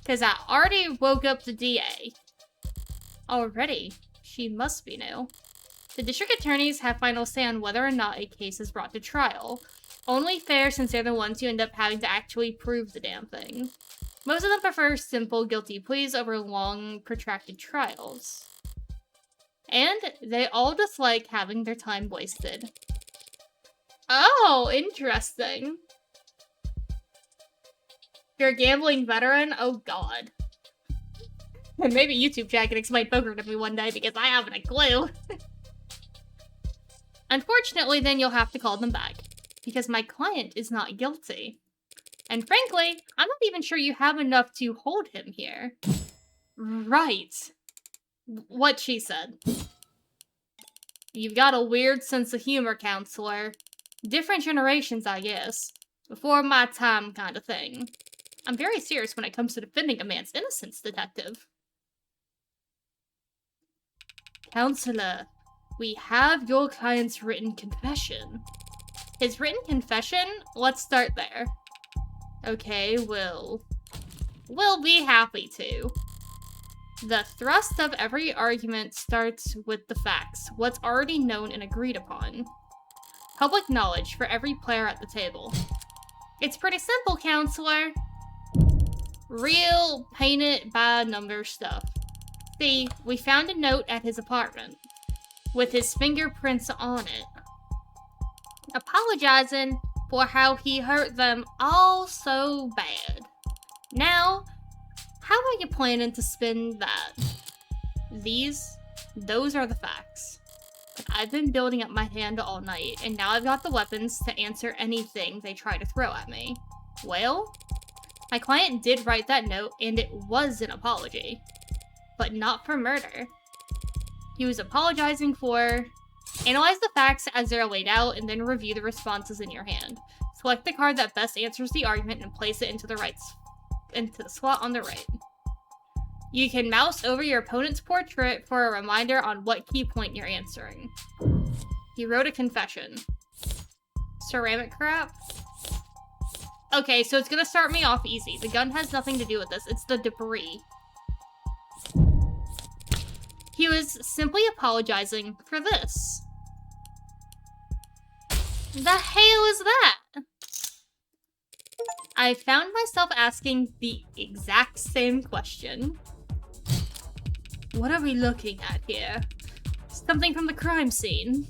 Cause I already woke up the DA. Already? She must be new. The district attorneys have final say on whether or not a case is brought to trial. Only fair since they're the ones who end up having to actually prove the damn thing. Most of them prefer simple guilty pleas over long, protracted trials. And they all dislike having their time wasted. Oh, interesting. You're a gambling veteran? Oh god. Maybe YouTube chat can explain poker to me one day because I haven't a clue. Unfortunately, then you'll have to call them back. Because my client is not guilty. And frankly, I'm not even sure you have enough to hold him here. Right. What she said. You've got a weird sense of humor, counselor. Different generations, I guess. Before my time kind of thing. I'm very serious when it comes to defending a man's innocence, detective. Counselor, we have your client's written confession. His written confession? Let's start there. Okay, we'll be happy to. The thrust of every argument starts with the facts, what's already known and agreed upon. Public knowledge for every player at the table. It's pretty simple, counselor. Real, painted by number stuff. See, we found a note at his apartment, with his fingerprints on it, apologizing for how he hurt them all so bad. Now, how are you planning to spin that? Those are the facts. I've been building up my hand all night, and now I've got the weapons to answer anything they try to throw at me. Well, my client did write that note, and it was an apology. But not for murder. He was apologizing for... Analyze the facts as they're laid out, and then review the responses in your hand. Select the card that best answers the argument and place it into the slot on the right. You can mouse over your opponent's portrait for a reminder on what key point you're answering. He wrote a confession. Ceramic crap? Okay, so it's gonna start me off easy. The gun has nothing to do with this. It's the debris. He was simply apologizing for this. The hell is that? I found myself asking the exact same question. What are we looking at here? Something from the crime scene.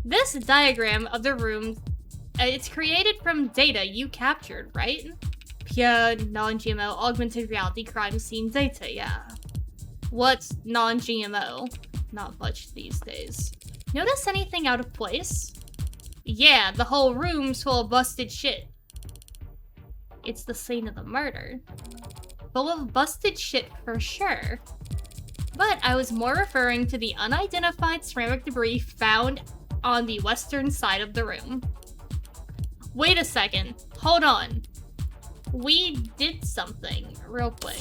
This diagram of the room, it's created from data you captured, right? Pure non-GMO augmented reality crime scene data, yeah. What's non-GMO? Not much these days. Notice anything out of place? Yeah, the whole room's full of busted shit. It's the scene of the murder. Full of busted shit for sure. But I was more referring to the unidentified ceramic debris found on the western side of the room. Wait a second. Hold on. We did something real quick.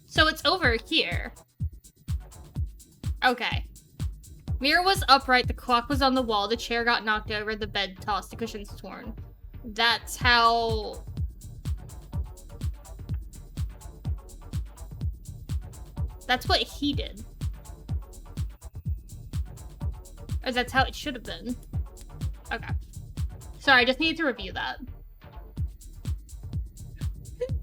So it's over here. Okay. Mirror was upright, the clock was on the wall, the chair got knocked over, the bed tossed, the cushions torn. That's how... That's what he did. Or that's how it should have been. Okay. Sorry, I just needed to review that.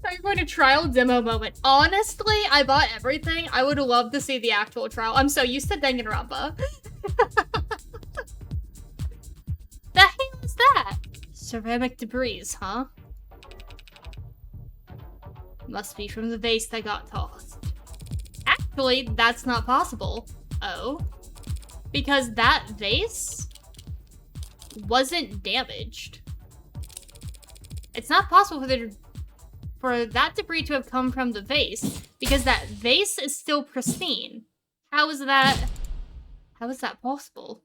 Are you going to trial demo moment? Honestly, I bought everything. I would love to see the actual trial. I'm so used to Danganronpa. The hell is that? Ceramic debris, huh? Must be from the vase that got tossed. Actually, that's not possible. Oh? Because that vase wasn't damaged. It's not possible for that debris to have come from the vase, because that vase is still pristine. How is that possible?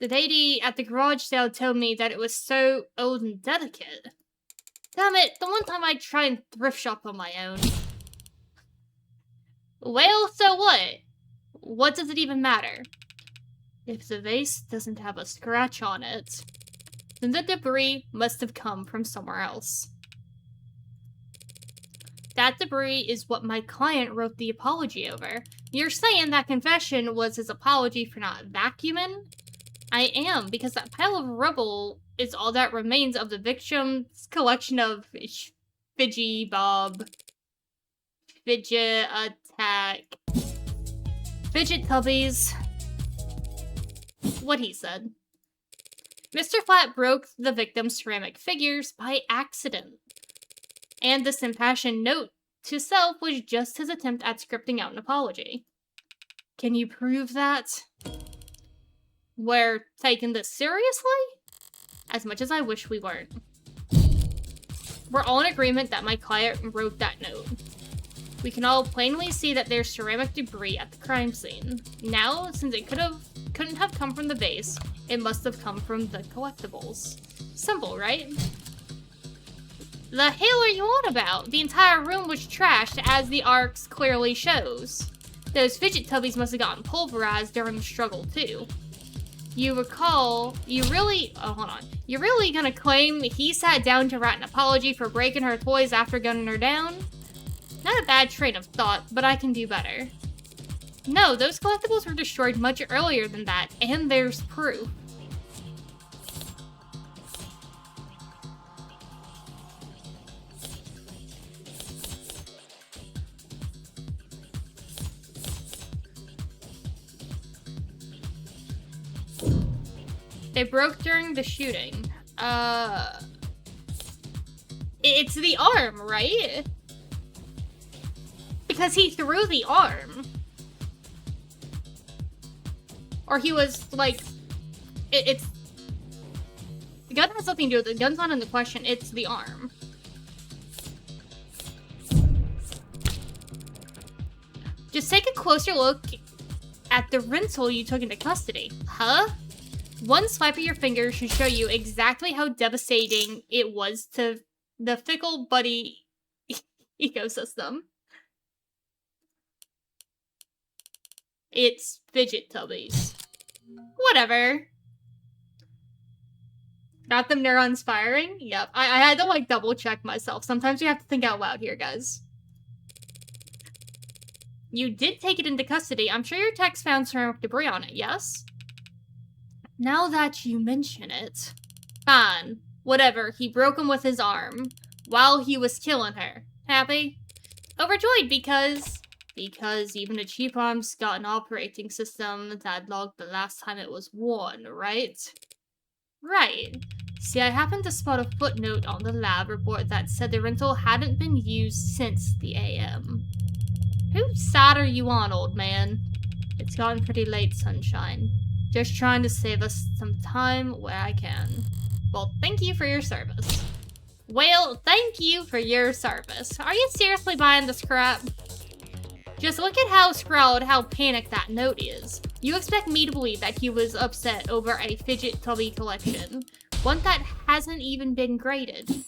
The lady at the garage sale told me that it was so old and delicate. Damn it, the one time I tried and thrift shop on my own. Well, so what? What does it even matter? If the vase doesn't have a scratch on it, then the debris must have come from somewhere else. That debris is what my client wrote the apology over. You're saying that confession was his apology for not vacuuming? I am, because that pile of rubble is all that remains of the victim's collection of fidget tubbies. What he said. Mr. Flat broke the victim's ceramic figures by accident. And this impassioned note to self was just his attempt at scripting out an apology. Can you prove that? We're taking this seriously? As much as I wish we weren't. We're all in agreement that my client wrote that note. We can all plainly see that there's ceramic debris at the crime scene. Now, since it couldn't have come from the base, it must have come from the collectibles. Simple, right? The hell are you on about? The entire room was trashed, as the arcs clearly shows. Those fidget tubbies must have gotten pulverized during the struggle, too. You recall, you're really gonna claim he sat down to write an apology for breaking her toys after gunning her down? Not a bad train of thought, but I can do better. No, those collectibles were destroyed much earlier than that, and there's proof. They broke during the shooting. It's the arm, right? Because he threw the arm. Or he was, like... It's... The gun has nothing to do with it. The gun's not in the question. It's the arm. Just take a closer look at the rental you took into custody. Huh? One swipe of your finger should show you exactly how devastating it was to the fickle buddy ecosystem. It's fidget tubbies. Whatever. Got them neurons firing? Yep. I had to, like, double check myself. Sometimes you have to think out loud here, guys. You did take it into custody. I'm sure your techs found ceramic debris on it, yes? Now that you mention it. Fine. Whatever. He broke him with his arm. While he was killing her. Happy? Overjoyed because even a cheap arm's got an operating system that logged the last time it was worn, right? Right. See, I happened to spot a footnote on the lab report that said the rental hadn't been used since the AM. Whose side are you on, old man? It's gotten pretty late, sunshine. Just trying to save us some time where I can. Well, thank you for your service. Well, thank you for your service. Are you seriously buying this crap? Just look at how scrawled, how panicked that note is. You expect me to believe that he was upset over a fidget tubby collection, one that hasn't even been graded.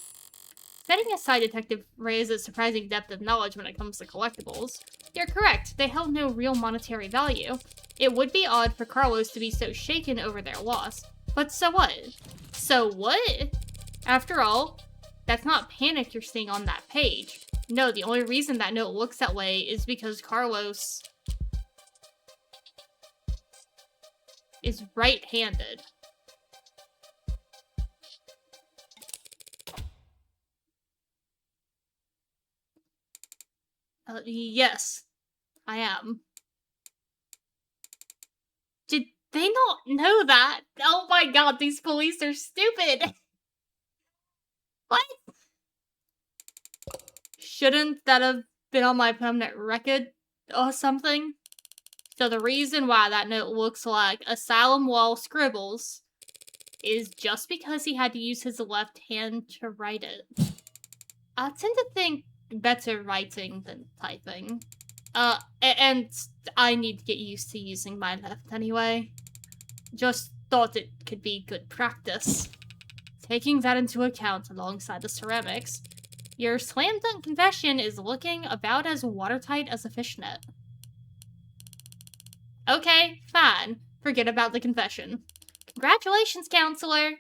Setting aside Detective Reyes' surprising depth of knowledge when it comes to collectibles, you're correct, they held no real monetary value. It would be odd for Carlos to be so shaken over their loss, but so what? So what? After all, that's not panic you're seeing on that page. No, the only reason that note looks that way is because Carlos is right-handed. Yes, I am. Did they not know that? Oh my god, these police are stupid! What? Shouldn't that have been on my permanent record or something? So the reason why that note looks like Asylum Wall scribbles is just because he had to use his left hand to write it. I tend to think better writing than typing. And I need to get used to using my left anyway. Just thought it could be good practice. Taking that into account alongside the ceramics, your slam dunk confession is looking about as watertight as a fishnet. Okay, fine. Forget about the confession. Congratulations, counselor!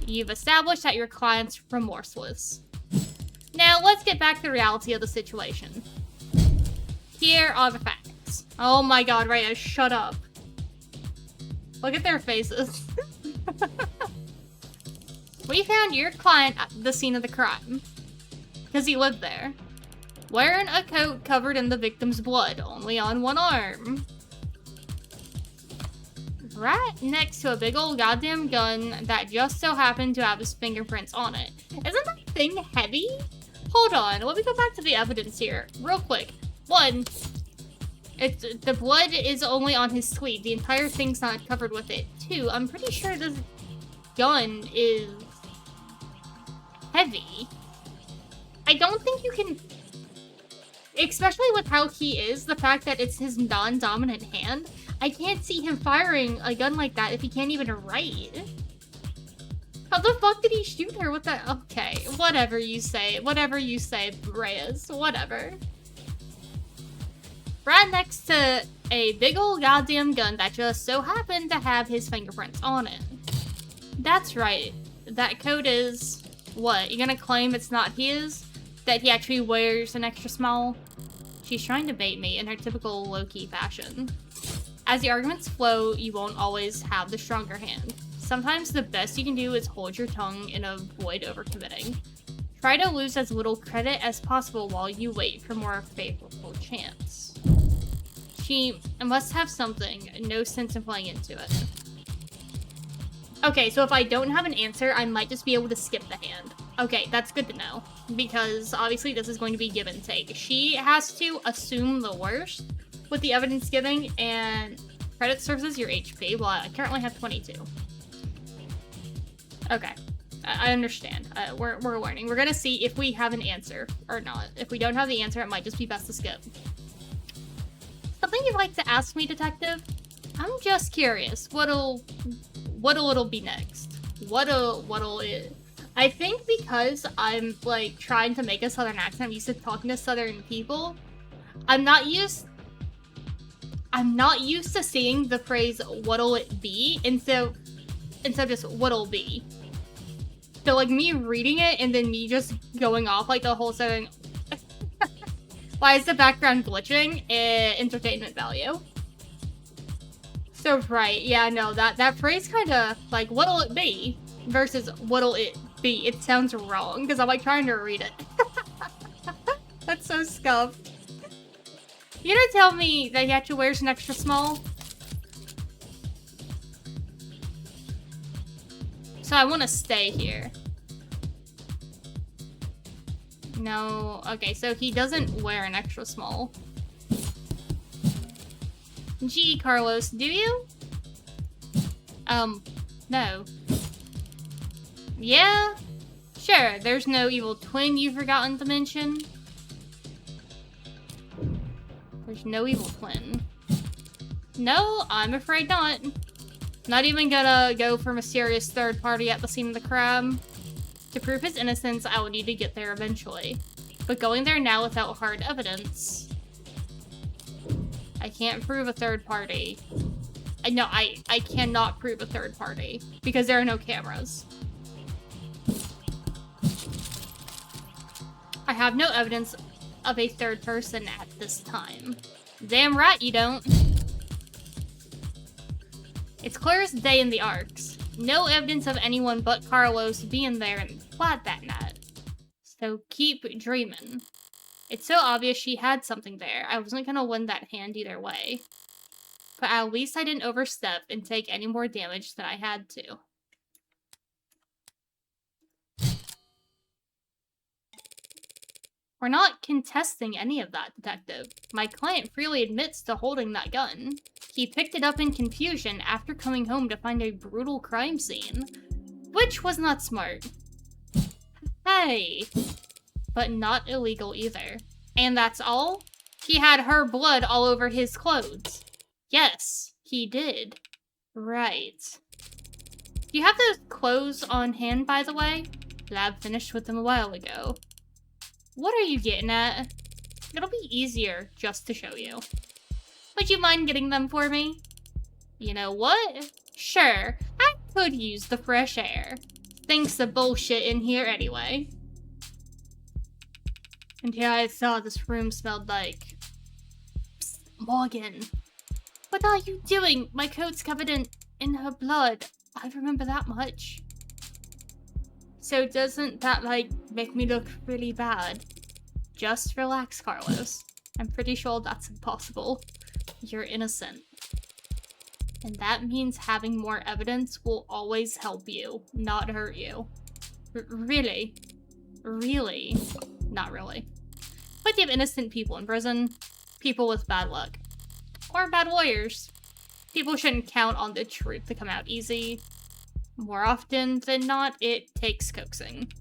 You've established that your client's remorseless. Now, let's get back to the reality of the situation. Here are the facts. Oh my god, Rhea, shut up. Look at their faces. We found your client at the scene of the crime. Because he lived there. Wearing a coat covered in the victim's blood, only on one arm. Right next to a big old goddamn gun that just so happened to have his fingerprints on it. Isn't that thing heavy? hold on. Let me go back to the evidence here, real quick. One, the blood is only on his sleeve. The entire thing's not covered with it. Two, I'm pretty sure this gun is heavy. I don't think you can, especially with how he is, the fact that it's his non-dominant hand, I can't see him firing a gun like that if he can't even write. How the fuck did he shoot her with that? Okay, whatever you say, Reyes, whatever. Right next to a big old goddamn gun that just so happened to have his fingerprints on it. That's right, that coat is, what, you gonna claim it's not his? That he actually wears an extra small? She's trying to bait me in her typical low-key fashion. As the arguments flow, you won't always have the stronger hand. Sometimes the best you can do is hold your tongue and avoid overcommitting. Try to lose as little credit as possible while you wait for more favorable chance. She must have something, no sense in playing into it. Okay, so if I don't have an answer, I might just be able to skip the hand. Okay, that's good to know, because obviously this is going to be give and take. She has to assume the worst with the evidence giving, and credit serves as your HP. Well, I currently have 22. Okay, I understand. We're learning. We're gonna see if we have an answer or not. If we don't have the answer, it might just be best to skip. Something you'd like to ask me, detective? I'm just curious. What'll it be next? What'll it? I think because I'm like trying to make a southern accent, I'm used to talking to southern people. I'm not used to seeing the phrase "what'll it be," and so just "what'll be." So like me reading it and then me just going off like the whole southern. Why is the background glitching? Entertainment value. So right, yeah, no, that phrase kind of like "what'll it be" versus "what'll it be." It sounds wrong because I'm like trying to read it. That's so scuffed. You gonna tell me that he actually wears an extra small? So I want to stay here. No, okay, so he doesn't wear an extra small. Gee, Carlos, do you? No. Yeah? Sure, there's no evil twin you've forgotten to mention. There's no evil twin. No, I'm afraid not. Not even gonna go for mysterious third party at the scene of the crime. To prove his innocence, I will need to get there eventually. But going there now without hard evidence... I can't prove a third party. I cannot prove a third party. Because there are no cameras. I have no evidence of a third person at this time. Damn right you don't. It's clear as day in the arcs. No evidence of anyone but Carlos being there in the flat that night. So keep dreaming. It's so obvious she had something there. I wasn't gonna win that hand either way. But at least I didn't overstep and take any more damage than I had to. We're not contesting any of that, detective. My client freely admits to holding that gun. He picked it up in confusion after coming home to find a brutal crime scene. Which was not smart. Hey. But not illegal either. And that's all? He had her blood all over his clothes. Yes, he did. Right. Do you have those clothes on hand, by the way? Lab finished with them a while ago. What are you getting at? It'll be easier just to show you. Would you mind getting them for me? You know what? Sure, I could use the fresh air. Thinks the bullshit in here anyway. And here I thought this room smelled like... Psst, Morgan. What are you doing? My coat's covered in her blood. I remember that much. So doesn't that, like, make me look really bad? Just relax, Carlos. I'm pretty sure that's impossible. You're innocent. And that means having more evidence will always help you, not hurt you. Really? Really? not really. Plenty of innocent people in prison. People with bad luck. Or bad lawyers. People shouldn't count on the truth to come out easy. More often than not, it takes coaxing.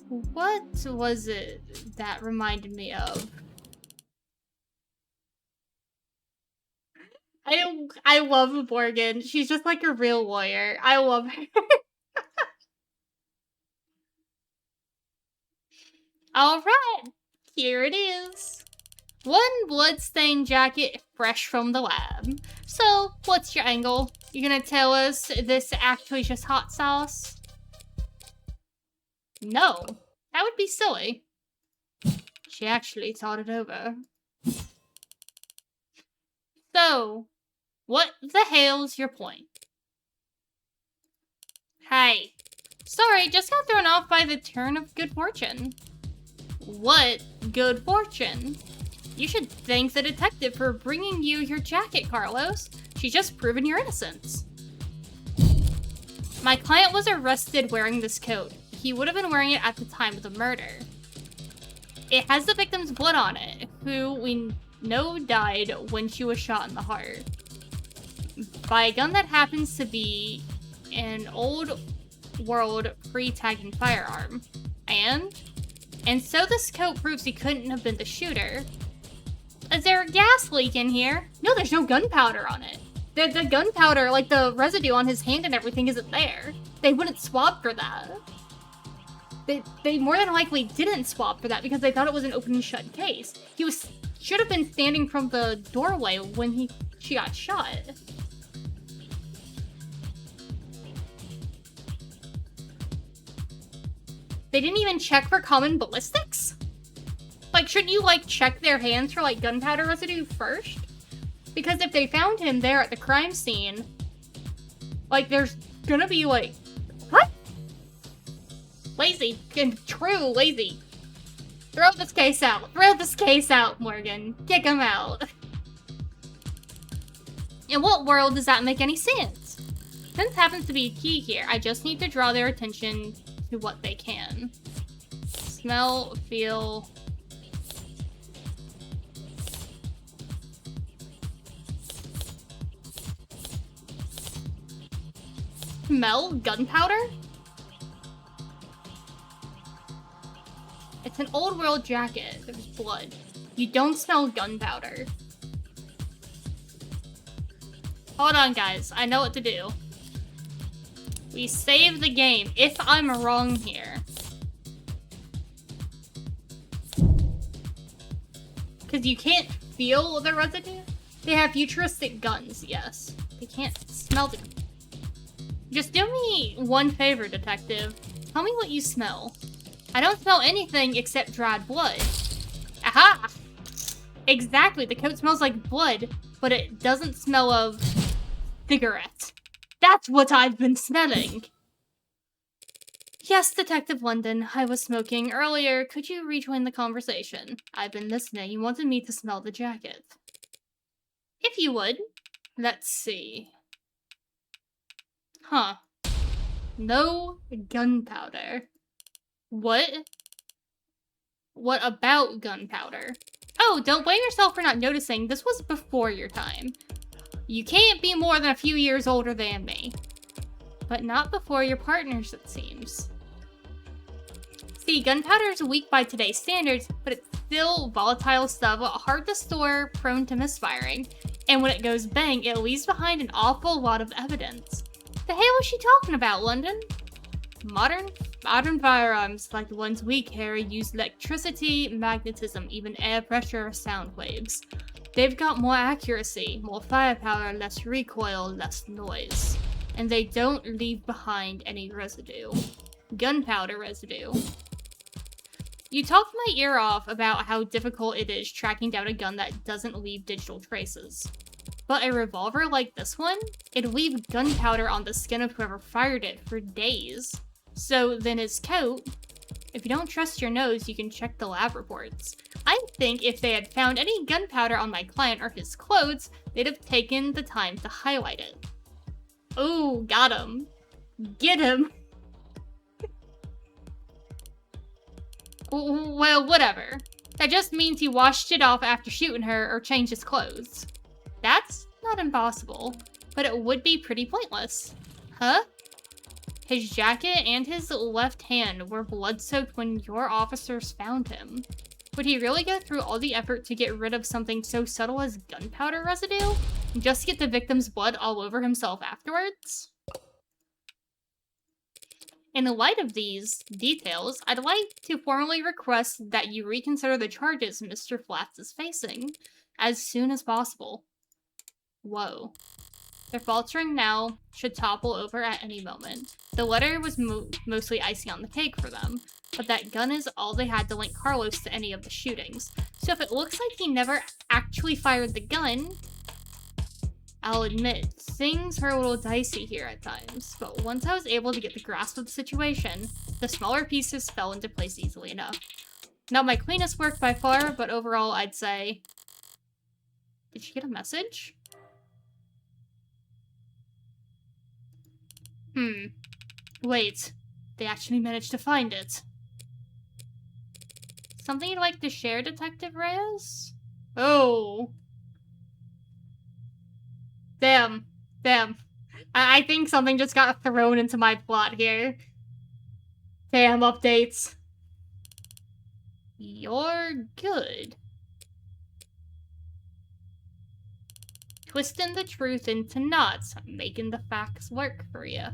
What was it that reminded me of? I love Morgan. She's just like a real lawyer. I love her. Alright, here it is. One bloodstained jacket fresh from the lab. So, what's your angle? You gonna tell us this actually just hot sauce? No, that would be silly. She actually thought it over. So, what the hell's your point? Hey, sorry, just got thrown off by the turn of good fortune. What good fortune? You should thank the detective for bringing you your jacket, Carlos. She's just proven your innocence. My client was arrested wearing this coat. He would have been wearing it at the time of the murder. It has the victim's blood on it, who we know died when she was shot in the heart. By a gun that happens to be an old world pre-tagging firearm. And so this coat proves he couldn't have been the shooter. Is there a gas leak in here? No, there's no gunpowder on it. The gunpowder, like the residue on his hand and everything, isn't there. They wouldn't swab for that. They more than likely didn't swab for that because they thought it was an open and shut case. He should have been standing from the doorway when she got shot. They didn't even check for common ballistics? Like, shouldn't you, like, check their hands for, like, gunpowder residue first? Because if they found him there at the crime scene, like, there's gonna be, like... What? Lazy. True, lazy. Throw this case out. Throw this case out, Morgan. Kick him out. In what world does that make any sense? Sense happens to be key here. I just need to draw their attention to what they can. Smell, feel... Smell gunpowder? It's an old world jacket. There's blood. You don't smell gunpowder. Hold on, guys. I know what to do. We save the game if I'm wrong here. Because you can't feel the residue? They have futuristic guns, yes. They can't smell the... Just do me one favor, detective. Tell me what you smell. I don't smell anything except dried blood. Aha! Exactly, the coat smells like blood, but it doesn't smell of cigarette. That's what I've been smelling. Yes, Detective London, I was smoking earlier. Could you rejoin the conversation? I've been listening. You wanted me to smell the jacket. If you would. Let's see. Huh. No gunpowder. What? What about gunpowder? Oh, don't blame yourself for not noticing. This was before your time. You can't be more than a few years older than me. But not before your partners, it seems. See, gunpowder is weak by today's standards, but it's still volatile stuff, hard to store, prone to misfiring. And when it goes bang, it leaves behind an awful lot of evidence. The hell is she talking about, London? Modern firearms, like the ones we carry, use electricity, magnetism, even air pressure or sound waves. They've got more accuracy, more firepower, less recoil, less noise. And they don't leave behind any residue. Gunpowder residue. You talked my ear off about how difficult it is tracking down a gun that doesn't leave digital traces. But a revolver like this one, it'd leave gunpowder on the skin of whoever fired it for days. So then his coat, if you don't trust your nose, you can check the lab reports. I think if they had found any gunpowder on my client or his clothes, they'd have taken the time to highlight it. Ooh, got him. Get him. Well, whatever. That just means he washed it off after shooting her or changed his clothes. That's not impossible, but it would be pretty pointless. Huh? His jacket and his left hand were blood-soaked when your officers found him. Would he really go through all the effort to get rid of something so subtle as gunpowder residue? Just to get the victim's blood all over himself afterwards? In the light of these details, I'd like to formally request that you reconsider the charges Mr. Flats is facing as soon as possible. Whoa. Their faltering now should topple over at any moment. The letter was mostly icing on the cake for them, but that gun is all they had to link Carlos to any of the shootings. So if it looks like he never actually fired the gun, I'll admit, things are a little dicey here at times, but once I was able to get the grasp of the situation, the smaller pieces fell into place easily enough. Not my cleanest work by far, but overall I'd say... Did she get a message? Wait, they actually managed to find it. Something you'd like to share, Detective Reyes? Oh. Damn. I think something just got thrown into my plot here. Damn, updates. You're good. Twisting the truth into knots, making the facts work for you.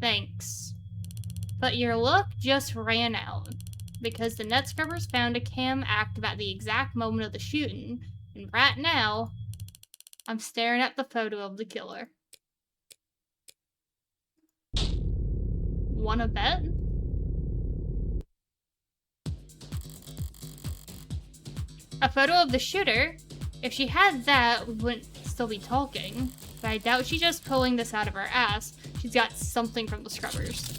Thanks. But your luck just ran out, because the net scrubbers found a cam active at the exact moment of the shooting, and right now, I'm staring at the photo of the killer. Wanna bet? A photo of the shooter? If she had that, we wouldn't still be talking. But I doubt she's just pulling this out of her ass. She's got something from the scrubbers.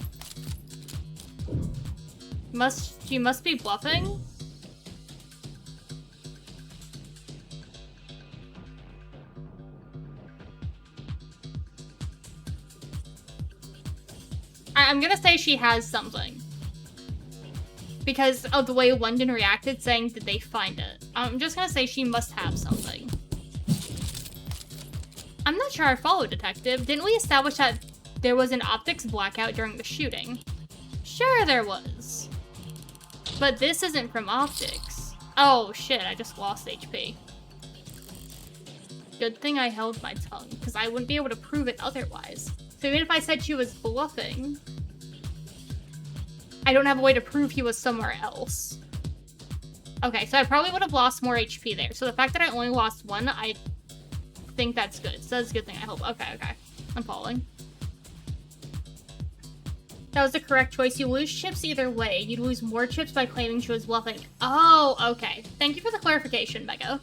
She must be bluffing? I'm gonna say she has something. Because of the way London reacted, saying, did they find it? I'm just gonna say she must have something. I'm not sure I follow, Detective. Didn't we establish that there was an optics blackout during the shooting? Sure there was. But this isn't from optics. Oh shit, I just lost HP. Good thing I held my tongue, because I wouldn't be able to prove it otherwise. So even if I said she was bluffing, I don't have a way to prove he was somewhere else. Okay, so I probably would have lost more HP there. So the fact that I only lost one, I think that's good. So that's a good thing, I hope. Okay. I'm following. That was the correct choice. You lose chips either way. You'd lose more chips by claiming she was bluffing. Oh, okay. Thank you for the clarification, Mega.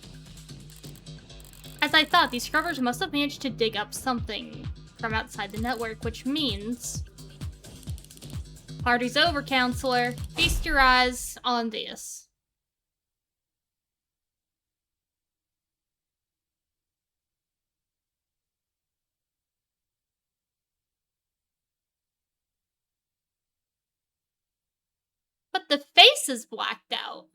As I thought, these scrubbers must have managed to dig up something from outside the network, which means... Party's over, counselor. Feast your eyes on this. But the face is blacked out.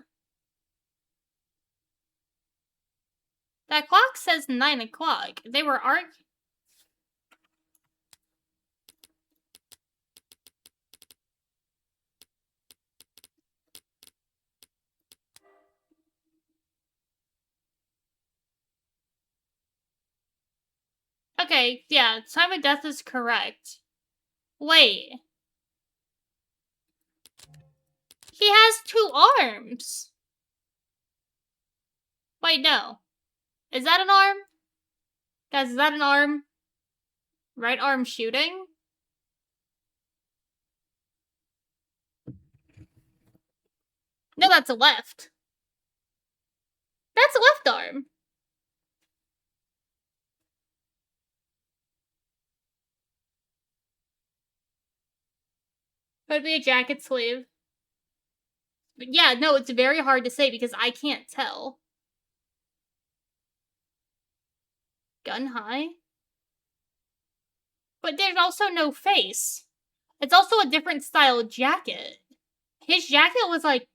That clock says 9 o'clock. They were arguing. Okay, yeah, time of death is correct. Wait. He has 2 arms. Wait, no. Is that an arm? Guys, is that an arm? Right arm shooting? No, that's a left. That's a left arm. Could be a jacket sleeve. But yeah, no, it's very hard to say because I can't tell. Gun high? But there's also no face. It's also a different style jacket. His jacket was like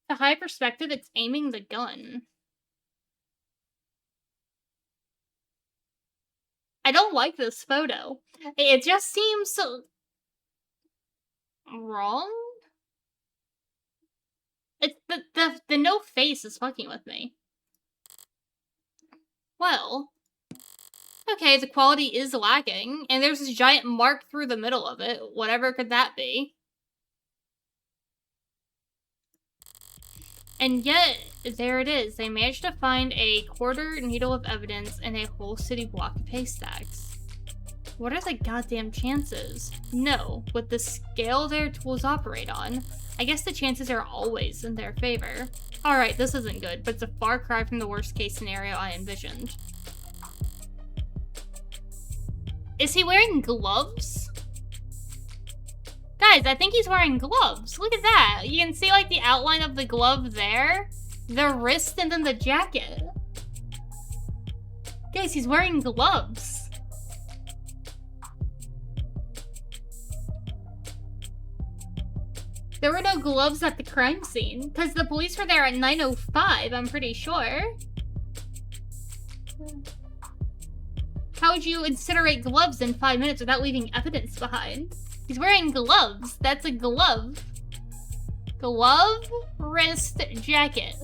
the high perspective, it's aiming the gun. I don't like this photo. It just seems so wrong. It's the no face is fucking with me. Well, okay, the quality is lacking, and there's this giant mark through the middle of it. Whatever could that be? And yet, there it is. They managed to find a quarter needle of evidence in a whole city block of haystacks. What are the goddamn chances? No, with the scale their tools operate on, I guess the chances are always in their favor. Alright, this isn't good, but it's a far cry from the worst case scenario I envisioned. Is he wearing gloves? Guys, I think he's wearing gloves. Look at that. You can see like the outline of the glove there, the wrist, and then the jacket. Guys, he's wearing gloves. There were no gloves at the crime scene, because the police were there at 9:05, I'm pretty sure. How would you incinerate gloves in 5 minutes without leaving evidence behind? He's wearing gloves. That's a glove. Glove, wrist, jacket.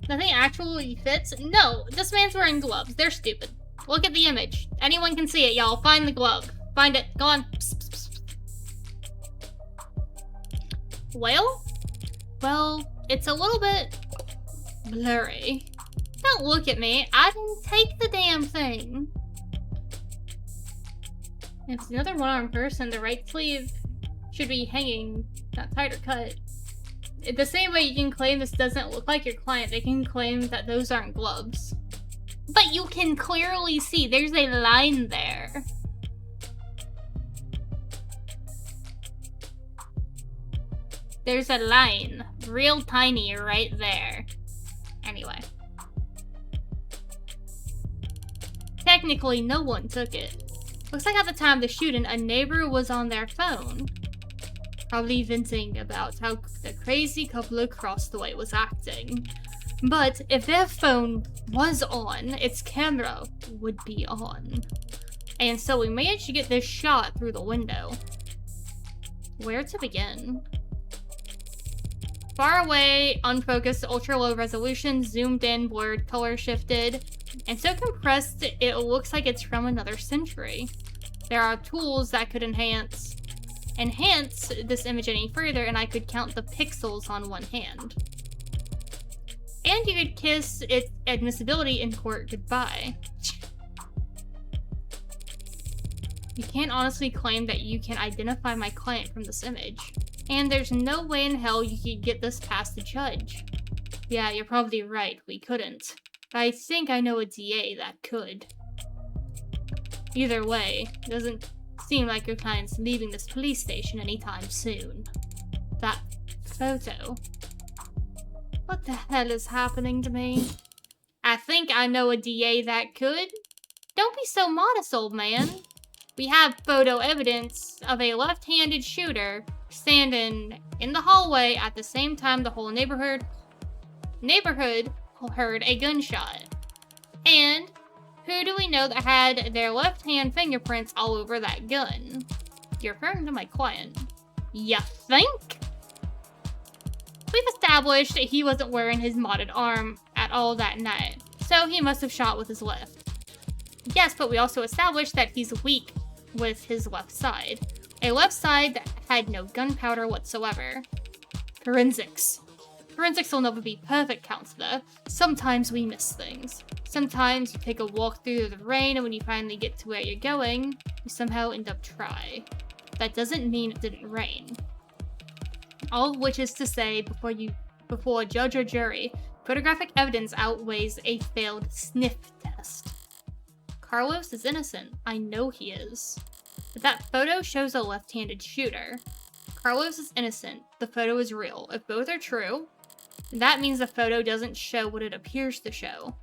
Nothing actually fits? No, this man's wearing gloves. They're stupid. Look at the image. Anyone can see it, y'all. Find the glove. Find it. Go on. Psst, psst, psst. Well, it's a little bit blurry. Don't look at me. I didn't take the damn thing. If it's another one-armed person, the right sleeve should be hanging, not tight or cut. The same way you can claim this doesn't look like your client, they can claim that those aren't gloves. But you can clearly see there's a line there. There's a line, real tiny right there. Anyway. Technically, no one took it. Looks like at the time of the shooting, a neighbor was on their phone. Probably venting about how the crazy couple across the way was acting. But if their phone was on, its camera would be on. And so we managed to get this shot through the window. Where to begin? Far away, unfocused, ultra-low resolution, zoomed in, blurred, color shifted, and so compressed it looks like it's from another century. There are tools that could enhance this image any further, and I could count the pixels on one hand. And you could kiss its admissibility in court goodbye. You can't honestly claim that you can identify my client from this image. And there's no way in hell you could get this past the judge. Yeah, you're probably right, we couldn't. But I think I know a DA that could. Either way, it doesn't seem like your client's leaving this police station anytime soon. That photo. What the hell is happening to me? I think I know a DA that could. Don't be so modest, old man. We have photo evidence of a left-handed shooter standing in the hallway at the same time the whole neighborhood heard a gunshot. And who do we know that had their left-hand fingerprints all over that gun? You're referring to my client. You think? We've established that he wasn't wearing his modded arm at all that night, so he must have shot with his left. Yes, but we also established that he's weak with his left side. A left side that had no gunpowder whatsoever. Forensics. Forensics will never be perfect, counselor. Sometimes we miss things. Sometimes you take a walk through the rain, and when you finally get to where you're going, you somehow end up dry. That doesn't mean it didn't rain. All of which is to say, before a judge or jury, photographic evidence outweighs a failed sniff test. Carlos is innocent. I know he is. But that photo shows a left-handed shooter. Carlos is innocent. The photo is real. If both are true, that means the photo doesn't show what it appears to show.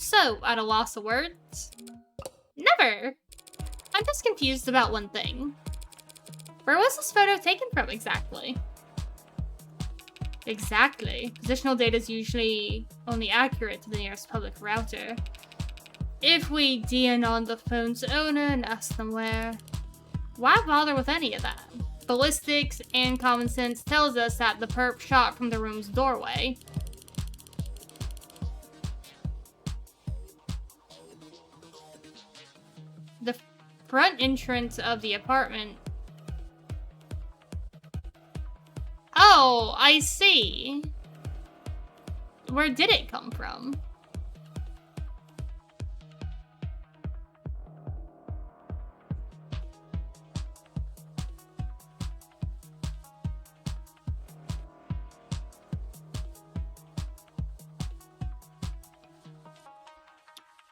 So, at a loss of words? Never! I'm just confused about one thing. Where was this photo taken from exactly? Exactly. Positional data is usually only accurate to the nearest public router. If we DN on the phone's owner and ask them where, why bother with any of that? Ballistics and common sense tells us that the perp shot from the room's doorway. The front entrance of the apartment. Oh, I see. Where did it come from?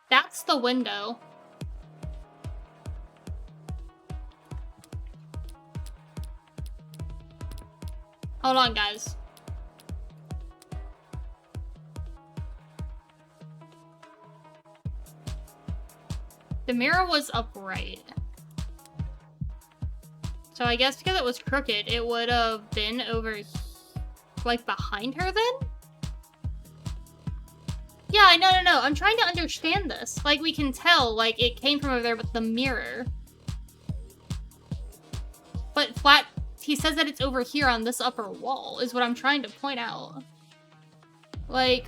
That's the window. Hold on, guys. The mirror was upright. So I guess because it was crooked, it would have been over, like, behind her then? Yeah, no. I'm trying to understand this. Like, we can tell, like, it came from over there with the mirror. But flat, he says that it's over here on this upper wall, is what I'm trying to point out. Like...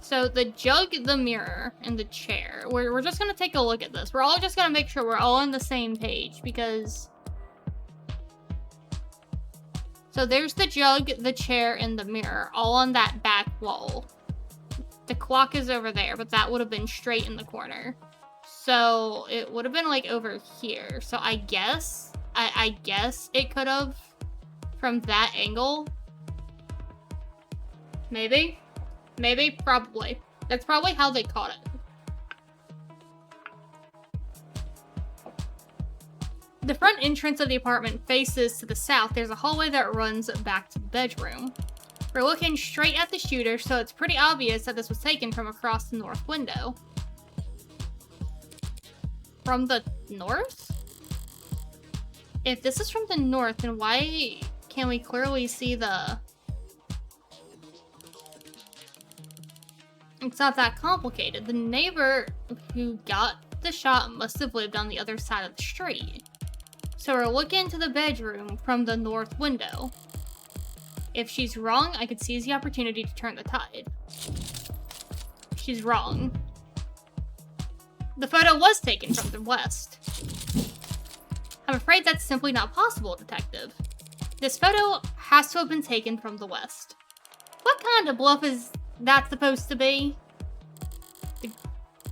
So, the jug, the mirror, and the chair. We're just gonna take a look at this. We're all just gonna make sure we're all on the same page, because... So there's the jug, the chair, and the mirror, all on that back wall. The clock is over there, but that would have been straight in the corner. So it would have been like over here. So I guess it could have from that angle. Maybe, probably. That's probably how they caught it. The front entrance of the apartment faces to the south. There's a hallway that runs back to the bedroom. We're looking straight at the shooter, so it's pretty obvious that this was taken from across the north window. From the north? If this is from the north, then why can't we clearly see the... It's not that complicated. The neighbor who got the shot must have lived on the other side of the street. So we're looking to the bedroom from the north window. If she's wrong, I could seize the opportunity to turn the tide. She's wrong. The photo was taken from the west. I'm afraid that's simply not possible, Detective. This photo has to have been taken from the west. What kind of bluff is that supposed to be?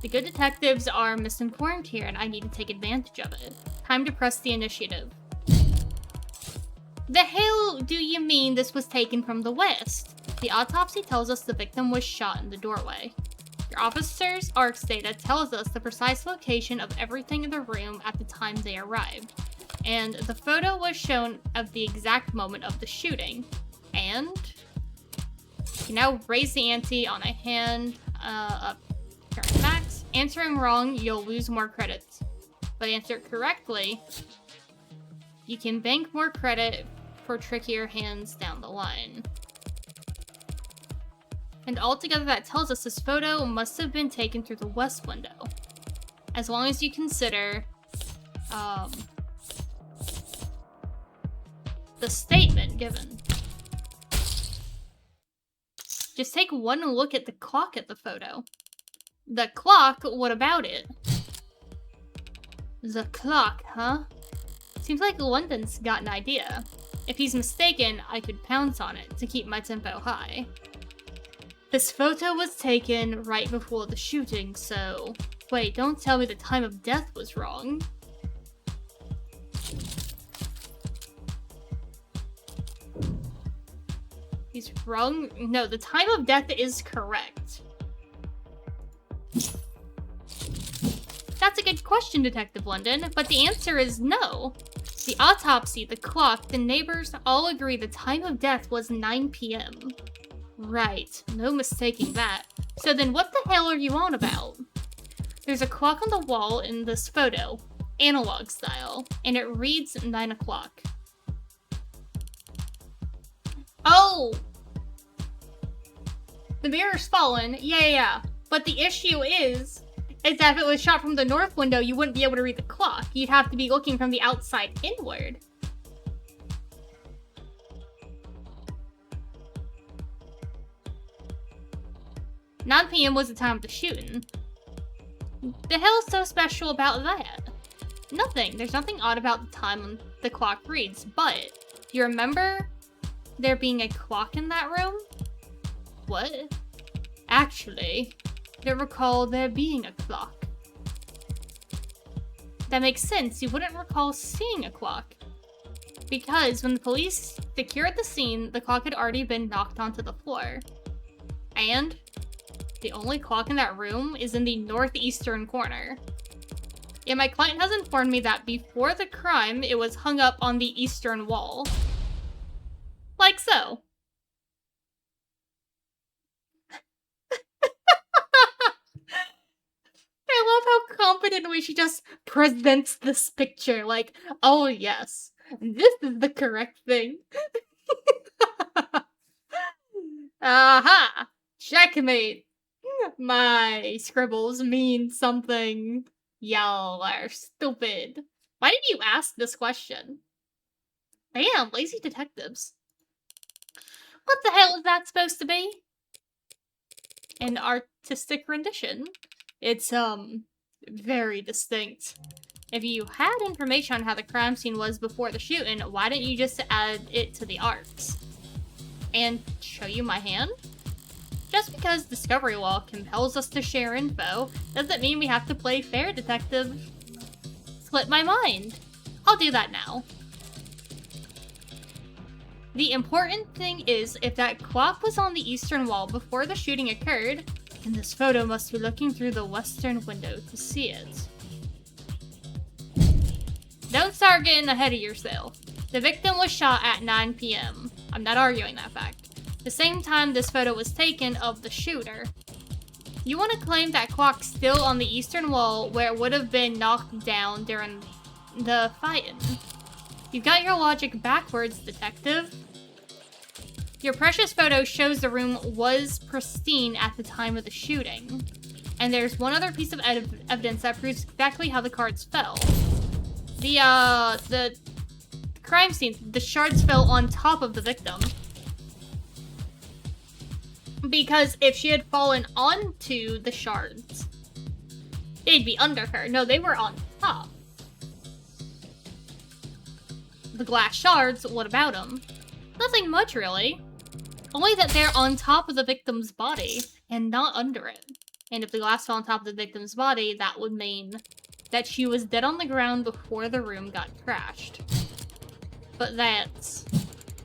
The good detectives are misinformed here, and I need to take advantage of it. Time to press the initiative. The hell do you mean this was taken from the west? The autopsy tells us the victim was shot in the doorway. Your officer's ARCS data tells us the precise location of everything in the room at the time they arrived. And the photo was shown of the exact moment of the shooting. And you can now raise the ante on a hand up. Turn max. Answering wrong, you'll lose more credits. But answer correctly, you can bank more credit for trickier hands down the line. And altogether that tells us this photo must have been taken through the west window. As long as you consider the statement given. Just take one look at the clock at the photo. The clock? What about it? The clock, huh? Seems like London's got an idea. If he's mistaken, I could pounce on it to keep my tempo high. This photo was taken right before the shooting, so... Wait, don't tell me the time of death was wrong. He's wrong? No, the time of death is correct. That's a good question, Detective London, but the answer is no. The autopsy, the clock, the neighbors all agree the time of death was 9 p.m. Right, no mistaking that. So then what the hell are you on about? There's a clock on the wall in this photo, analog style, and it reads 9 o'clock. Oh! The mirror's fallen, yeah. But the issue is that if it was shot from the north window, you wouldn't be able to read the clock. You'd have to be looking from the outside inward. "9 p.m. was the time of the shooting." The hell's so special about that? Nothing. There's nothing odd about the time the clock reads, but you remember there being a clock in that room? What? Actually, I don't recall there being a clock. That makes sense. You wouldn't recall seeing a clock. Because when the police secured the scene, the clock had already been knocked onto the floor. And the only clock in that room is in the northeastern corner. Yeah, my client has informed me that before the crime, it was hung up on the eastern wall. Like so. I love how confidently she just presents this picture, like, oh yes, this is the correct thing. Aha! Checkmate! My scribbles mean something. Y'all are stupid. Why did you ask this question? Damn, lazy detectives. What the hell is that supposed to be? An artistic rendition. It's, very distinct. If you had information on how the crime scene was before the shooting, why didn't you just add it to the arcs? And show you my hand? Just because discovery law compels us to share info, doesn't mean we have to play fair, detective. Slip my mind. I'll do that now. The important thing is, if that clock was on the eastern wall before the shooting occurred, then this photo must be looking through the western window to see it. Don't start getting ahead of yourself. The victim was shot at 9 p.m. I'm not arguing that fact. The same time this photo was taken of the shooter. You want to claim that clock's still on the eastern wall where it would have been knocked down during the fighting. You've got your logic backwards, detective. Your precious photo shows the room was pristine at the time of the shooting. And there's one other piece of evidence that proves exactly how the cards fell. The crime scene, the shards fell on top of the victim. Because if she had fallen onto the shards, they'd be under her. No, they were on top. The glass shards, what about them? Nothing much, really. Only that they're on top of the victim's body, and not under it. And if the glass fell on top of the victim's body, that would mean that she was dead on the ground before the room got crashed. But that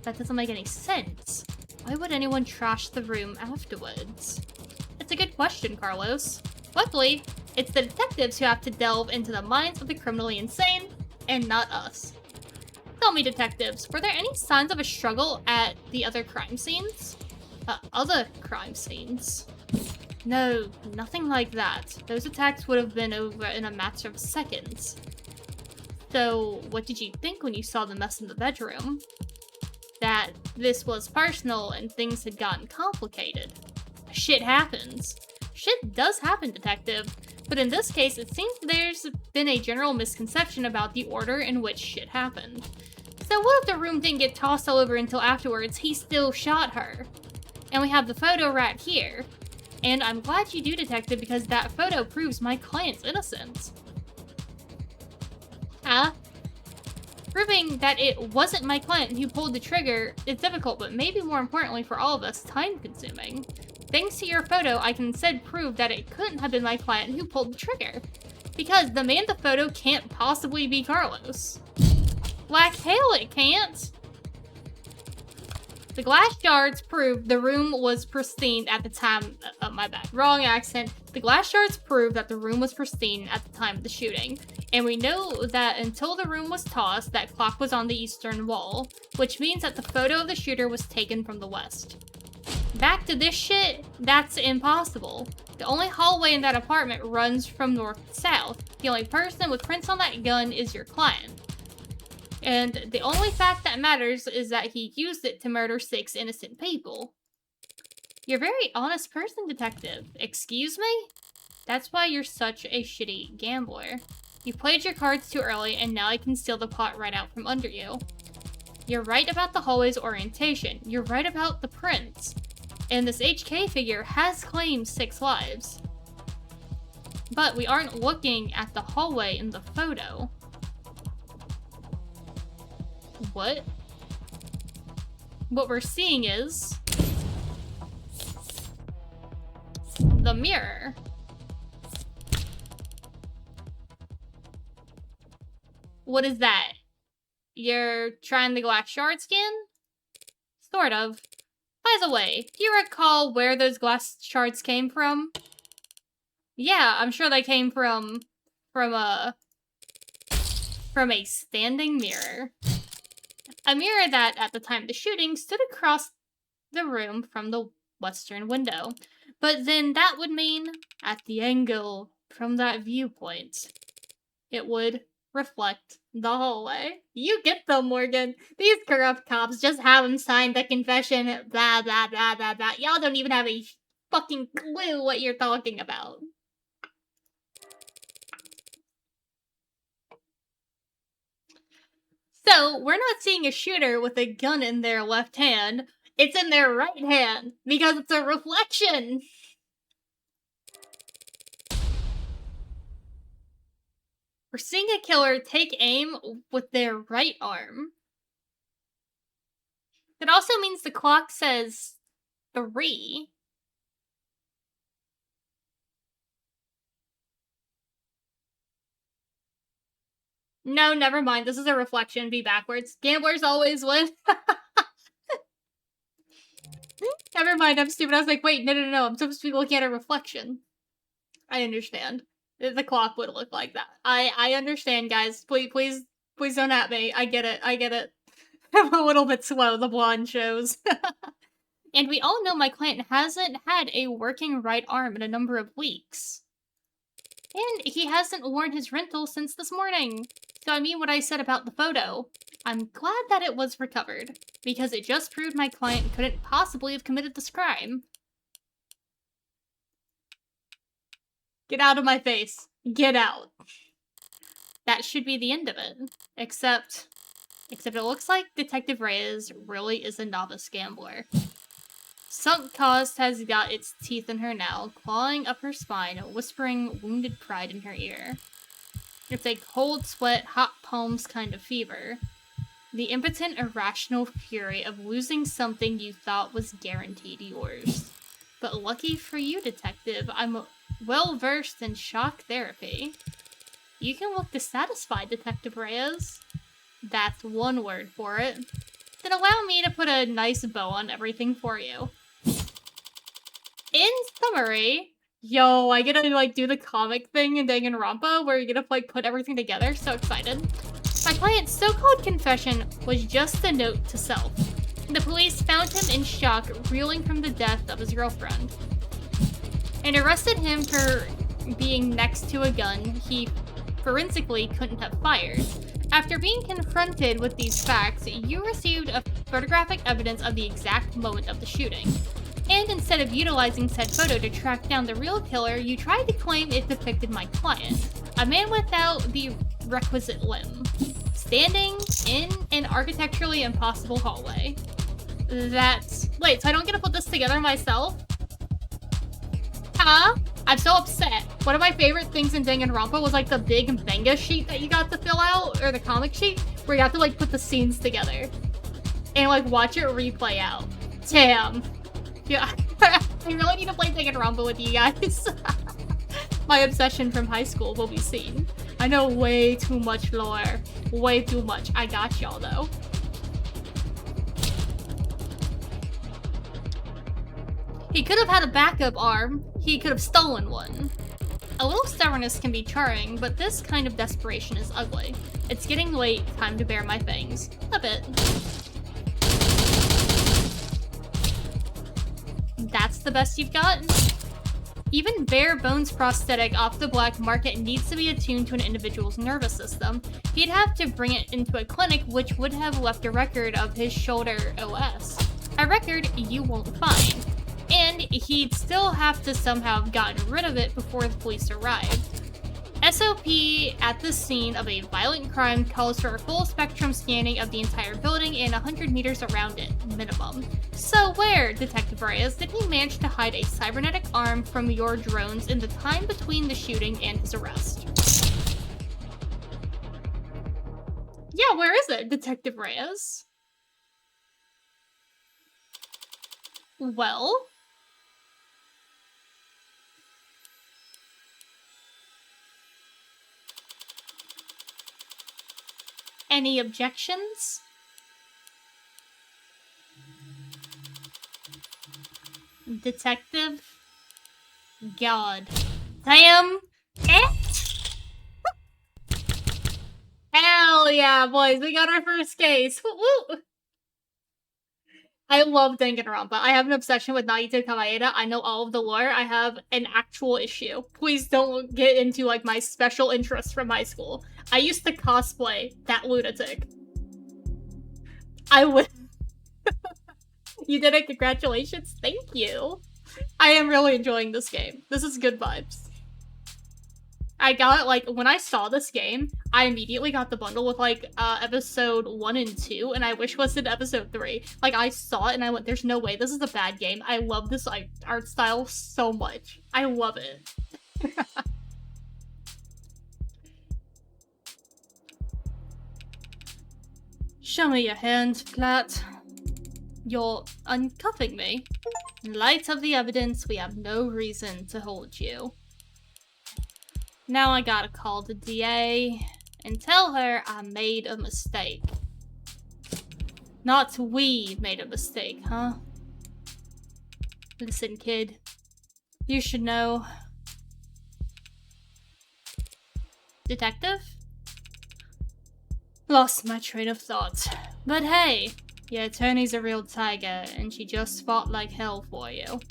doesn't make any sense. Why would anyone trash the room afterwards? It's a good question, Carlos. Luckily, it's the detectives who have to delve into the minds of the criminally insane, and not us. Tell me, detectives, were there any signs of a struggle at the other crime scenes? No, nothing like that. Those attacks would have been over in a matter of seconds. So, what did you think when you saw the mess in the bedroom? That this was personal and things had gotten complicated. Shit happens. Shit does happen, detective. But in this case, it seems there's been a general misconception about the order in which shit happened. So what if the room didn't get tossed all over until afterwards he still shot her? And we have the photo right here. And I'm glad you do, detective, because that photo proves my client's innocence. Proving that it wasn't my client who pulled the trigger is difficult, but maybe more importantly for all of us, time-consuming. Thanks to your photo, I can instead prove that it couldn't have been my client who pulled the trigger. Because the man in the photo can't possibly be Carlos. Like hell it can't! The glass shards prove the room was pristine at the time. Oh, my bad. Wrong accent. The glass shards prove that the room was pristine at the time of the shooting. And we know that until the room was tossed, that clock was on the eastern wall, which means that the photo of the shooter was taken from the west. Back to this shit, that's impossible. The only hallway in that apartment runs from north to south. The only person with prints on that gun is your client. And the only fact that matters is that he used it to murder 6 innocent people. You're a very honest person, detective. Excuse me? That's why you're such a shitty gambler. You played your cards too early, and now I can steal the pot right out from under you. You're right about the hallway's orientation. You're right about the prints. And this HK figure has claimed 6 lives. But we aren't looking at the hallway in the photo. What? What we're seeing is the mirror. What is that? You're trying the glass shard skin? Sort of. By the way, do you recall where those glass shards came from? Yeah, I'm sure they came from a standing mirror. A mirror that, at the time of the shooting, stood across the room from the western window. But then that would mean, at the angle from that viewpoint, it would reflect the hallway. You get them, Morgan. These corrupt cops just haven't signed the confession, blah, blah, blah, blah, blah. Y'all don't even have a fucking clue what you're talking about. So, we're not seeing a shooter with a gun in their left hand. It's in their right hand, because it's a reflection. We're seeing a killer take aim with their right arm. That also means the clock says 3. No, never mind. This is a reflection. Be backwards. Gamblers always win. Never mind. I'm stupid. I was like, wait, no. I'm supposed to be looking at a reflection. I understand. The clock would look like that. I understand, guys. Please don't at me. I get it. I'm a little bit slow. The blonde shows. And we all know my client hasn't had a working right arm in a number of weeks. And he hasn't worn his rental since this morning. So I mean what I said about the photo. I'm glad that it was recovered, because it just proved my client couldn't possibly have committed this crime. Get out of my face. Get out. That should be the end of it. Except it looks like Detective Reyes really is a novice gambler. Sunk cost has got its teeth in her now, clawing up her spine, whispering wounded pride in her ear. It's a cold sweat, hot palms kind of fever. The impotent, irrational fury of losing something you thought was guaranteed yours. But lucky for you, Detective, I'm well-versed in shock therapy. You can look dissatisfied, Detective Reyes. That's one word for it. Then allow me to put a nice bow on everything for you. In summary, yo, I get to, like, do the comic thing in Danganronpa where you get to, like, put everything together. So excited. My client's so-called confession was just a note to self. The police found him in shock, reeling from the death of his girlfriend, and arrested him for being next to a gun he forensically couldn't have fired. After being confronted with these facts, you received a photographic evidence of the exact moment of the shooting. And instead of utilizing said photo to track down the real killer, you tried to claim it depicted my client, a man without the requisite limb, standing in an architecturally impossible hallway. Wait, so I don't get to put this together myself? Huh? I'm so upset. One of my favorite things in Danganronpa was, like, the big manga sheet that you got to fill out, or the comic sheet, where you have to, like, put the scenes together and, like, watch it replay out. Damn. Yeah, I really need to play Danganronpa with you guys. My obsession from high school will be seen. I know way too much lore. Way too much. I got y'all, though. He could have had a backup arm. He could have stolen one. A little stubbornness can be charming, but this kind of desperation is ugly. It's getting late, time to bare my fangs. A bit. That's the best you've got? Even bare bones prosthetic off the black market needs to be attuned to an individual's nervous system. He'd have to bring it into a clinic, which would have left a record of his shoulder OS. A record you won't find. And he'd still have to somehow have gotten rid of it before the police arrived. SOP at the scene of a violent crime calls for a full spectrum scanning of the entire building and 100 meters around it, minimum. So where, Detective Reyes, did he manage to hide a cybernetic arm from your drones in the time between the shooting and his arrest? Yeah, where is it, Detective Reyes? Well... Any objections? Detective? God. Damn it! Hell yeah, boys, we got our first case. Woo woo! I love Danganronpa. I have an obsession with Naito Kawaeda. I know all of the lore. I have an actual issue. Please don't get into, like, my special interests from high school. I used to cosplay that lunatic. I would. You did it. Congratulations. Thank you. I am really enjoying this game. This is good vibes. I got, like, when I saw this game, I immediately got the bundle with, like, episode 1 and 2, and I wishlisted episode 3. Like, I saw it and I went, there's no way, this is a bad game. I love this, like, art style so much. I love it. Show me your hand, Flat. You're uncuffing me. In light of the evidence, we have no reason to hold you. Now I gotta call the DA and tell her I made a mistake. Not we made a mistake, huh? Listen, kid. You should know. Detective? Lost my train of thought. But hey, your attorney's a real tiger, and she just fought like hell for you.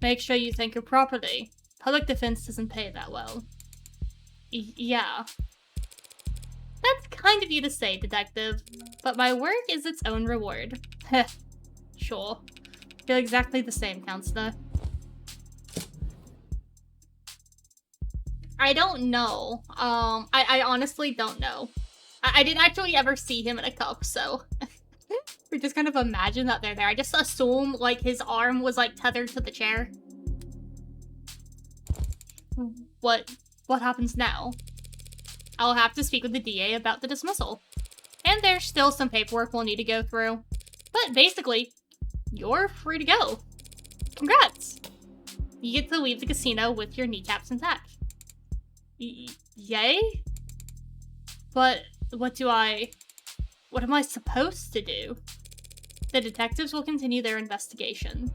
Make sure you thank her properly. Public defense doesn't pay that well. Yeah. That's kind of you to say, Detective, but my work is its own reward. Heh. Sure. Feel exactly the same, Counselor. I don't know. I honestly don't know. I didn't actually ever see him in a cup, so... we just kind of imagine that they're there. I just assume, like, his arm was, like, tethered to the chair. What happens now? I'll have to speak with the DA about the dismissal. And there's still some paperwork we'll need to go through. But basically, you're free to go. Congrats! You get to leave the casino with your kneecaps intact. Yay? But what am I supposed to do? The detectives will continue their investigation.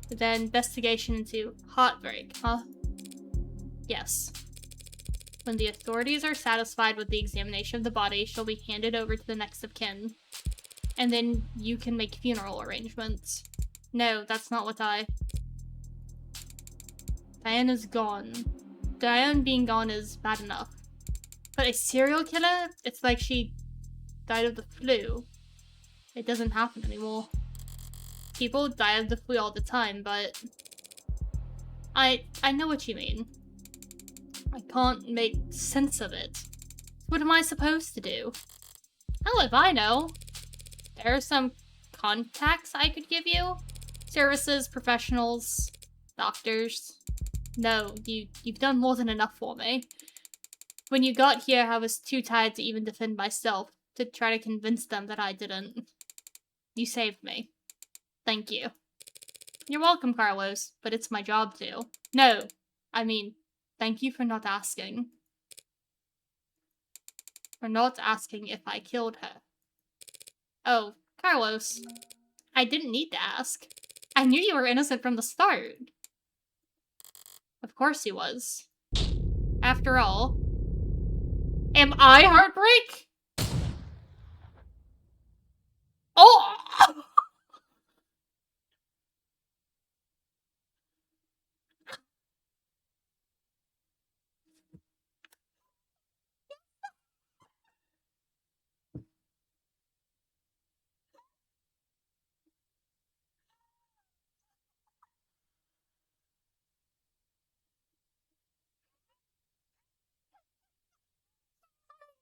The investigation into Heartbreak, huh? Yes. When the authorities are satisfied with the examination of the body, she'll be handed over to the next of kin. And then you can make funeral arrangements. No, that's not what Diana's gone. Diane being gone is bad enough. But a serial killer? It's like she died of the flu. It doesn't happen anymore. People die of the flu all the time, but... I know what you mean. I can't make sense of it. What am I supposed to do? Hell if I know. There are some contacts I could give you. Services, professionals, doctors. No, you've done more than enough for me. When you got here, I was too tired to even defend myself, to try to convince them that I didn't. You saved me. Thank you. You're welcome, Carlos, but it's my job to. No, I mean, thank you for not asking. For not asking if I killed her. Oh, Carlos. I didn't need to ask. I knew you were innocent from the start. Of course he was. After all, am I Heartbreak? Oh!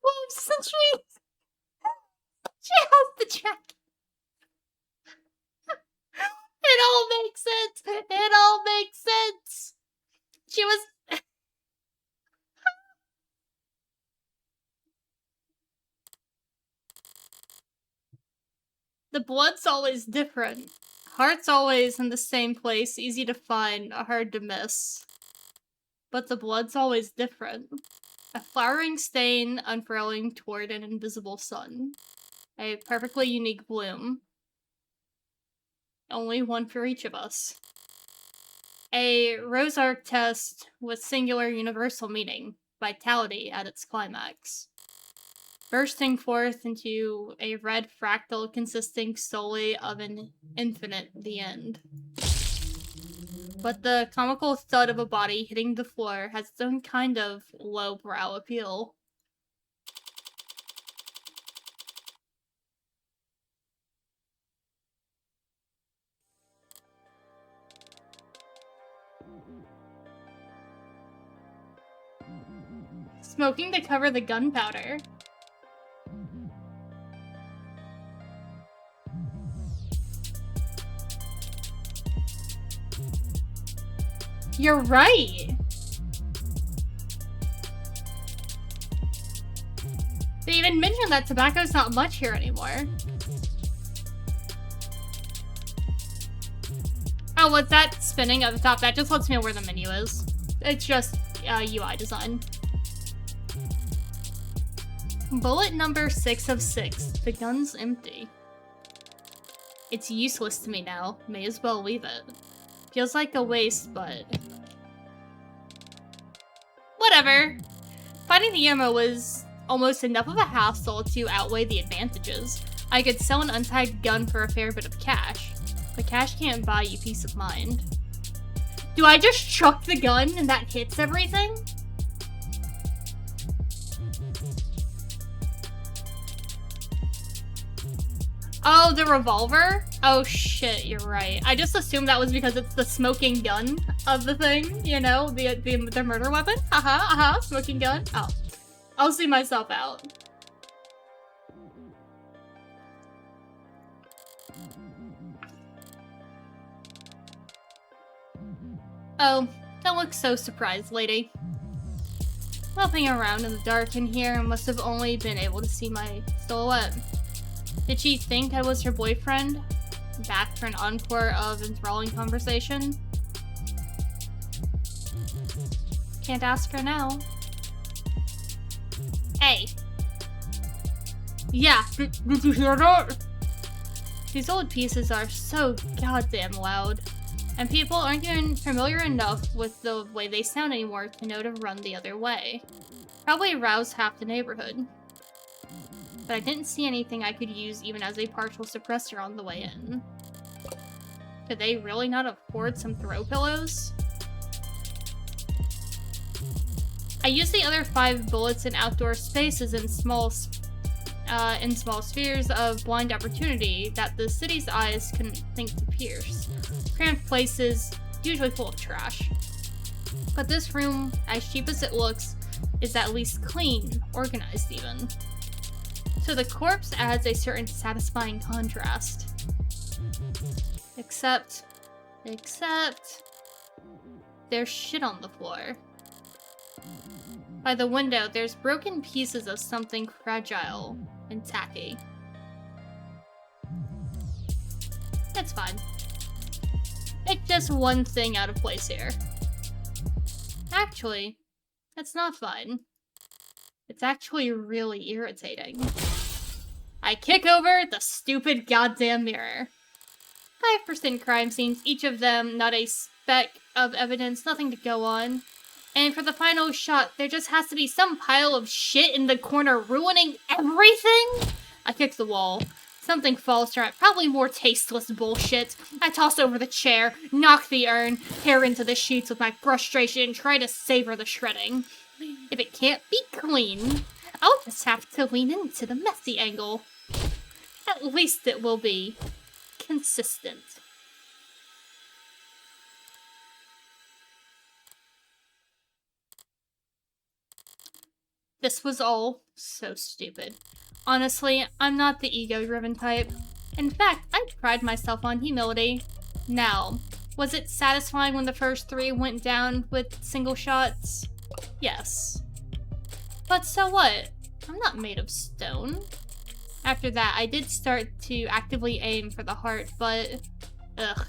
Well, since she has the jacket. It all makes sense. It all makes sense. She was. The blood's always different. Heart's always in the same place, easy to find, hard to miss. But the blood's always different. A flowering stain unfurling toward an invisible sun. A perfectly unique bloom. Only one for each of us. A rose arc test with singular universal meaning, vitality at its climax. Bursting forth into a red fractal consisting solely of an infinite the end. But the comical thud of a body hitting the floor has its own kind of lowbrow appeal. Smoking to cover the gunpowder. You're right! They even mentioned that tobacco's not much here anymore. Oh, what's that spinning at the top? That just lets me know where the menu is. It's just UI design. Bullet number 6 of 6. The gun's empty. It's useless to me now. May as well leave it. Feels like a waste, but... whatever. Finding the ammo was almost enough of a hassle to outweigh the advantages. I could sell an untagged gun for a fair bit of cash. But cash can't buy you peace of mind. Do I just chuck the gun and that hits everything? Oh, the revolver? Oh shit, you're right. I just assumed that was because it's the smoking gun of the thing, you know? The murder weapon? Smoking gun? Oh. I'll see myself out. Oh, don't look so surprised, lady. Fluffing around in the dark in here must have only been able to see my silhouette. Did she think I was her boyfriend? Back for an encore of enthralling conversation? Can't ask her now. Hey. Yeah, did you hear that? These old pieces are so goddamn loud. And people aren't even familiar enough with the way they sound anymore to know to run the other way. Probably rouse half the neighborhood. But I didn't see anything I could use even as a partial suppressor on the way in. Could they really not afford some throw pillows? I used the other 5 bullets in outdoor spaces in small spheres of blind opportunity that the city's eyes couldn't think to pierce. Cramped places, usually full of trash. But this room, as cheap as it looks, is at least clean, organized even. So the corpse adds a certain satisfying contrast. Except, there's shit on the floor. By the window, there's broken pieces of something fragile and tacky. It's fine. Pick just one thing out of place here. Actually, it's not fine. It's actually really irritating. I kick over the stupid goddamn mirror. 5% crime scenes, each of them not a speck of evidence, nothing to go on. And for the final shot, there just has to be some pile of shit in the corner ruining everything? I kick the wall. Something falls from it, probably more tasteless bullshit. I toss over the chair, knock the urn, tear into the sheets with my frustration, and try to savor the shredding. If it can't be clean, I'll just have to lean into the messy angle. At least it will be consistent. This was all so stupid. Honestly, I'm not the ego-driven type. In fact, I pride myself on humility. Now, was it satisfying when the first 3 went down with single shots? Yes. But so what? I'm not made of stone. After that, I did start to actively aim for the heart, but... ugh.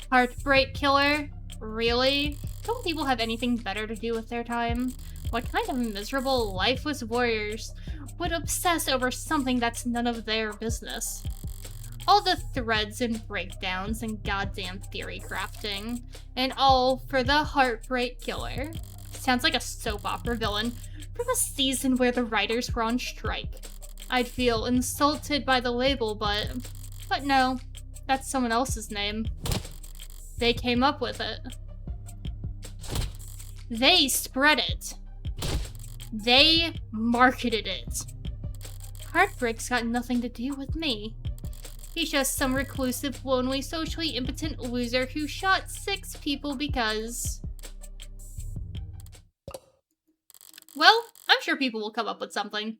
Heartbreak killer? Really? Don't people have anything better to do with their time? What kind of miserable, lifeless warriors would obsess over something that's none of their business? All the threads and breakdowns and goddamn theory crafting, and all for the heartbreak killer. Sounds like a soap opera villain from a season where the writers were on strike. I'd feel insulted by the label, but no, that's someone else's name. They came up with it. They spread it. They marketed it. Heartbreak's got nothing to do with me. He's just some reclusive, lonely, socially impotent loser who shot 6 people because... well, I'm sure people will come up with something.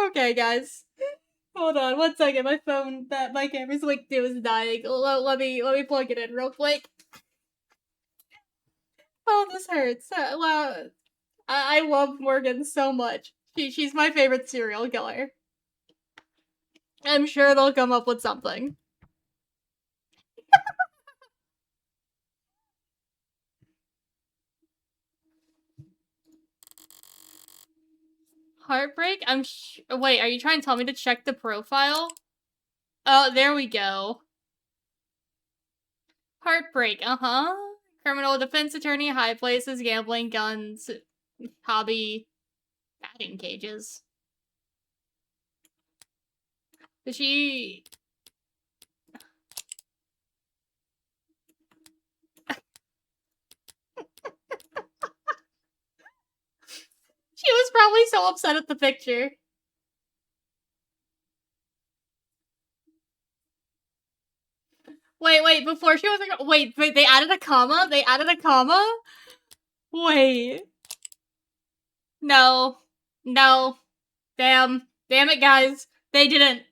Okay, guys. Hold on, 1 second. My phone, my camera's link to is dying. Let me plug it in real quick. Oh, this hurts. Wow. I love Morgan so much. She's my favorite serial killer. I'm sure they'll come up with something. Heartbreak? Wait, are you trying to tell me to check the profile? Oh, there we go. Heartbreak, uh-huh. Criminal defense attorney, high places, gambling, guns, hobby, batting cages. Did she... she was probably so upset at the picture. Wait, before she was like, wait, they added a comma? They added a comma? Wait. No. Damn it, guys. They didn't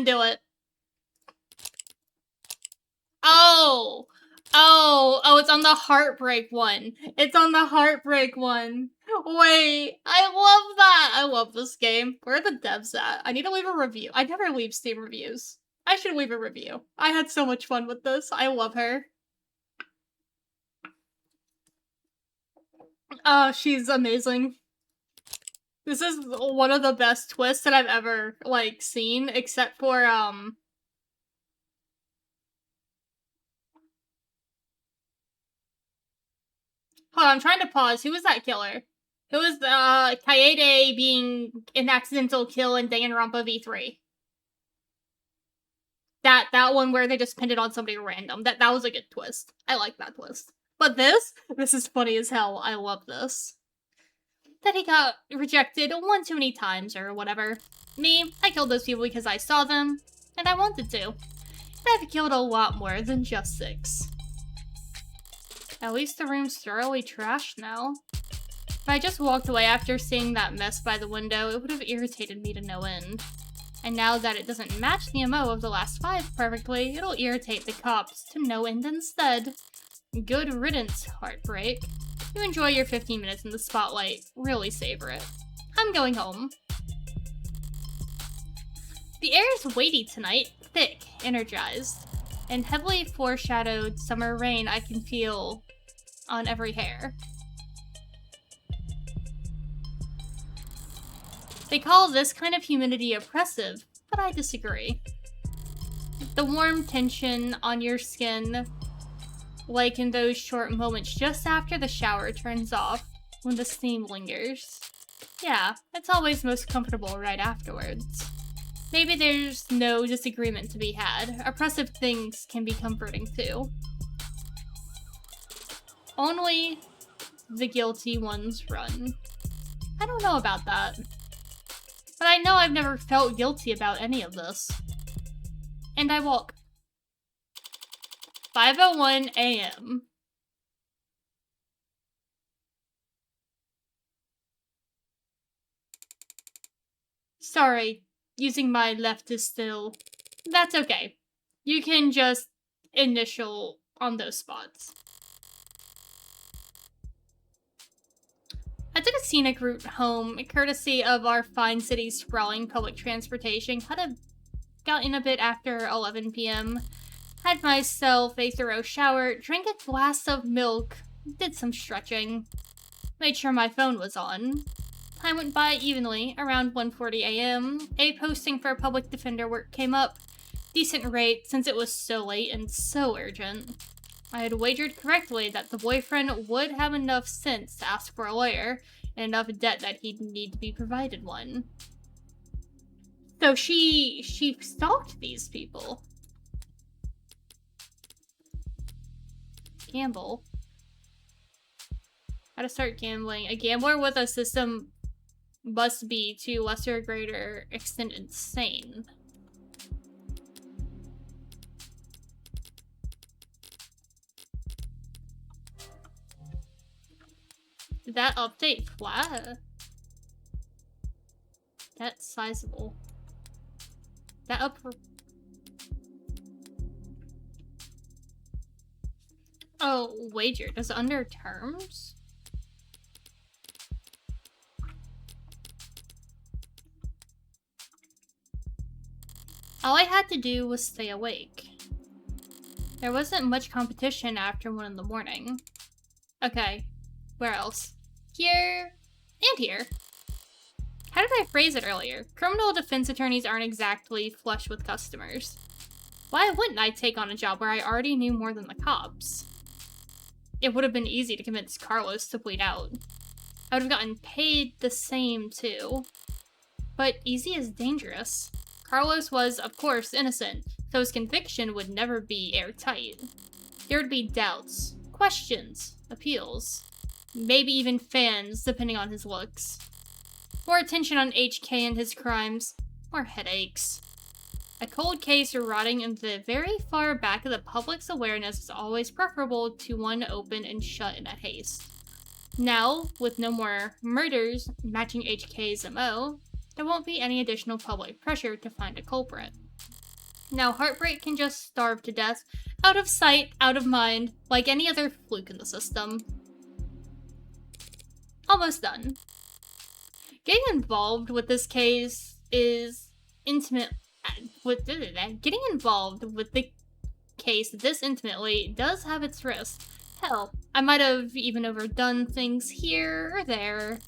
do it. Oh, it's on the heartbreak one. It's on the heartbreak one. Wait, I love that. I love this game. Where are the devs at? I need to leave a review. I never leave Steam reviews. I should leave a review. I had so much fun with this. I love her. She's amazing. This is one of the best twists that I've ever, like, seen, except for, hold on, I'm trying to pause. Who was that killer? Who was, Kaede being an accidental kill in Danganronpa V3? That one where they just pinned it on somebody random. That was a good twist. I like that twist. But this is funny as hell. I love this. That he got rejected 1 too many times or whatever. Me, I killed those people because I saw them, and I wanted to. And I've killed a lot more than just 6. At least the room's thoroughly trashed now. If I just walked away after seeing that mess by the window, it would have irritated me to no end. And now that it doesn't match the MO of the last 5 perfectly, it'll irritate the cops to no end instead. Good riddance, Heartbreak. You enjoy your 15 minutes in the spotlight. Really savor it. I'm going home. The air is weighty tonight, thick, energized. and heavily foreshadowed summer rain I can feel on every hair. They call this kind of humidity oppressive, but I disagree. The warm tension on your skin, like in those short moments just after the shower turns off, when the steam lingers. Yeah, it's always most comfortable right afterwards. Maybe there's no disagreement to be had. Oppressive things can be comforting too. Only the guilty ones run. I don't know about that. But I know I've never felt guilty about any of this. And I walk. 5:01 a.m. Sorry, using my left is still... That's okay. You can just initial on those spots. I took a scenic route home, courtesy of our fine city's sprawling public transportation. Could have gotten a bit after 11 p.m. Had myself a thorough shower, drank a glass of milk, did some stretching, made sure my phone was on. Time went by evenly. Around 1:40 a.m., a posting for public defender work came up. Decent rate since it was so late and so urgent. I had wagered correctly that the boyfriend would have enough sense to ask for a lawyer, and enough debt that he'd need to be provided one. So she stalked these people. Gamble. How to start gambling. A gambler with a system must be, to lesser or greater extent, insane. Did that update flat? That's sizable. That up... Oh, wager. Does under terms? All I had to do was stay awake. There wasn't much competition after 1 in the morning. Okay, where else? Here, and here. How did I phrase it earlier? Criminal defense attorneys aren't exactly flush with customers. Why wouldn't I take on a job where I already knew more than the cops? It would have been easy to convince Carlos to plead out. I would have gotten paid the same too. But easy is dangerous. Carlos was, of course, innocent, so his conviction would never be airtight. There would be doubts, questions, appeals, maybe even fans, depending on his looks. More attention on HK and his crimes, more headaches. A cold case rotting in the very far back of the public's awareness is always preferable to one open and shut in a haste. Now, with no more murders matching HK's MO, there won't be any additional public pressure to find a culprit. Now, heartbreak can just starve to death, out of sight, out of mind, like any other fluke in the system. Almost done. Getting involved with this case is intimate. Getting involved with the case this intimately does have its risks. Hell, I might have even overdone things here or there.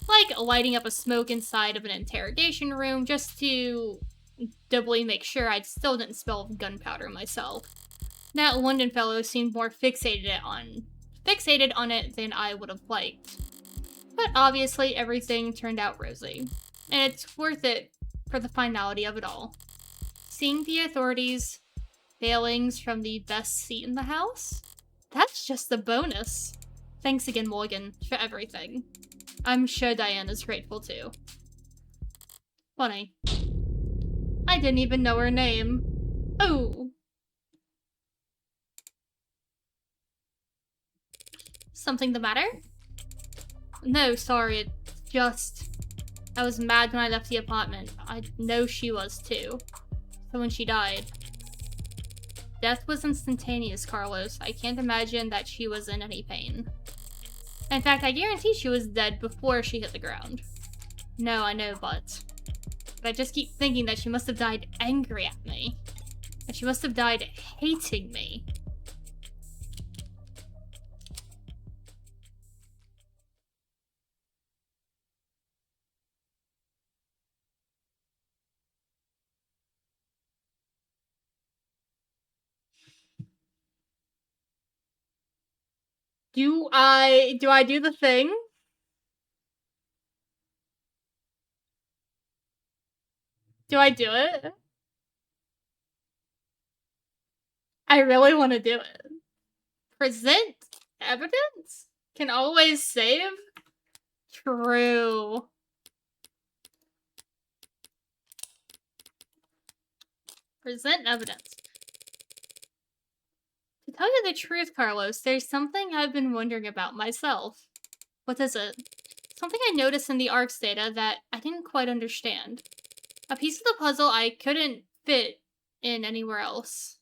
Like lighting up a smoke inside of an interrogation room just to doubly make sure I still didn't spill gunpowder myself. That London fellow seemed more fixated on it than I would have liked. But obviously everything turned out rosy, and it's worth it for the finality of it all. Seeing the authorities' failings from the best seat in the house? That's just a bonus. Thanks again, Morgan, for everything. I'm sure Diana's grateful too. Funny. I didn't even know her name. Oh. Something the matter? No, sorry, it's just... I was mad when I left the apartment. I know she was too. So when she died... Death was instantaneous, Carlos. I can't imagine that she was in any pain. In fact, I guarantee she was dead before she hit the ground. No, I know, but I just keep thinking that she must have died angry at me. And she must have died hating me. Do I do the thing? Do I do it? I really want to do it. Present evidence? Can always save? True. Present evidence. To tell you the truth, Carlos, there's something I've been wondering about myself. What is it? Something I noticed in the ARC's data that I didn't quite understand. A piece of the puzzle I couldn't fit in anywhere else.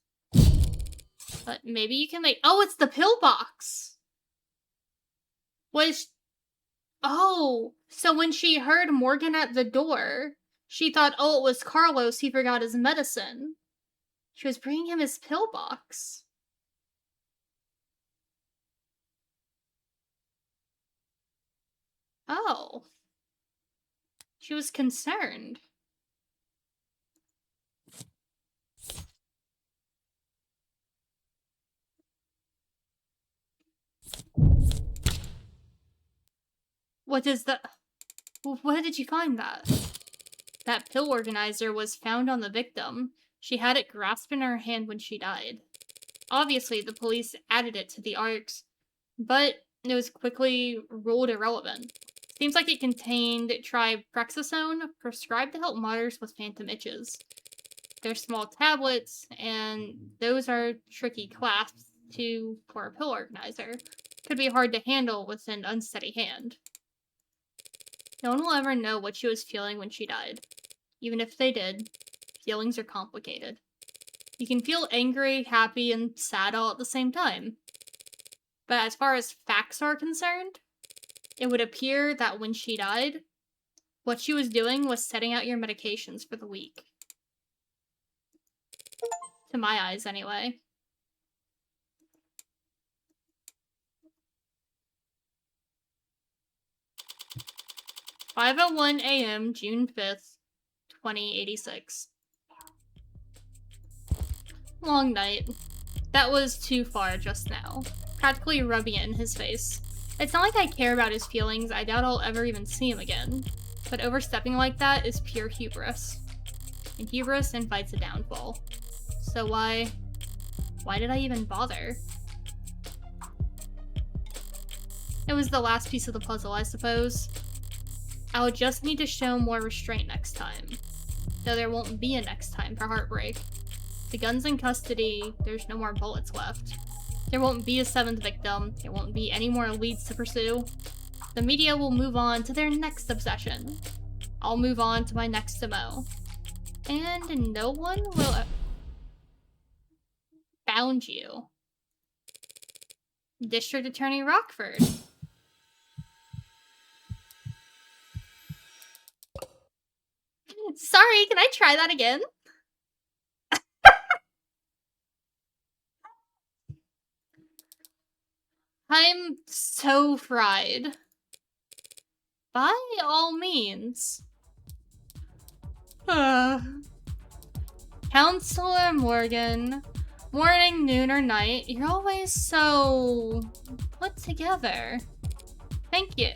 But maybe you can make— oh, it's the pillbox! Oh, so when she heard Morgan at the door, she thought, oh, it was Carlos, he forgot his medicine. She was bringing him his pillbox. Oh. She was concerned. What is the— where did you find that? That pill organizer was found on the victim. She had it grasped in her hand when she died. Obviously, the police added it to the ARCs, but it was quickly ruled irrelevant. Seems like it contained triprexazone, prescribed to help mothers with phantom itches. They're small tablets, and those are tricky clasps for a pill organizer. Could be hard to handle with an unsteady hand. No one will ever know what she was feeling when she died. Even if they did, feelings are complicated. You can feel angry, happy, and sad all at the same time. But as far as facts are concerned, it would appear that when she died, what she was doing was setting out your medications for the week. To my eyes, anyway. "5:01 a.m., June 5th, 2086. Long night. That was too far just now. Practically rubbing it in his face. It's not like I care about his feelings, I doubt I'll ever even see him again. But overstepping like that is pure hubris. And hubris invites a downfall. So why did I even bother? It was the last piece of the puzzle, I suppose. I'll just need to show more restraint next time. Though there won't be a next time for Heartbreak. The gun's in custody, there's no more bullets left. There won't be a 7th victim, there won't be any more leads to pursue. The media will move on to their next obsession. I'll move on to my next demo. And no one will— found you. District Attorney Rockford. Sorry, can I try that again? I'm so fried. By all means. Counselor Morgan, morning, noon, or night, you're always so put together. Thank you.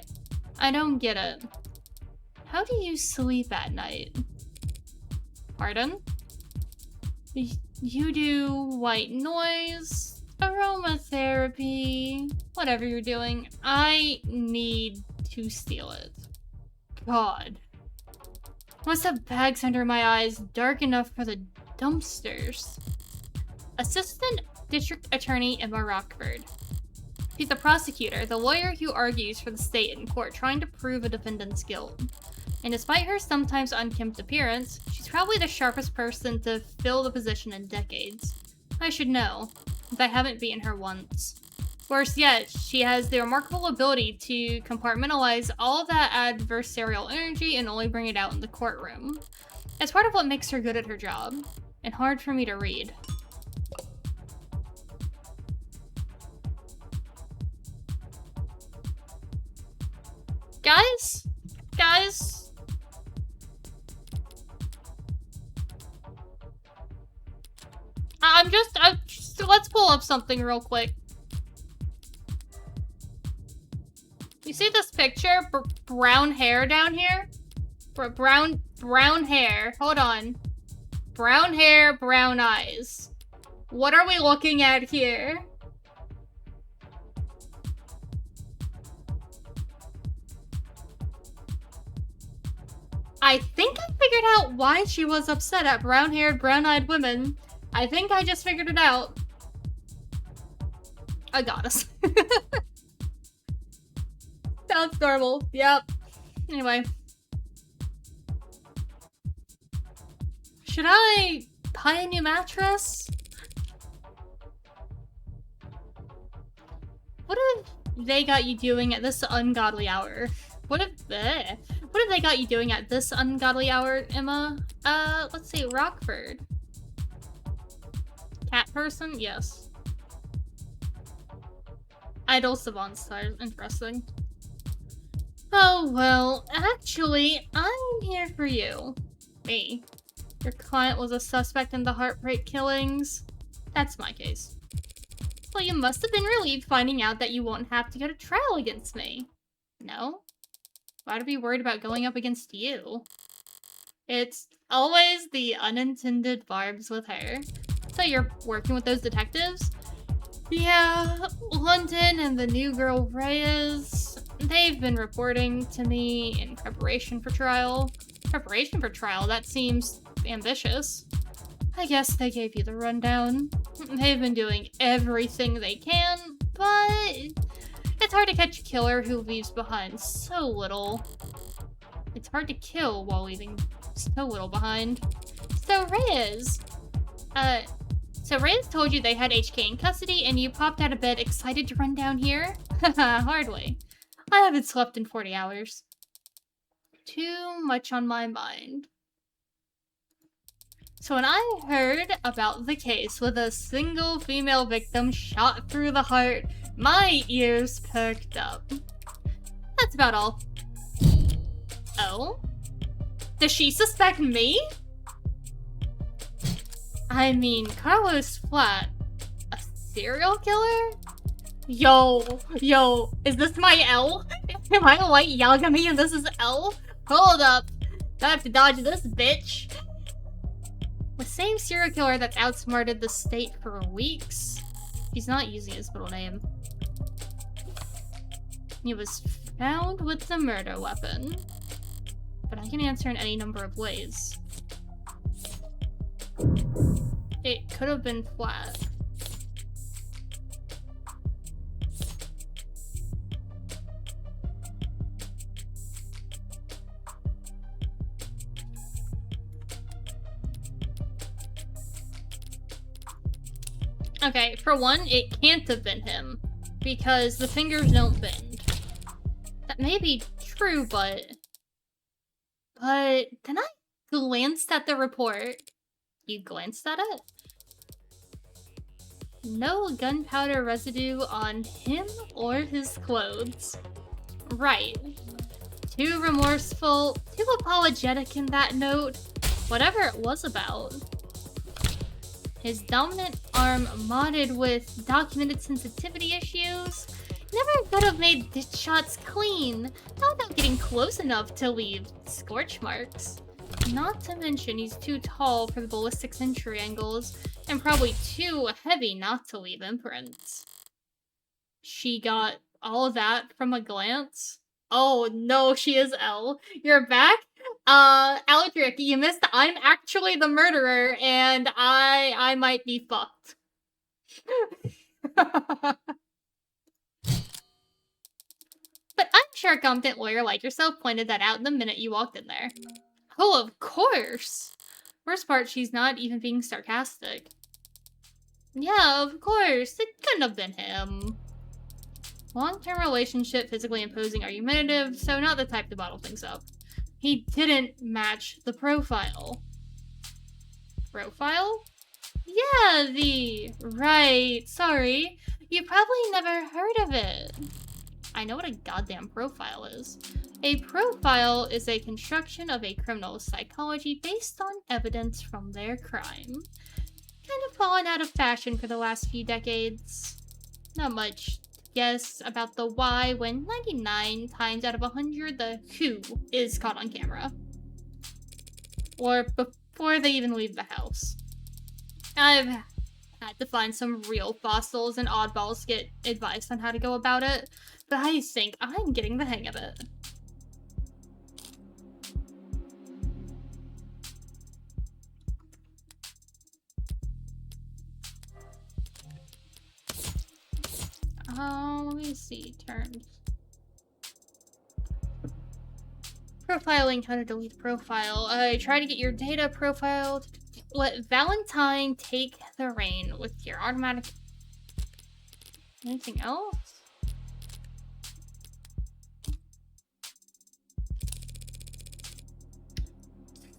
I don't get it. How do you sleep at night? Pardon? You do white noise, aromatherapy, whatever you're doing. I need to steal it. God. Must have bags under my eyes dark enough for the dumpsters. Assistant District Attorney Emma Rockford. She's the prosecutor, the lawyer who argues for the state in court trying to prove a defendant's guilt. And despite her sometimes unkempt appearance, she's probably the sharpest person to fill the position in decades. I should know, since I haven't beaten her once. Worse yet, she has the remarkable ability to compartmentalize all of that adversarial energy and only bring it out in the courtroom. It's part of what makes her good at her job. and hard for me to read. Guys? Guys? Let's pull up something real quick. You see this picture? Brown hair down here? Brown hair. Hold on. Brown hair, brown eyes. What are we looking at here? I think I figured out why she was upset at brown-haired, brown-eyed women. I think I just figured it out. A goddess. Sounds normal. Yep. Anyway. Should I buy a new mattress? What have they got you doing at this ungodly hour? What have they got you doing at this ungodly hour, Emma? Let's see, Rockford. Cat person? Yes. Idle savant style. Interesting. Oh, well, actually, I'm here for you. Me. Your client was a suspect in the heartbreak killings. That's my case. Well, you must have been relieved finding out that you won't have to go to trial against me. No? Why to be worried about going up against you? It's always the unintended barbs with her. So you're working with those detectives? Yeah, London and the new girl Reyes. They've been reporting to me in preparation for trial. Preparation for trial? That seems ambitious. I guess they gave you the rundown. They've been doing everything they can, but it's hard to catch a killer who leaves behind so little. It's hard to kill while leaving so little behind. So Reyes told you they had HK in custody and you popped out of bed excited to run down here? Haha, hardly. I haven't slept in 40 hours. Too much on my mind. So when I heard about the case with a single female victim shot through the heart, my ears perked up. That's about all. Oh? Does she suspect me? I mean, Carlos Flat, a serial killer? Yo, is this my L? Am I a white Yagami and this is L? Hold up, I have to dodge this bitch. The same serial killer that's outsmarted the state for weeks. He's not using his middle name. He was found with the murder weapon. But I can answer in any number of ways. It could have been Flat. Okay, for one, it can't have been him, because the fingers don't bend. That may be true, but then I glanced at the report. You glanced at it? No gunpowder residue on him or his clothes. Right. Too remorseful, too apologetic in that note, whatever it was about. His dominant arm modded with documented sensitivity issues. Never could have made ditch shots clean, not without getting close enough to leave scorch marks. Not to mention he's too tall for the ballistics entry angles, and probably too heavy not to leave imprints. She got all of that from a glance? Oh no, she is L. You're back? Aldrich, you missed. I'm actually the murderer, and I might be fucked. But I'm sure a competent lawyer like yourself pointed that out the minute you walked in there. Oh, of course! Worst part, she's not even being sarcastic. Yeah, of course. It couldn't have been him. Long-term relationship, physically imposing, argumentative, so not the type to bottle things up. He didn't match the profile. Profile? Yeah, Right, sorry. You probably never heard of it. I know what a goddamn profile is. A profile is a construction of a criminal's psychology based on evidence from their crime. Kind of fallen out of fashion for the last few decades. Not much guess about the why when 99 times out of 100 the who is caught on camera. Or before they even leave the house. I've had to find some real fossils and oddballs to get advice on how to go about it, but I think I'm getting the hang of it. Let me see, terms. Profiling, how to delete profile. I try to get your data profiled. Let Valentine take the reign with your automatic... Anything else?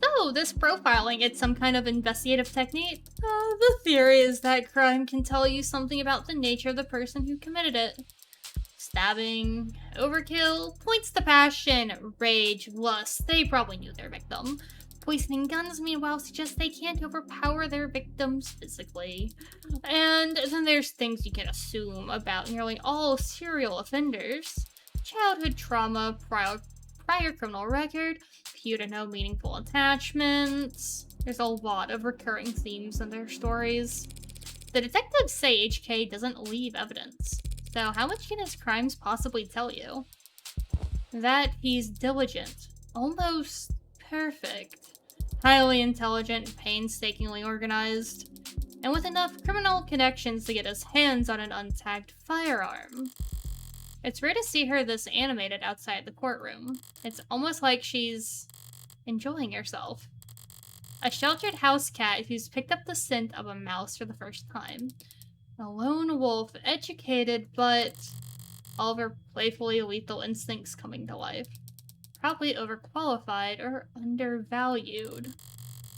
So, this profiling, it's some kind of investigative technique? The theory is that crime can tell you something about the nature of the person who committed it. Stabbing, overkill, points to passion, rage, lust. They probably knew their victim. Poisoning guns, meanwhile, suggests they can't overpower their victims physically. And then there's things you can assume about nearly all serial offenders. Childhood trauma, prior criminal record, few to no meaningful attachments. There's a lot of recurring themes in their stories. The detectives say HK doesn't leave evidence. So how much can his crimes possibly tell you? That he's diligent, almost perfect, highly intelligent, painstakingly organized, and with enough criminal connections to get his hands on an untagged firearm. It's rare to see her this animated outside the courtroom. It's almost like she's enjoying herself. A sheltered house cat who's picked up the scent of a mouse for the first time. A lone wolf, educated, but all of her playfully lethal instincts coming to life. Probably overqualified or undervalued.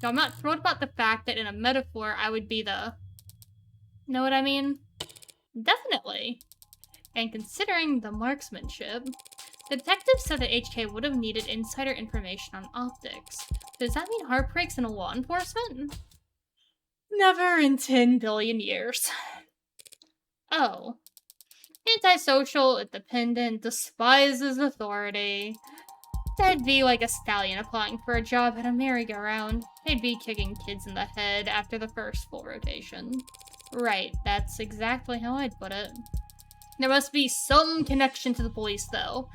Now, I'm not thrilled about the fact that in a metaphor, I would be the... Know what I mean? Definitely. And considering the marksmanship, the detective said that HK would have needed insider information on optics. Does that mean heartbreaks in law enforcement? Never in 10 billion years. Oh. Antisocial, independent, despises authority. That'd be like a stallion applying for a job at a merry-go-round. They'd be kicking kids in the head after the first full rotation. Right, that's exactly how I'd put it. There must be some connection to the police, though.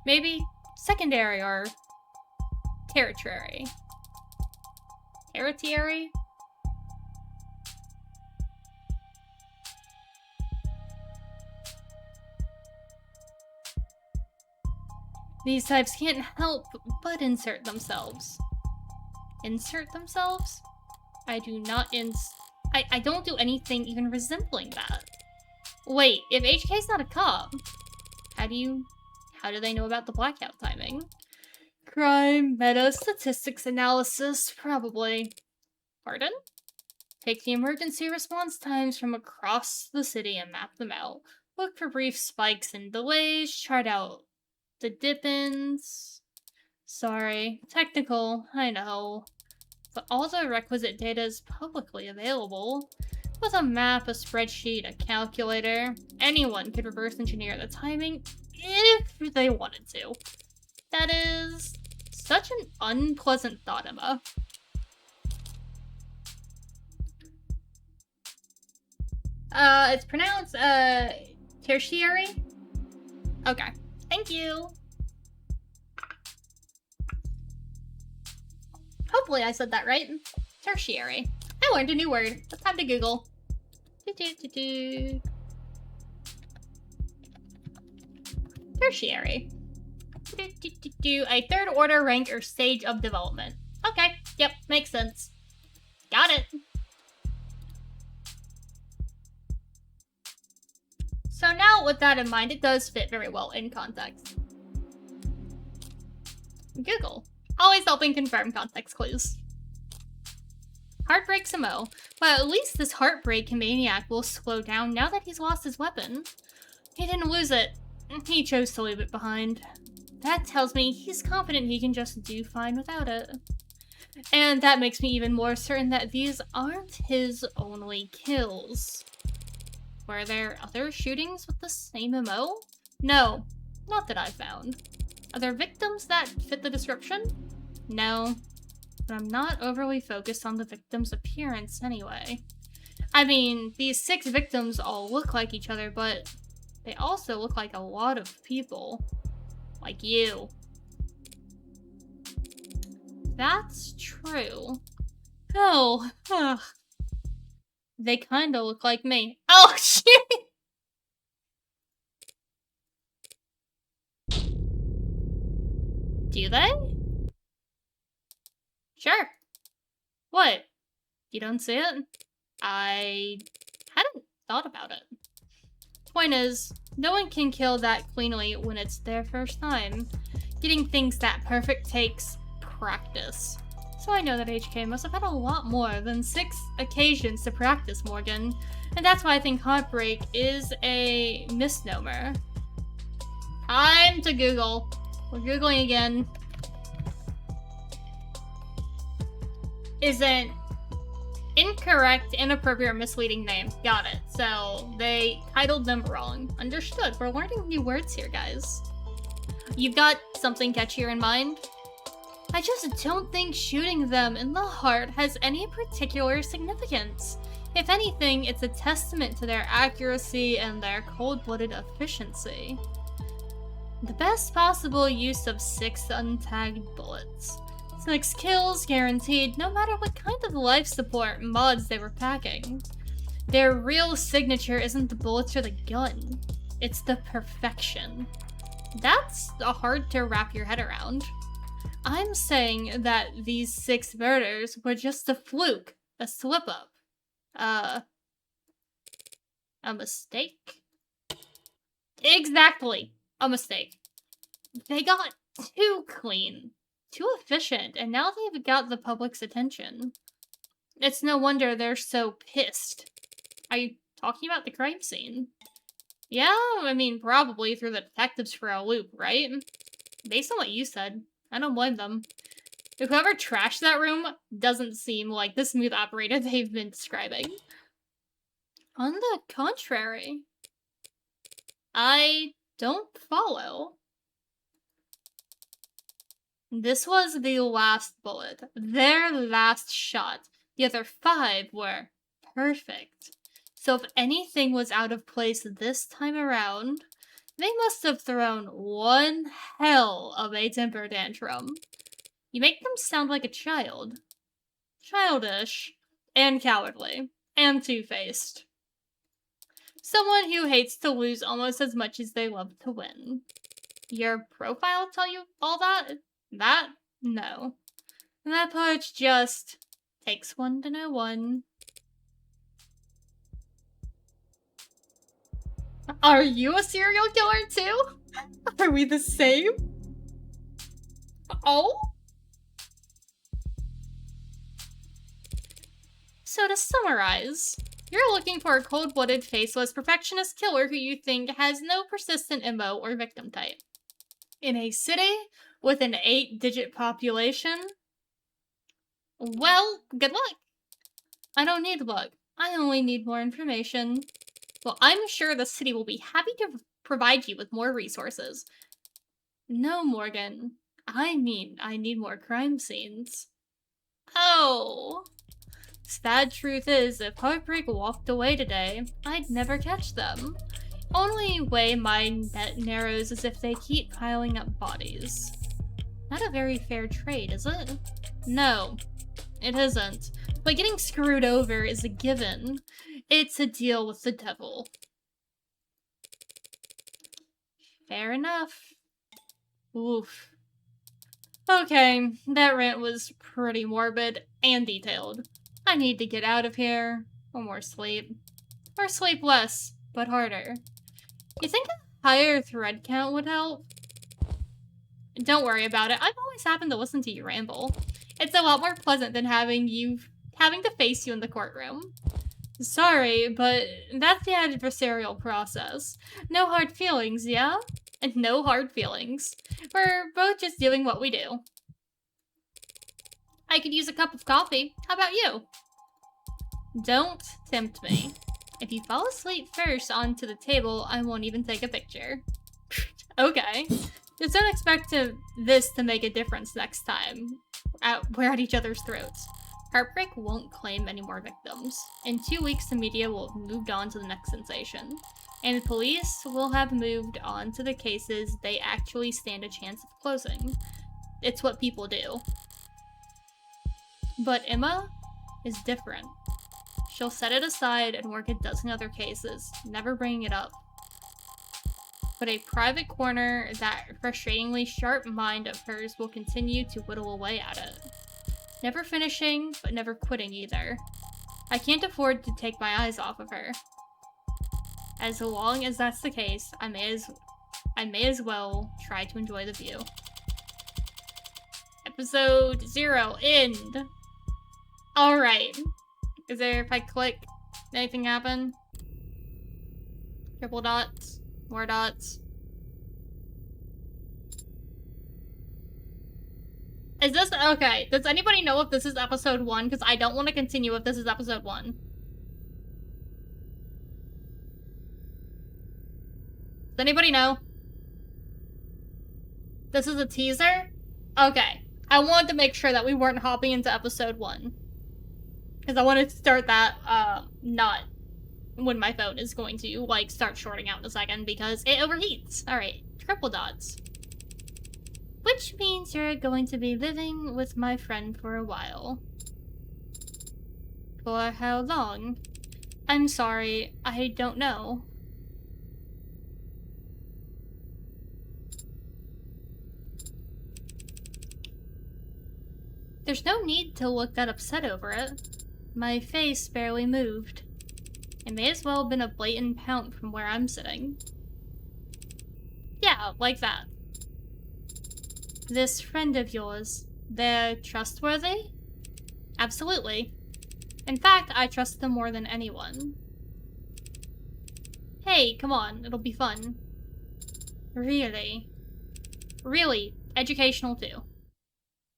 Maybe secondary or tertiary. Tertiary? These types can't help but insert themselves. Insert themselves? I do not I don't do anything even resembling that. Wait, if HK's not a cop, how do they know about the blackout timing? Crime, meta, statistics analysis, probably. Pardon? Take the emergency response times from across the city and map them out. Look for brief spikes and delays, chart out the dip-ins. Sorry, technical, I know. But all the requisite data is publicly available. With a map, a spreadsheet, a calculator, anyone could reverse engineer the timing if they wanted to. That is such an unpleasant thought, Emma. It's pronounced, tertiary? Okay. Thank you. Hopefully I said that right. Tertiary. I learned a new word. It's time to Google. Tertiary. A third order rank or stage of development. Okay, yep, makes sense. Got it. So now, with that in mind, it does fit very well in context. Google. Always helping confirm context clues. Heartbreaks a Mo. But at least this heartbreak maniac will slow down now that he's lost his weapon. He didn't lose it. He chose to leave it behind. That tells me he's confident he can just do fine without it. And that makes me even more certain that these aren't his only kills. Were there other shootings with the same MO? No, not that I found. Are there victims that fit the description? No, but I'm not overly focused on the victim's appearance anyway. I mean, these 6 victims all look like each other, but they also look like a lot of people. Like you. That's true. Oh, ugh. They kinda look like me. Oh, shit! Do they? Sure. What? You don't see it? I hadn't thought about it. Point is, no one can kill that cleanly when it's their first time. Getting things that perfect takes practice. So I know that HK must have had a lot more than 6 occasions to practice, Morgan. And that's why I think Heartbreak is a misnomer. Time to Google. We're Googling again. Isn't incorrect, inappropriate, misleading name. Got it. So they titled them wrong. Understood. We're learning new words here, guys. You've got something catchier in mind? I just don't think shooting them in the heart has any particular significance. If anything, it's a testament to their accuracy and their cold-blooded efficiency. The best possible use of 6 untagged bullets. 6 kills guaranteed, no matter what kind of life support mods they were packing. Their real signature isn't the bullets or the gun, it's the perfection. That's hard to wrap your head around. I'm saying that these 6 murders were just a fluke, a slip-up, a mistake? Exactly, a mistake. They got too clean. Too efficient, and now they've got the public's attention. It's no wonder they're so pissed. Are you talking about the crime scene? Yeah, I mean, probably threw the detectives for a loop, right? Based on what you said, I don't blame them. Whoever trashed that room doesn't seem like the smooth operator they've been describing. On the contrary, I don't follow. This was the last bullet, their last shot. The other 5 were perfect. So if anything was out of place this time around, they must have thrown one hell of a temper tantrum. You make them sound like a child. Childish, and cowardly, and two-faced. Someone who hates to lose almost as much as they love to win. Your profile tell you all that? That? No. That part just takes one to know one. Are you a serial killer too? Are we the same? Oh? So to summarize, you're looking for a cold-blooded, faceless, perfectionist killer who you think has no persistent MO or victim type. In a city with an 8-digit population? Well, good luck. I don't need luck. I only need more information. Well, I'm sure the city will be happy to provide you with more resources. No, Morgan. I mean, I need more crime scenes. Oh. Sad truth is, if Heartbreak walked away today, I'd never catch them. Only way my net narrows is if they keep piling up bodies. Not a very fair trade, is it? No, it isn't. But getting screwed over is a given. It's a deal with the devil. Fair enough. Oof. Okay, that rant was pretty morbid and detailed. I need to get out of here. Or more sleep. Or sleep less, but harder. You think a higher thread count would help? Don't worry about it. I've always happened to listen to you ramble. It's a lot more pleasant than having you having to face you in the courtroom. Sorry, but that's the adversarial process. No hard feelings, yeah? And no hard feelings. We're both just doing what we do. I could use a cup of coffee. How about you? Don't tempt me. If you fall asleep first onto the table, I won't even take a picture. Okay. Just don't expect this to make a difference next time. We're at each other's throats. Heartbreak won't claim any more victims. In 2 weeks, the media will have moved on to the next sensation. And the police will have moved on to the cases they actually stand a chance of closing. It's what people do. But Emma is different. She'll set it aside and work a dozen other cases, never bringing it up. But a private corner, that frustratingly sharp mind of hers will continue to whittle away at it. Never finishing, but never quitting either. I can't afford to take my eyes off of her. As long as that's the case, I may as well try to enjoy the view. Episode 0, end. Alright. Is there, if I click, anything happen? Triple dots. More dots. Is this, okay, does anybody know if this is episode 1? Because I don't want to continue if this is episode 1. Does anybody know? This is a teaser? Okay. I wanted to make sure that we weren't hopping into episode 1. Because I wanted to start that, not when my phone is going to, like, start shorting out in a second because it overheats. Alright, triple dots. Which means you're going to be living with my friend for a while. For how long? I'm sorry, I don't know. There's no need to look that upset over it. My face barely moved. It may as well have been a blatant pout from where I'm sitting. Yeah, like that. This friend of yours, they're trustworthy? Absolutely. In fact, I trust them more than anyone. Hey, come on, it'll be fun. Really? Really, educational too.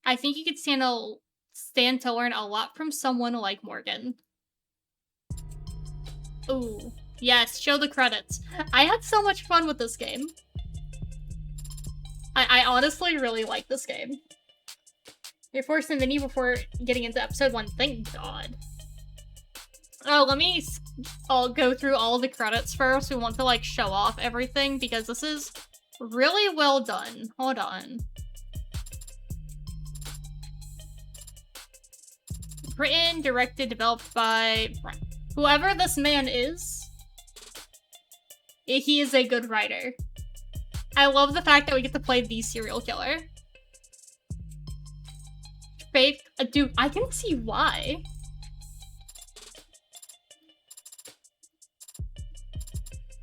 I think you could stand to learn a lot from someone like Morgan. Ooh, yes, show the credits. I had so much fun with this game. I honestly really like this game. You're forced to mini before getting into episode 1, thank God. Oh, let me I'll go through all the credits first. We want to, like, show off everything because this is really well done. Hold on. Written, directed, developed by whoever this man is. He is a good writer. I love the fact that we get to play the serial killer. Faith, dude, I can see why.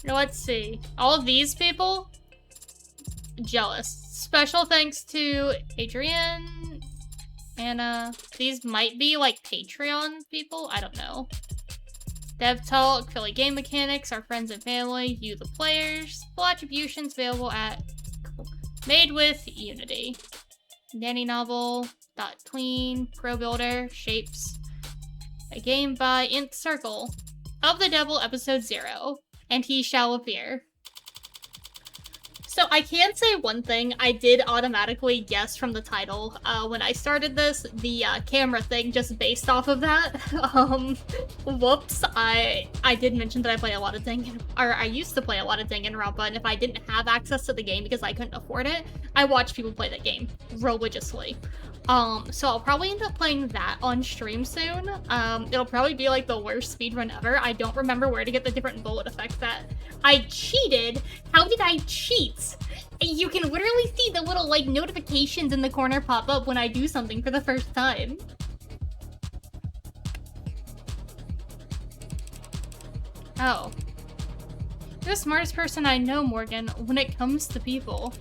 Now let's see. All of these people? Jealous. Special thanks to Adrienne, Anna. These might be like Patreon people. I don't know. Dev Talk, Philly Game Mechanics, our friends and family, you the players. Full attributions available at Made with Unity. Danny Novel, Dot Clean, Pro Builder, Shapes. A game by Nth Circle. Of the Devil, Episode 0. And he shall appear. So I can say one thing, I did automatically guess from the title. When I started this, the camera thing just based off of that. Whoops, I did mention that I play a lot of I used to play a lot of Danganronpa, and if I didn't have access to the game because I couldn't afford it, I watched people play that game religiously. So I'll probably end up playing that on stream soon. It'll probably be like the worst speedrun ever. I don't remember where to get the different bullet effects that I cheated. How did I cheat? You can literally see the little like notifications in the corner pop up when I do something for the first time. Oh. You're the smartest person I know, Morgan, when it comes to people.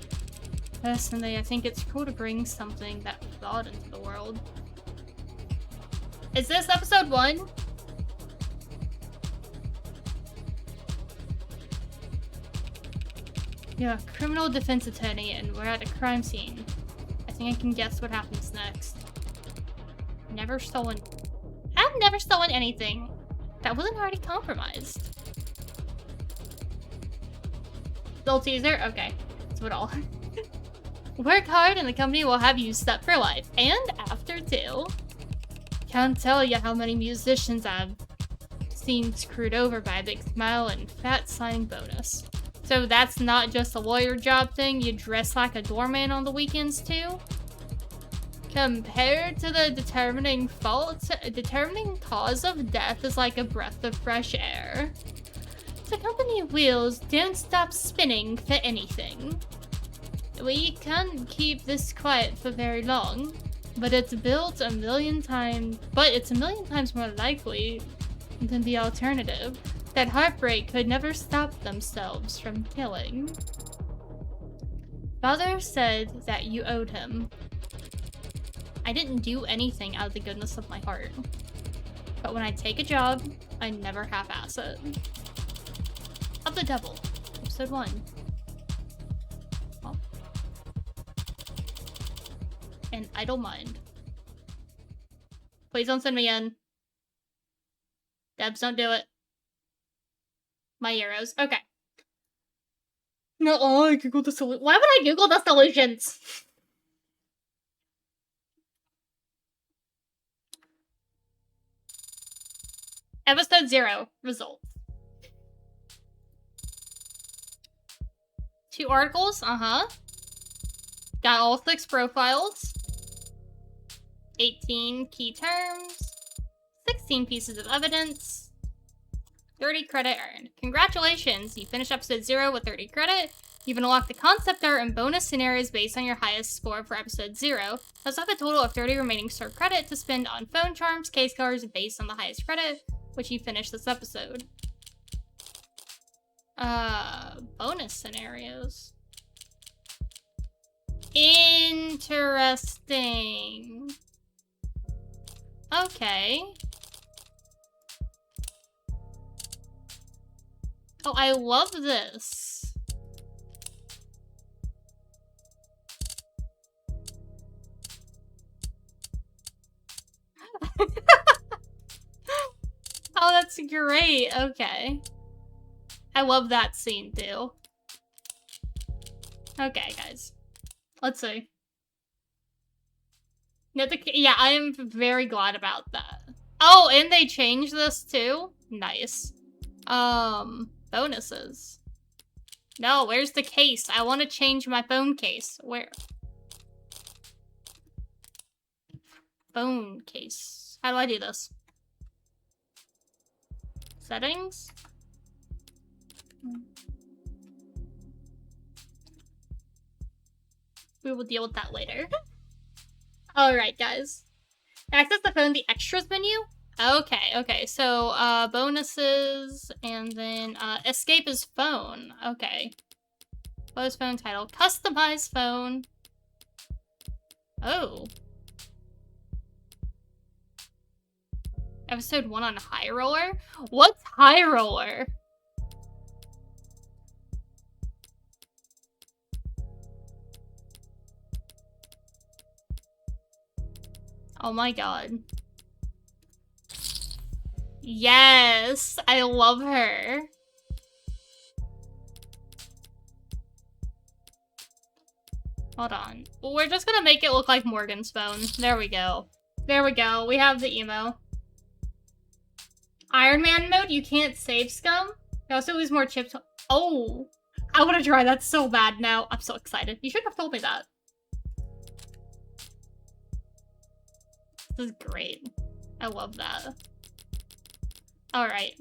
Personally, I think it's cool to bring something that flawed into the world. Is this episode 1? You're a criminal defense attorney and we're at a crime scene. I think I can guess what happens next. Never stolen. I've never stolen anything that wasn't already compromised. Little teaser? Okay. That's what all. Work hard and the company will have you set for life. And after too. Can't tell you how many musicians I've seen screwed over by a big smile and fat signing bonus. So that's not just a lawyer job thing, you dress like a doorman on the weekends too? Compared to the determining cause of death is like a breath of fresh air. The company wheels don't stop spinning for anything. We can't keep this quiet for very long, but it's a million times more likely than the alternative. That heartbreak could never stop themselves from killing. Father said that you owed him. I didn't do anything out of the goodness of my heart. But when I take a job, I never half-ass it. Of the Devil, episode 1. Oh. An idle mind. Please don't send me in. Debs, don't do it. My euros. Okay. No, I googled the solution. Why would I Google the solutions? Episode 0. Results. 2 articles. Got all 6 profiles. 18 key terms. 16 pieces of evidence. 30 credit earned. Congratulations! You finished episode 0 with 30 credit. You've unlocked the concept art and bonus scenarios based on your highest score for episode 0. Thus have a total of 30 remaining store credit to spend on phone charms, case cards based on the highest credit, which you finished this episode. Bonus scenarios. Interesting. Okay. Oh, I love this. Oh, that's great. Okay. I love that scene too. Okay, guys. Let's see. Yeah, I am very glad about that. Oh, and they changed this too? Nice. Bonuses. No, where's the case? I want to change my phone case. Where? Phone case. How do I do this? Settings? We will deal with that later. Alright, guys. Access the phone, the extras menu? Okay, so, bonuses, and then, escape is phone. Okay. What is phone title? Customize phone. Oh. Episode 1 on High Roller? What's High Roller? Oh my god. Yes, I love her. Hold on. We're just gonna make it look like Morgan's phone. There we go. There we go. We have the emo. Iron Man mode, you can't save scum. You also lose more chips. Oh, I want to try that so bad now. I'm so excited. You should have told me that. This is great. I love that. Alright.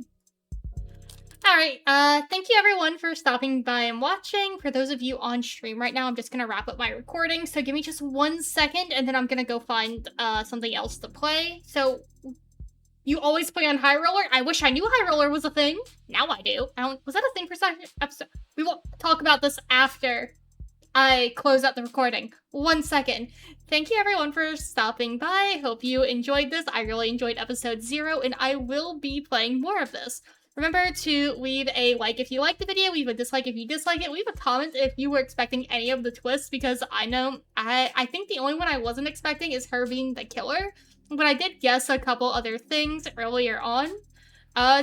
Thank you everyone for stopping by and watching. For those of you on stream right now, I'm just gonna wrap up my recording, so give me just 1 second and then I'm gonna go find something else to play. So, you always play on High Roller? I wish I knew High Roller was a thing. Now I do. Was that a thing for second episode? We will talk about this after I close out the recording. 1 second. Thank you everyone for stopping by. Hope you enjoyed this. I really enjoyed episode 0, and I will be playing more of this. Remember to leave a like if you like the video, leave a dislike if you dislike it, leave a comment if you were expecting any of the twists, because I know I think the only one I wasn't expecting is her being the killer, but I did guess a couple other things earlier on.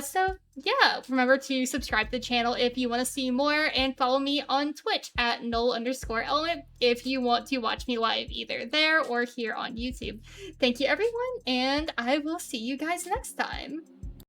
So yeah, remember to subscribe to the channel if you want to see more, and follow me on Twitch at null_element if you want to watch me live either there or here on YouTube. Thank you everyone, and I will see you guys next time.